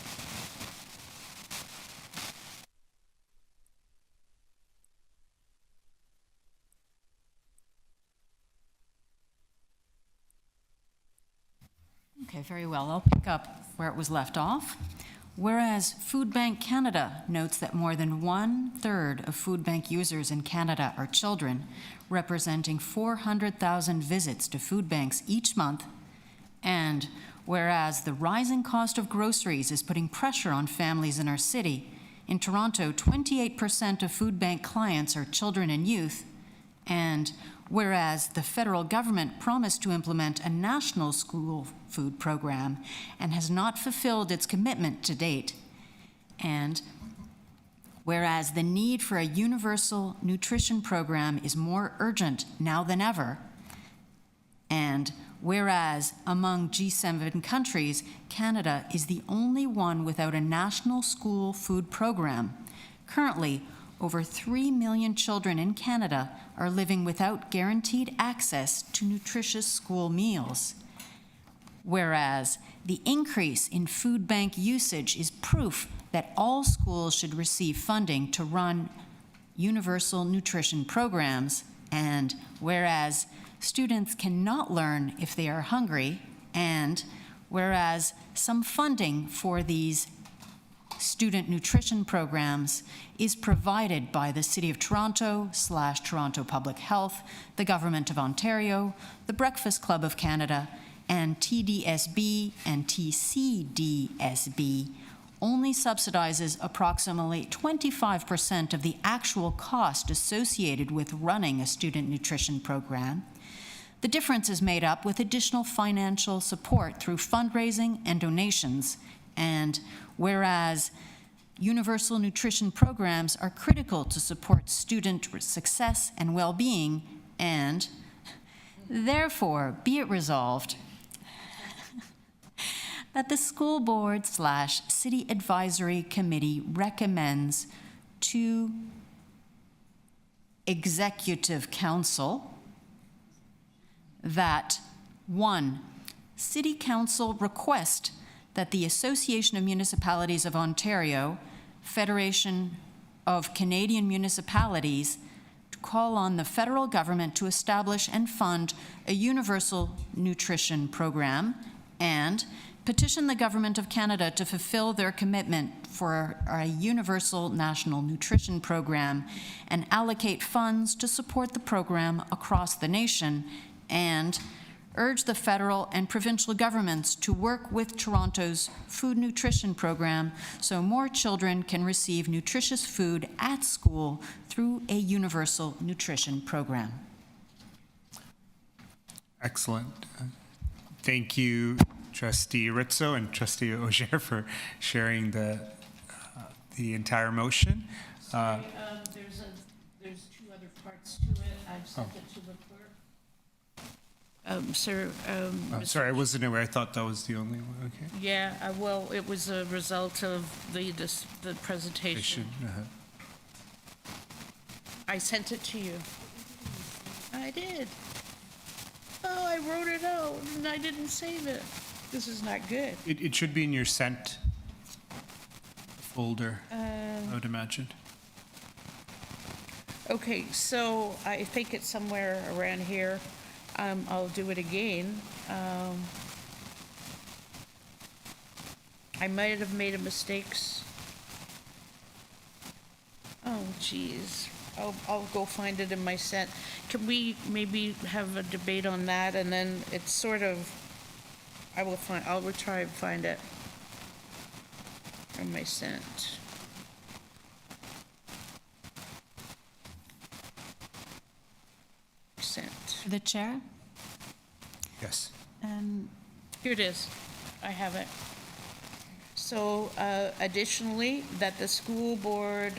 Okay, very well. I'll pick up where it was left off. Whereas Food Bank Canada notes that more than 1/3 of food bank users in Canada are children, representing 400,000 visits to food banks each month, and whereas the rising cost of groceries is putting pressure on families in our city, in Toronto, 28% of food bank clients are children and youth, and whereas the federal government promised to implement a national school food program and has not fulfilled its commitment to date, and whereas the need for a universal nutrition program is more urgent now than ever, and whereas among G7 countries, Canada is the only one without a national school food program. Currently, over 3 million children in Canada are living without guaranteed access to nutritious school meals. Whereas the increase in food bank usage is proof that all schools should receive funding to run universal nutrition programs, and whereas students cannot learn if they are hungry, and whereas some funding for these student nutrition programs is provided by the City of Toronto / Toronto Public Health, the Government of Ontario, the Breakfast Club of Canada, and TDSB and TCDSB only subsidizes approximately 25% of the actual cost associated with running a student nutrition program. The difference is made up with additional financial support through fundraising and donations, and whereas universal nutrition programs are critical to support student success and well-being, and therefore be it resolved that the school board / city advisory committee recommends to Executive Council that 1, City Council request that the Association of Municipalities of Ontario, Federation of Canadian Municipalities, to call on the federal government to establish and fund a universal nutrition program, and petition the Government of Canada to fulfill their commitment for a universal national nutrition program and allocate funds to support the program across the nation, and urge the federal and provincial governments to work with Toronto's food nutrition program so more children can receive nutritious food at school through a universal nutrition program. Excellent. Thank you, Trustee Rizzo and Trustee Auger, for sharing the entire motion. Sorry, there's two other parts to it. I've sent it to the clerk. Sir, Sorry, I wasn't aware. I thought that was the only one. Okay. yeah, well, it was a result of the presentation. I sent it to you. I did. Oh, I wrote it out and I didn't save it. This is not good. It should be in your sent folder, I would imagine. Okay, so I think it's somewhere around here. I'll do it again. I might have made a mistake. Oh, geez. I'll go find it in my sent. Can we maybe have a debate on that, and then it's sort of, I'll try and find it in my sent. Sent. To the chair? Yes. Here it is. I have it. So additionally, that the school board,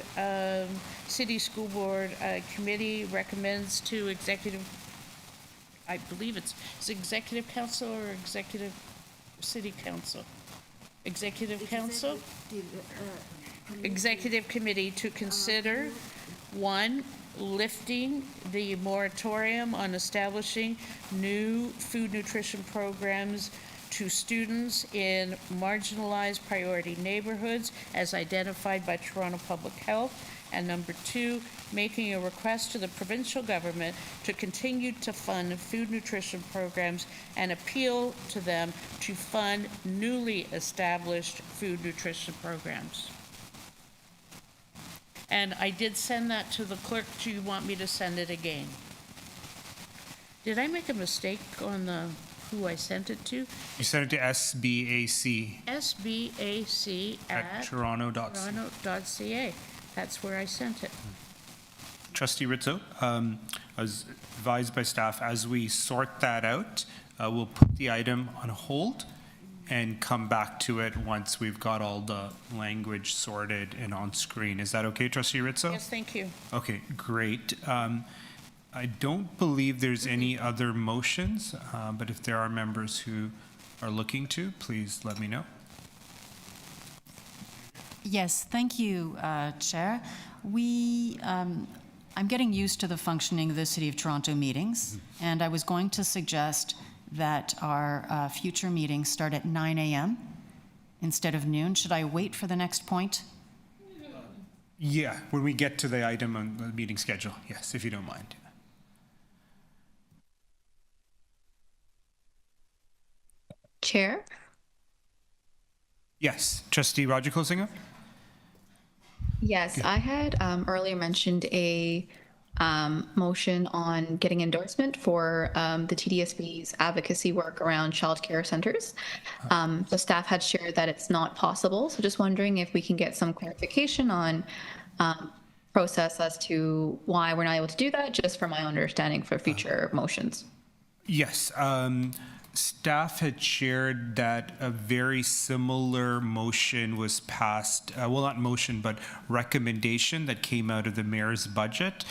city school board committee recommends to executive, I believe it's executive council or executive city council? Executive council? Executive committee to consider, one, lifting the moratorium on establishing new food nutrition programs to students in marginalized priority neighborhoods as identified by Toronto Public Health. And number two, making a request to the provincial government to continue to fund food nutrition programs and appeal to them to fund newly established food nutrition programs. And I did send that to the clerk. Do you want me to send it again? Did I make a mistake on who I sent it to? You sent it to SBAC SBAC at toronto.ca. toronto.ca. That's where I sent it. Trustee Rizzo, I was advised by staff, as we sort that out, we'll put the item on hold and come back to it once we've got all the language sorted and on screen. Is that okay, Trustee Rizzo? Yes, thank you. Okay, great. I don't believe there's any other motions, but if there are members who are looking to, please let me know. Yes, thank you, Chair. I'm getting used to the functioning of the City of Toronto meetings, and I was going to suggest that our future meetings start at 9 a.m. instead of noon. Should I wait for the next point? Yeah, when we get to the item on the meeting schedule, yes, if you don't mind. Chair? Yes, Trustee Roger Closinger? Yes, I had earlier mentioned a motion on getting endorsement for the TDSB's advocacy work around childcare centers. The staff had shared that it's not possible, so just wondering if we can get some clarification on process as to why we're not able to do that, just for my understanding for future motions. Yes, staff had shared that a very similar motion was passed, well, not motion, but recommendation that came out of the mayor's budget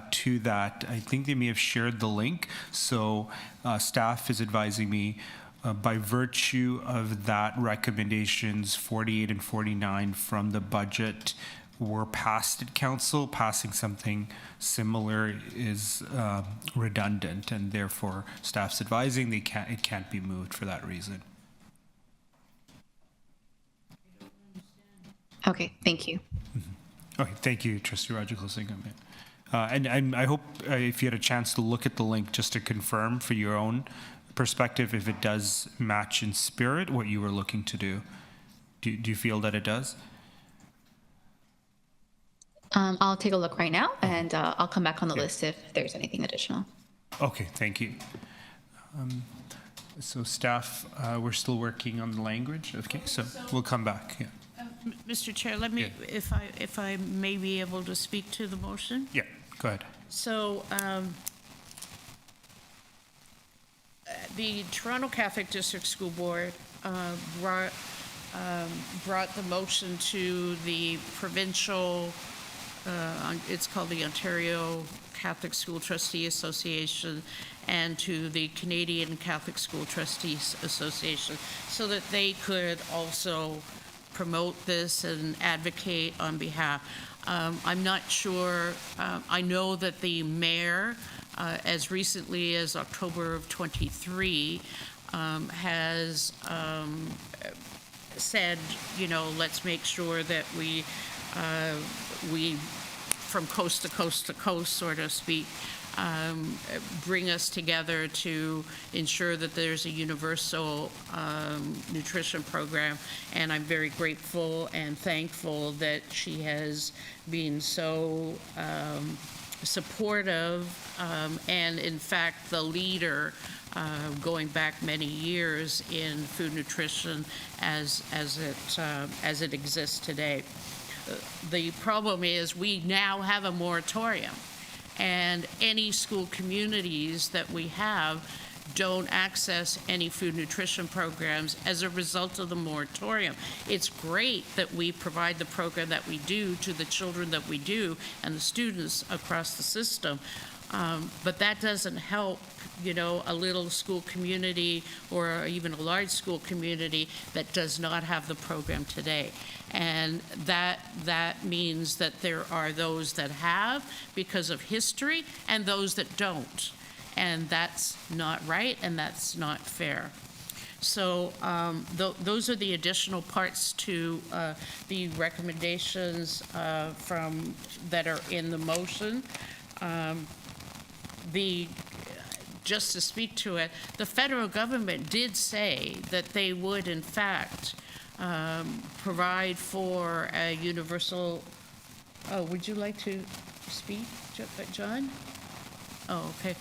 to that. I think they may have shared the link. So staff is advising me by virtue of that recommendations 48 and 49 from the budget were passed at council. Passing something similar is redundant, and therefore staff's advising it can't be moved for that reason. Okay, thank you. Mm-hmm. Okay, thank you, Trustee Roger Closinger. And I hope if you had a chance to look at the link just to confirm for your own perspective if it does match in spirit what you were looking to do. Do you feel that it does? I'll take a look right now, and I'll come back on the list if there's anything additional. Okay, thank you. So staff, we're still working on the language. Okay, so we'll come back. Yeah. Mr. Chair, let me, if I may be able to speak to the motion? Yeah, go ahead. So, the Toronto Catholic District School Board brought the motion to the provincial, it's called the Ontario Catholic School Trustee Association, and to the Canadian Catholic School Trustees Association, so that they could also promote this and advocate on behalf. I'm not sure, I know that the mayor, as recently as October of '23, has said, you know, let's make sure that we from coast to coast to coast, so to speak, bring us together to ensure that there's a universal nutrition program. And I'm very grateful and thankful that she has been so supportive and, in fact, the leader going back many years in food nutrition as it exists today. The problem is we now have a moratorium, and any school communities that we have don't access any food nutrition programs as a result of the moratorium. It's great that we provide the program that we do to the children that we do and the students across the system, but that doesn't help, you know, a little school community or even a large school community that does not have the program today. And that means that there are those that have because of history and those that don't. And that's not right and that's not fair. So those are the additional parts to the recommendations that are in the motion. Just to speak to it, the federal government did say that they would, in fact, provide for a universal. Oh, would you like to speak, John? Oh, okay.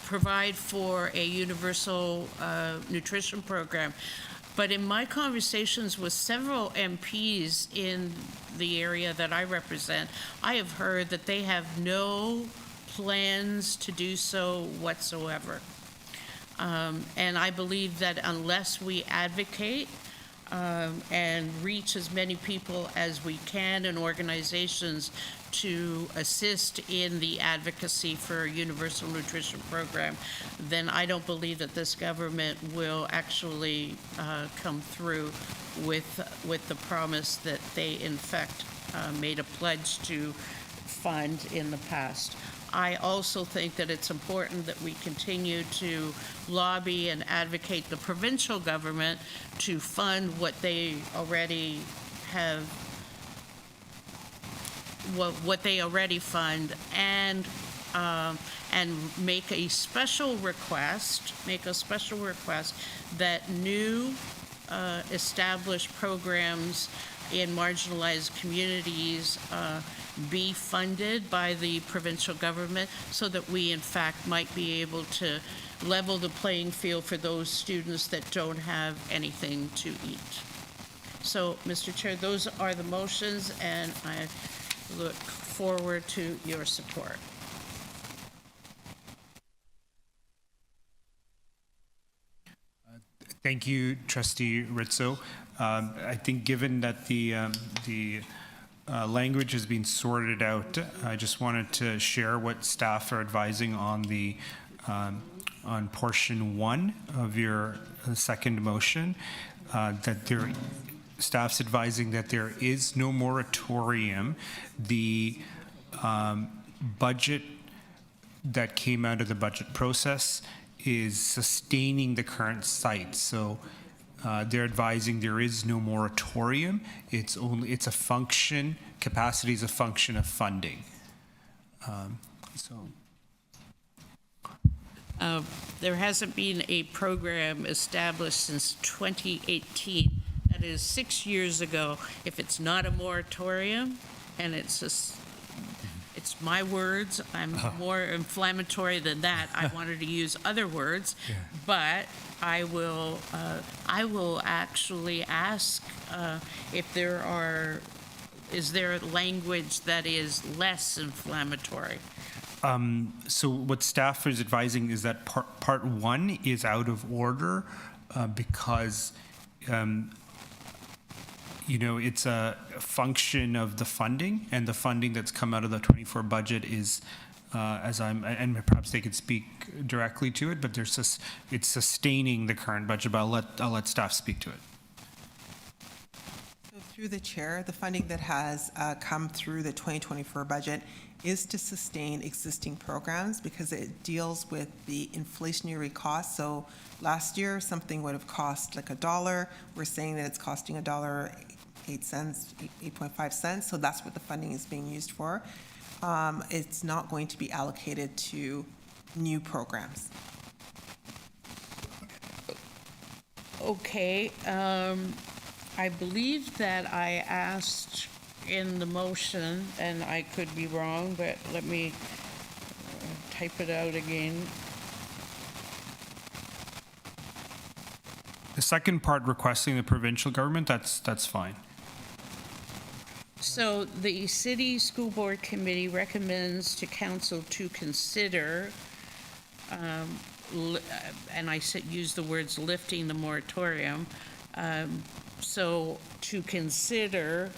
Provide for a universal nutrition program. But in my conversations with several MPs in the area that I represent, I have heard that they have no plans to do so whatsoever. And I believe that unless we advocate and reach as many people as we can and organizations to assist in the advocacy for a universal nutrition program, then I don't believe that this government will actually come through with the promise that they in fact made a pledge to fund in the past. I also think that it's important that we continue to lobby and advocate the provincial government to fund what they already have, what they already fund, and make a special request that new established programs in marginalized communities be funded by the provincial government, so that we in fact might be able to level the playing field for those students that don't have anything to eat. So, Mr. Chair, those are the motions, and I look forward to your support. Thank you, Trustee Rizzo. I think given that the language has been sorted out, I just wanted to share what staff are advising on the on portion 1 of your second motion, that staff's advising that there is no moratorium. The budget that came out of the budget process is sustaining the current site. So they're advising there is no moratorium. It's a function, capacity is a function of funding. There hasn't been a program established since 2018. That is 6 years ago. If it's not a moratorium and it's it's my words. I'm more inflammatory than that. I wanted to use other words, but I will actually ask if is there language that is less inflammatory? So what staff is advising is that part one is out of order because it's a function of the funding, and the funding that's come out of the 24 budget is, and perhaps they could speak directly to it, but it's sustaining the current budget, but I'll let staff speak to it. So through the chair, the funding that has come through the 2024 budget is to sustain existing programs because it deals with the inflationary costs. So last year, something would have cost like $1. We're saying that it's costing $8.5 cents. So that's what the funding is being used for. It's not going to be allocated to new programs. Okay. I believe that I asked in the motion, and I could be wrong, but let me type it out again. The second part requesting the provincial government, that's fine. So the City School Board Committee recommends to Council to consider, and I use the words lifting the moratorium, so to consider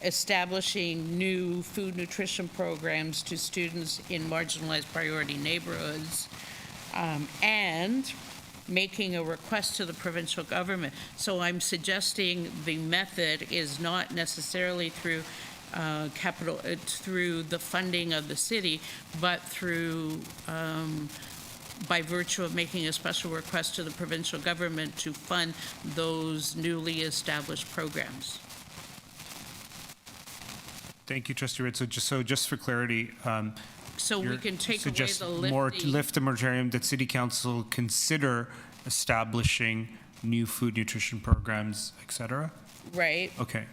establishing new food nutrition programs to students in marginalized priority neighborhoods, and making a request to the provincial government. So I'm suggesting the method is not necessarily through through the funding of the city, but through by virtue of making a special request to the provincial government to fund those newly established programs. Thank you, Trustee Ritz. So just for clarity, So we can take away suggest the more lifting. lift the moratorium, that City Council consider establishing new food nutrition programs, et cetera? Right. Okay.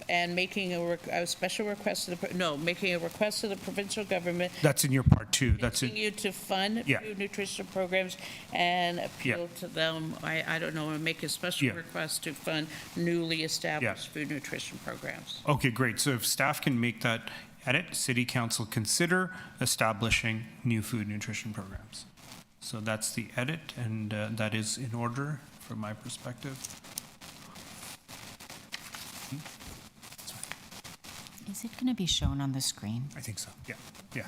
And making a special request to making a request to the provincial government. That's in your part two. That's in. Continue to fund Yeah. food nutrition programs and appeal to them. I don't know, and make a special request to fund newly established food nutrition programs. Okay, great. So if staff can make that edit, City Council consider establishing new food nutrition programs. So that's the edit, and that is in order from my perspective. Is it going to be shown on the screen? I think so. Yeah. Yeah.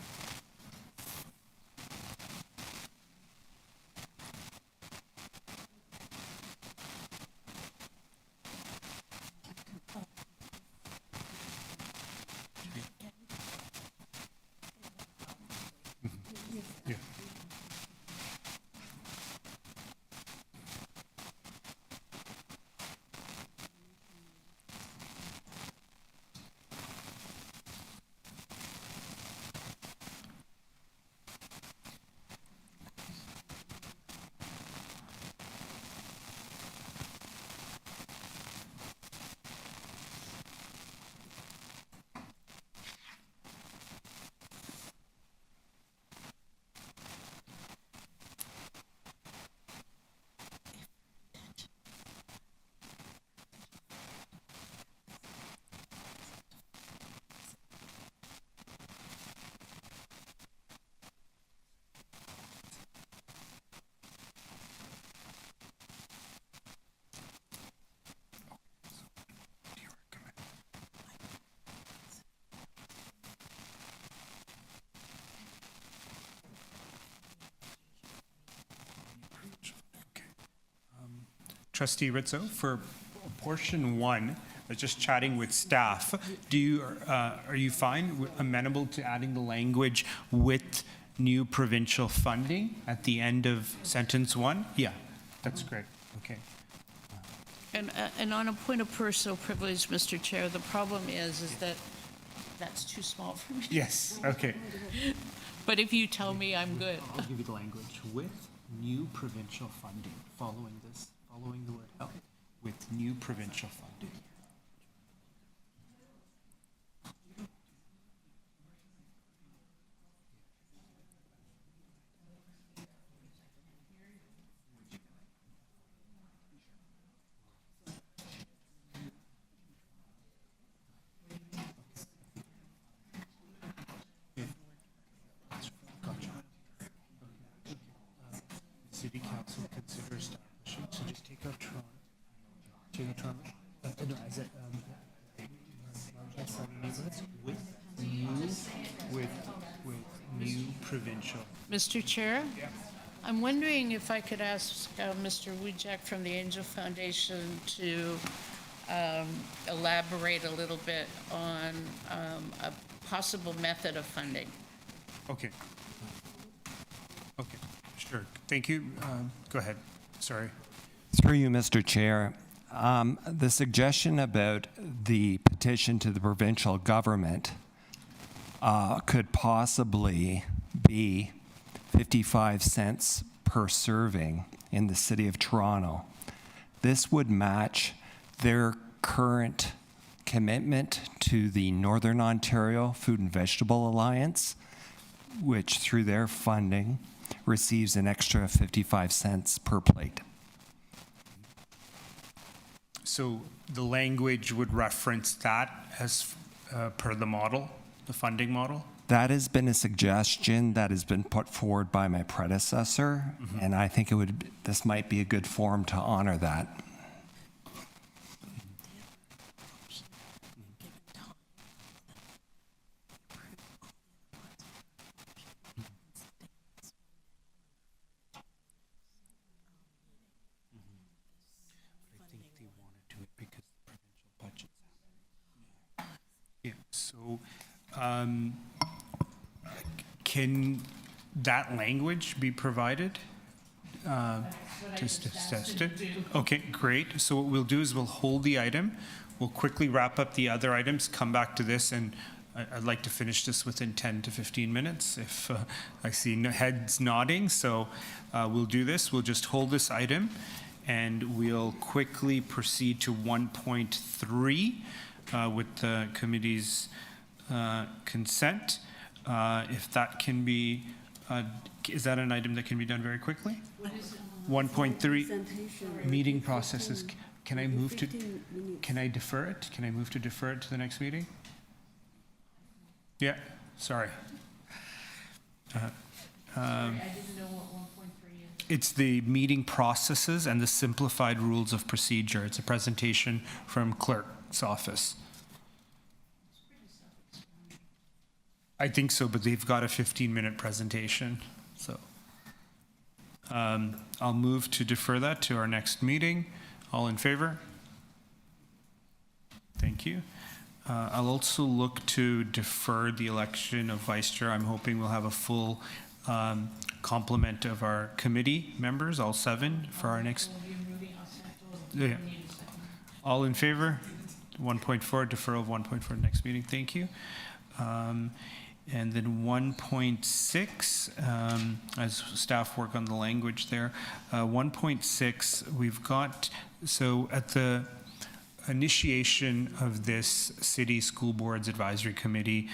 Yeah. Trustee Rizzo, for portion one, I was just chatting with staff. Are you fine, amenable to adding the language with new provincial funding at the end of sentence one? Yeah, that's great. Okay. And on a point of personal privilege, Mr. Chair, the problem is that that's too small for me. Yes, okay. But if you tell me, I'm good. I'll give you the language with new provincial funding, following the word help, with new provincial funding. City Council consider establishing, so just take out Toronto. Take out Toronto, no, as a, marginalized surrounding neighborhoods with new provincial. Mr. Chair? I'm wondering if I could ask Mr. Wujek from the Angel Foundation to elaborate a little bit on a possible method of funding. Okay. Okay, sure. Thank you. Go ahead. Sorry. Through you, Mr. Chair. The suggestion about the petition to the provincial government could possibly be 55 cents per serving in the City of Toronto. This would match their current commitment to the Northern Ontario Food and Vegetable Alliance, which through their funding receives an extra 55 cents per plate. So the language would reference that as per the model, the funding model? That has been a suggestion that has been put forward by my predecessor, and I think this might be a good forum to honor that. Yeah, so can that language be provided? Just to test it? Okay, great. So what we'll do is we'll hold the item. We'll quickly wrap up the other items, come back to this, and I'd like to finish this within 10 to 15 minutes if I see heads nodding. So we'll do this. We'll just hold this item, and we'll quickly proceed to 1.3 with the committee's consent. If that can be, is that an item that can be done very quickly? 1.3 meeting processes. Can I move to? Can I defer it? Can I move to defer it to the next meeting? Yeah. Sorry. I didn't know what 1.3 is. It's the meeting processes and the simplified rules of procedure. It's a presentation from clerk's office. I think so, but they've got a 15-minute presentation. So I'll move to defer that to our next meeting. All in favor? Thank you. I'll also look to defer the election of vice chair. I'm hoping we'll have a full complement of our committee members, all 7, for our next. Yeah. All in favor? 1.4, deferral of 1.4 next meeting. Thank you. And then 1.6, as staff work on the language there, 1.6, we've got, so at the initiation of this City School Boards Advisory Committee,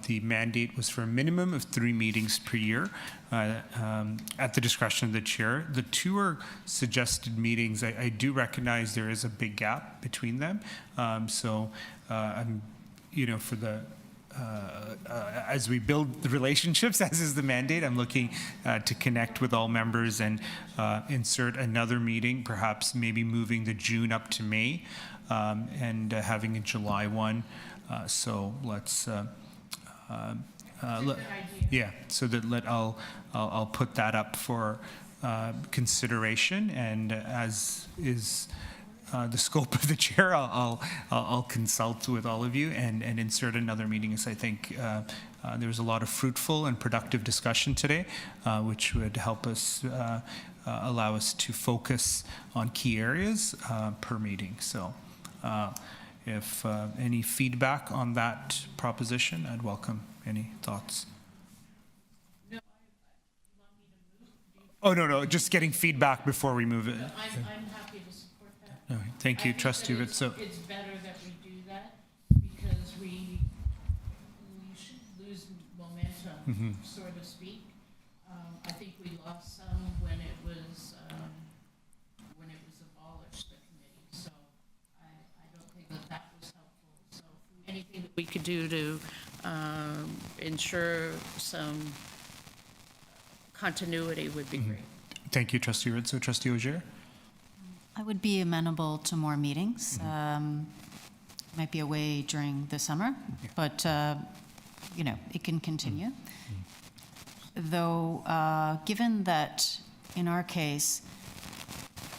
the mandate was for a minimum of 3 meetings per year at the discretion of the chair. The 2 are suggested meetings. I do recognize there is a big gap between them. So I'm, for the, as we build the relationships, as is the mandate, I'm looking to connect with all members and insert another meeting, perhaps maybe moving the June up to May and having a July one. So let's, yeah, so that I'll put that up for consideration, and as is the scope of the chair, I'll consult with all of you and insert another meeting, as I think there was a lot of fruitful and productive discussion today, which would help us allow us to focus on key areas per meeting. So if any feedback on that proposition, I'd welcome any thoughts. Oh, no, just getting feedback before we move it. I'm happy to support that. No, thank you, Trustee. It's better that we do that because we should lose momentum, so to speak. I think we lost some when it was abolished, the committee. So I don't think that was helpful. So anything that we could do to ensure some continuity would be great. Thank you, Trustee Rizzo. Trustee Ogier? I would be amenable to more meetings. Might be away during the summer, but, it can continue. Though, given that in our case,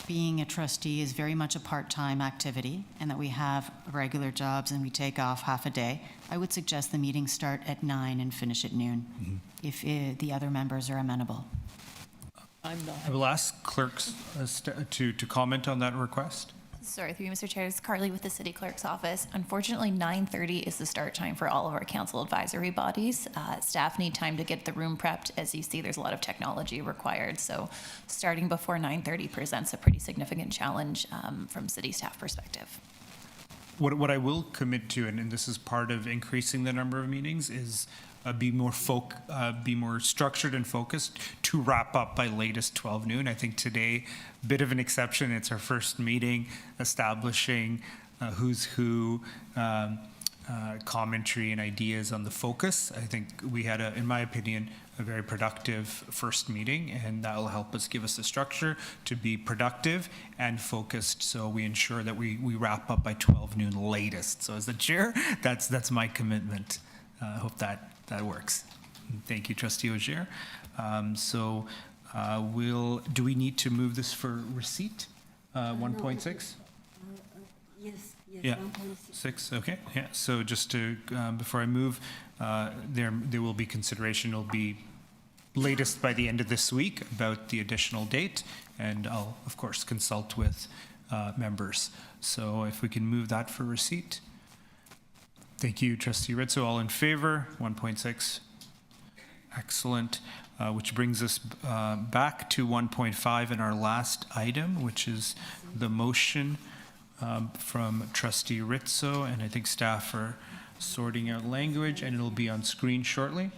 being a trustee is very much a part-time activity and that we have regular jobs and we take off half a day, I would suggest the meetings start at 9 and finish at noon, if the other members are amenable. I'm not. I will ask clerks to comment on that request. Sorry, through you, Mr. Chair. It's Carly with the City Clerk's Office. Unfortunately, 9:30 is the start time for all of our council advisory bodies. Staff need time to get the room prepped. As you see, there's a lot of technology required. So starting before 9:30 presents a pretty significant challenge from city staff perspective. What I will commit to, and this is part of increasing the number of meetings, is be more structured and focused to wrap up by latest 12 noon. I think today, bit of an exception. It's our first meeting establishing who's who, commentary and ideas on the focus. I think we had, in my opinion, a very productive first meeting, and that will help us give us the structure to be productive and focused, so we ensure that we wrap up by 12 noon latest. So as the chair, that's my commitment. I hope that works. Thank you, Trustee Ogier. Do we need to move this for receipt? 1.6? Yes. Yeah, 6, okay, yeah. So just to, before I move, there will be consideration. It'll be latest by the end of this week about the additional date, and I'll, of course, consult with members. So if we can move that for receipt. Thank you, Trustee Rizzo. All in favor? 1.6. Excellent. Which brings us back to 1.5 in our last item, which is the motion from Trustee Rizzo, and I think staff are sorting out language, and it'll be on screen shortly.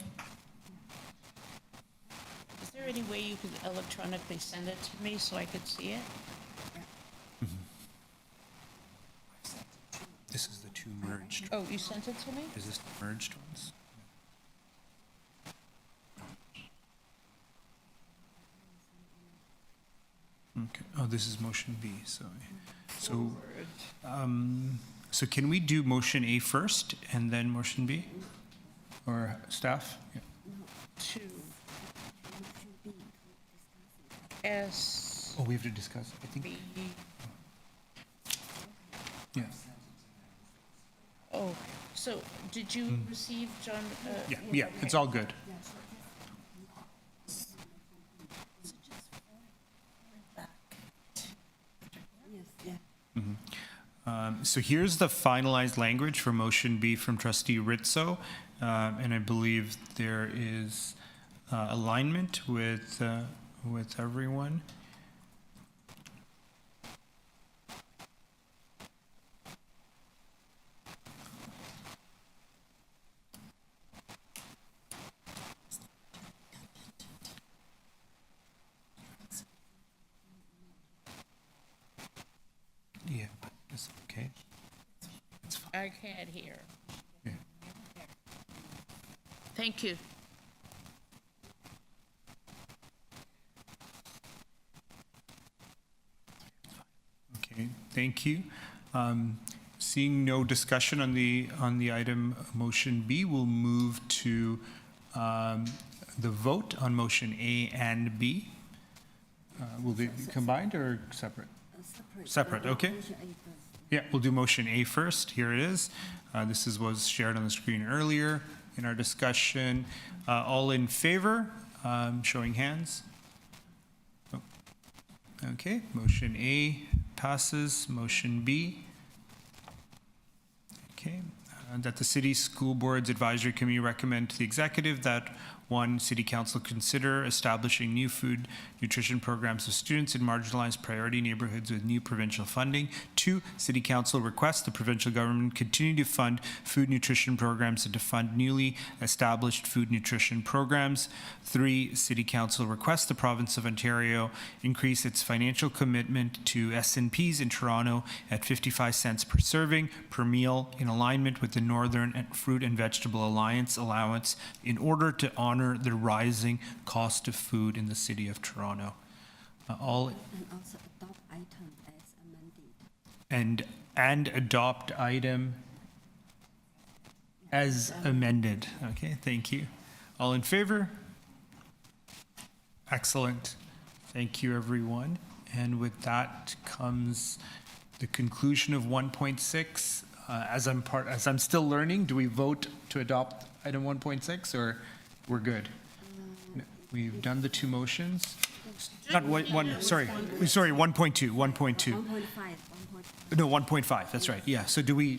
Is there any way you could electronically send it to me so I could see it? This is the two merged. Oh, you sent it to me? Is this the merged ones? Okay. Oh, this is motion B. So can we do motion A first and then motion B, or staff? Yeah. 2. S. Oh, we have to discuss. I think. B. Yeah. Oh, so did you receive John? Yeah. It's all good. So here's the finalized language for motion B from Trustee Rizzo, and I believe there is alignment with everyone. Yeah, it's okay. It's fine. I can't hear. Yeah. Thank you. Okay, thank you. Seeing no discussion on the item motion B, we'll move to the vote on motion A and B. Will they be combined or separate? Separate, okay. Yeah, we'll do motion A first. Here it is. This was shared on the screen earlier in our discussion. All in favor, showing hands. Oh. Okay, motion A passes. Motion B. Okay, that the City School Board's Advisory Committee recommend to the Executive that 1, City Council consider establishing new food nutrition programs for students in marginalized priority neighborhoods with new provincial funding. 2, City Council requests the provincial government continue to fund food nutrition programs and to fund newly established food nutrition programs. 3, City Council requests the Province of Ontario increase its financial commitment to SNPs in Toronto at 55 cents per serving per meal in alignment with the Northern Fruit and Vegetable Alliance allowance in order to honor the rising cost of food in the City of Toronto. All And also adopt item as amended. and adopt item as amended. Okay, thank you. All in favor? Excellent. Thank you, everyone. And with that comes the conclusion of 1.6. As I'm still learning, do we vote to adopt item 1.6 or we're good? No, we've done the two motions. Not sorry, 1.2, 1.2. 1.5. No, 1.5, that's right, yeah. So do we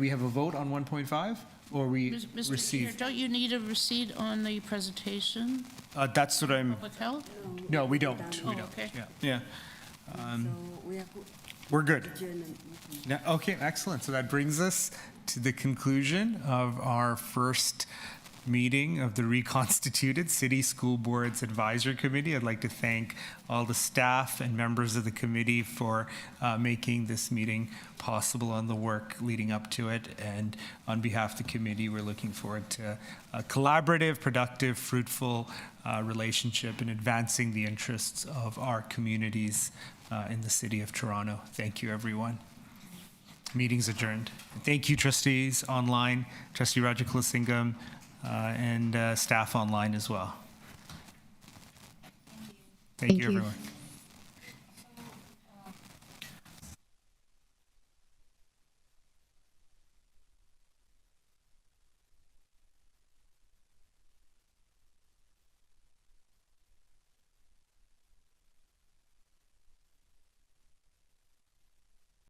have a vote on 1.5 or we Mr. Chair, receive? don't you need a receipt on the presentation? That's what I'm, Public health? no, we don't, Oh, okay. yeah. So we are good. We're good. Adjournment meeting. Now, okay, excellent. So that brings us to the conclusion of our first meeting of the reconstituted City School Boards Advisory Committee. I'd like to thank all the staff and members of the committee for making this meeting possible and the work leading up to it. And on behalf of the committee, we're looking forward to a collaborative, productive, fruitful relationship in advancing the interests of our communities in the city of Toronto. Thank you, everyone. Meeting's adjourned. Thank you, trustees online, Trustee Roger Kulasingam, and staff online as well. Thank you, everyone.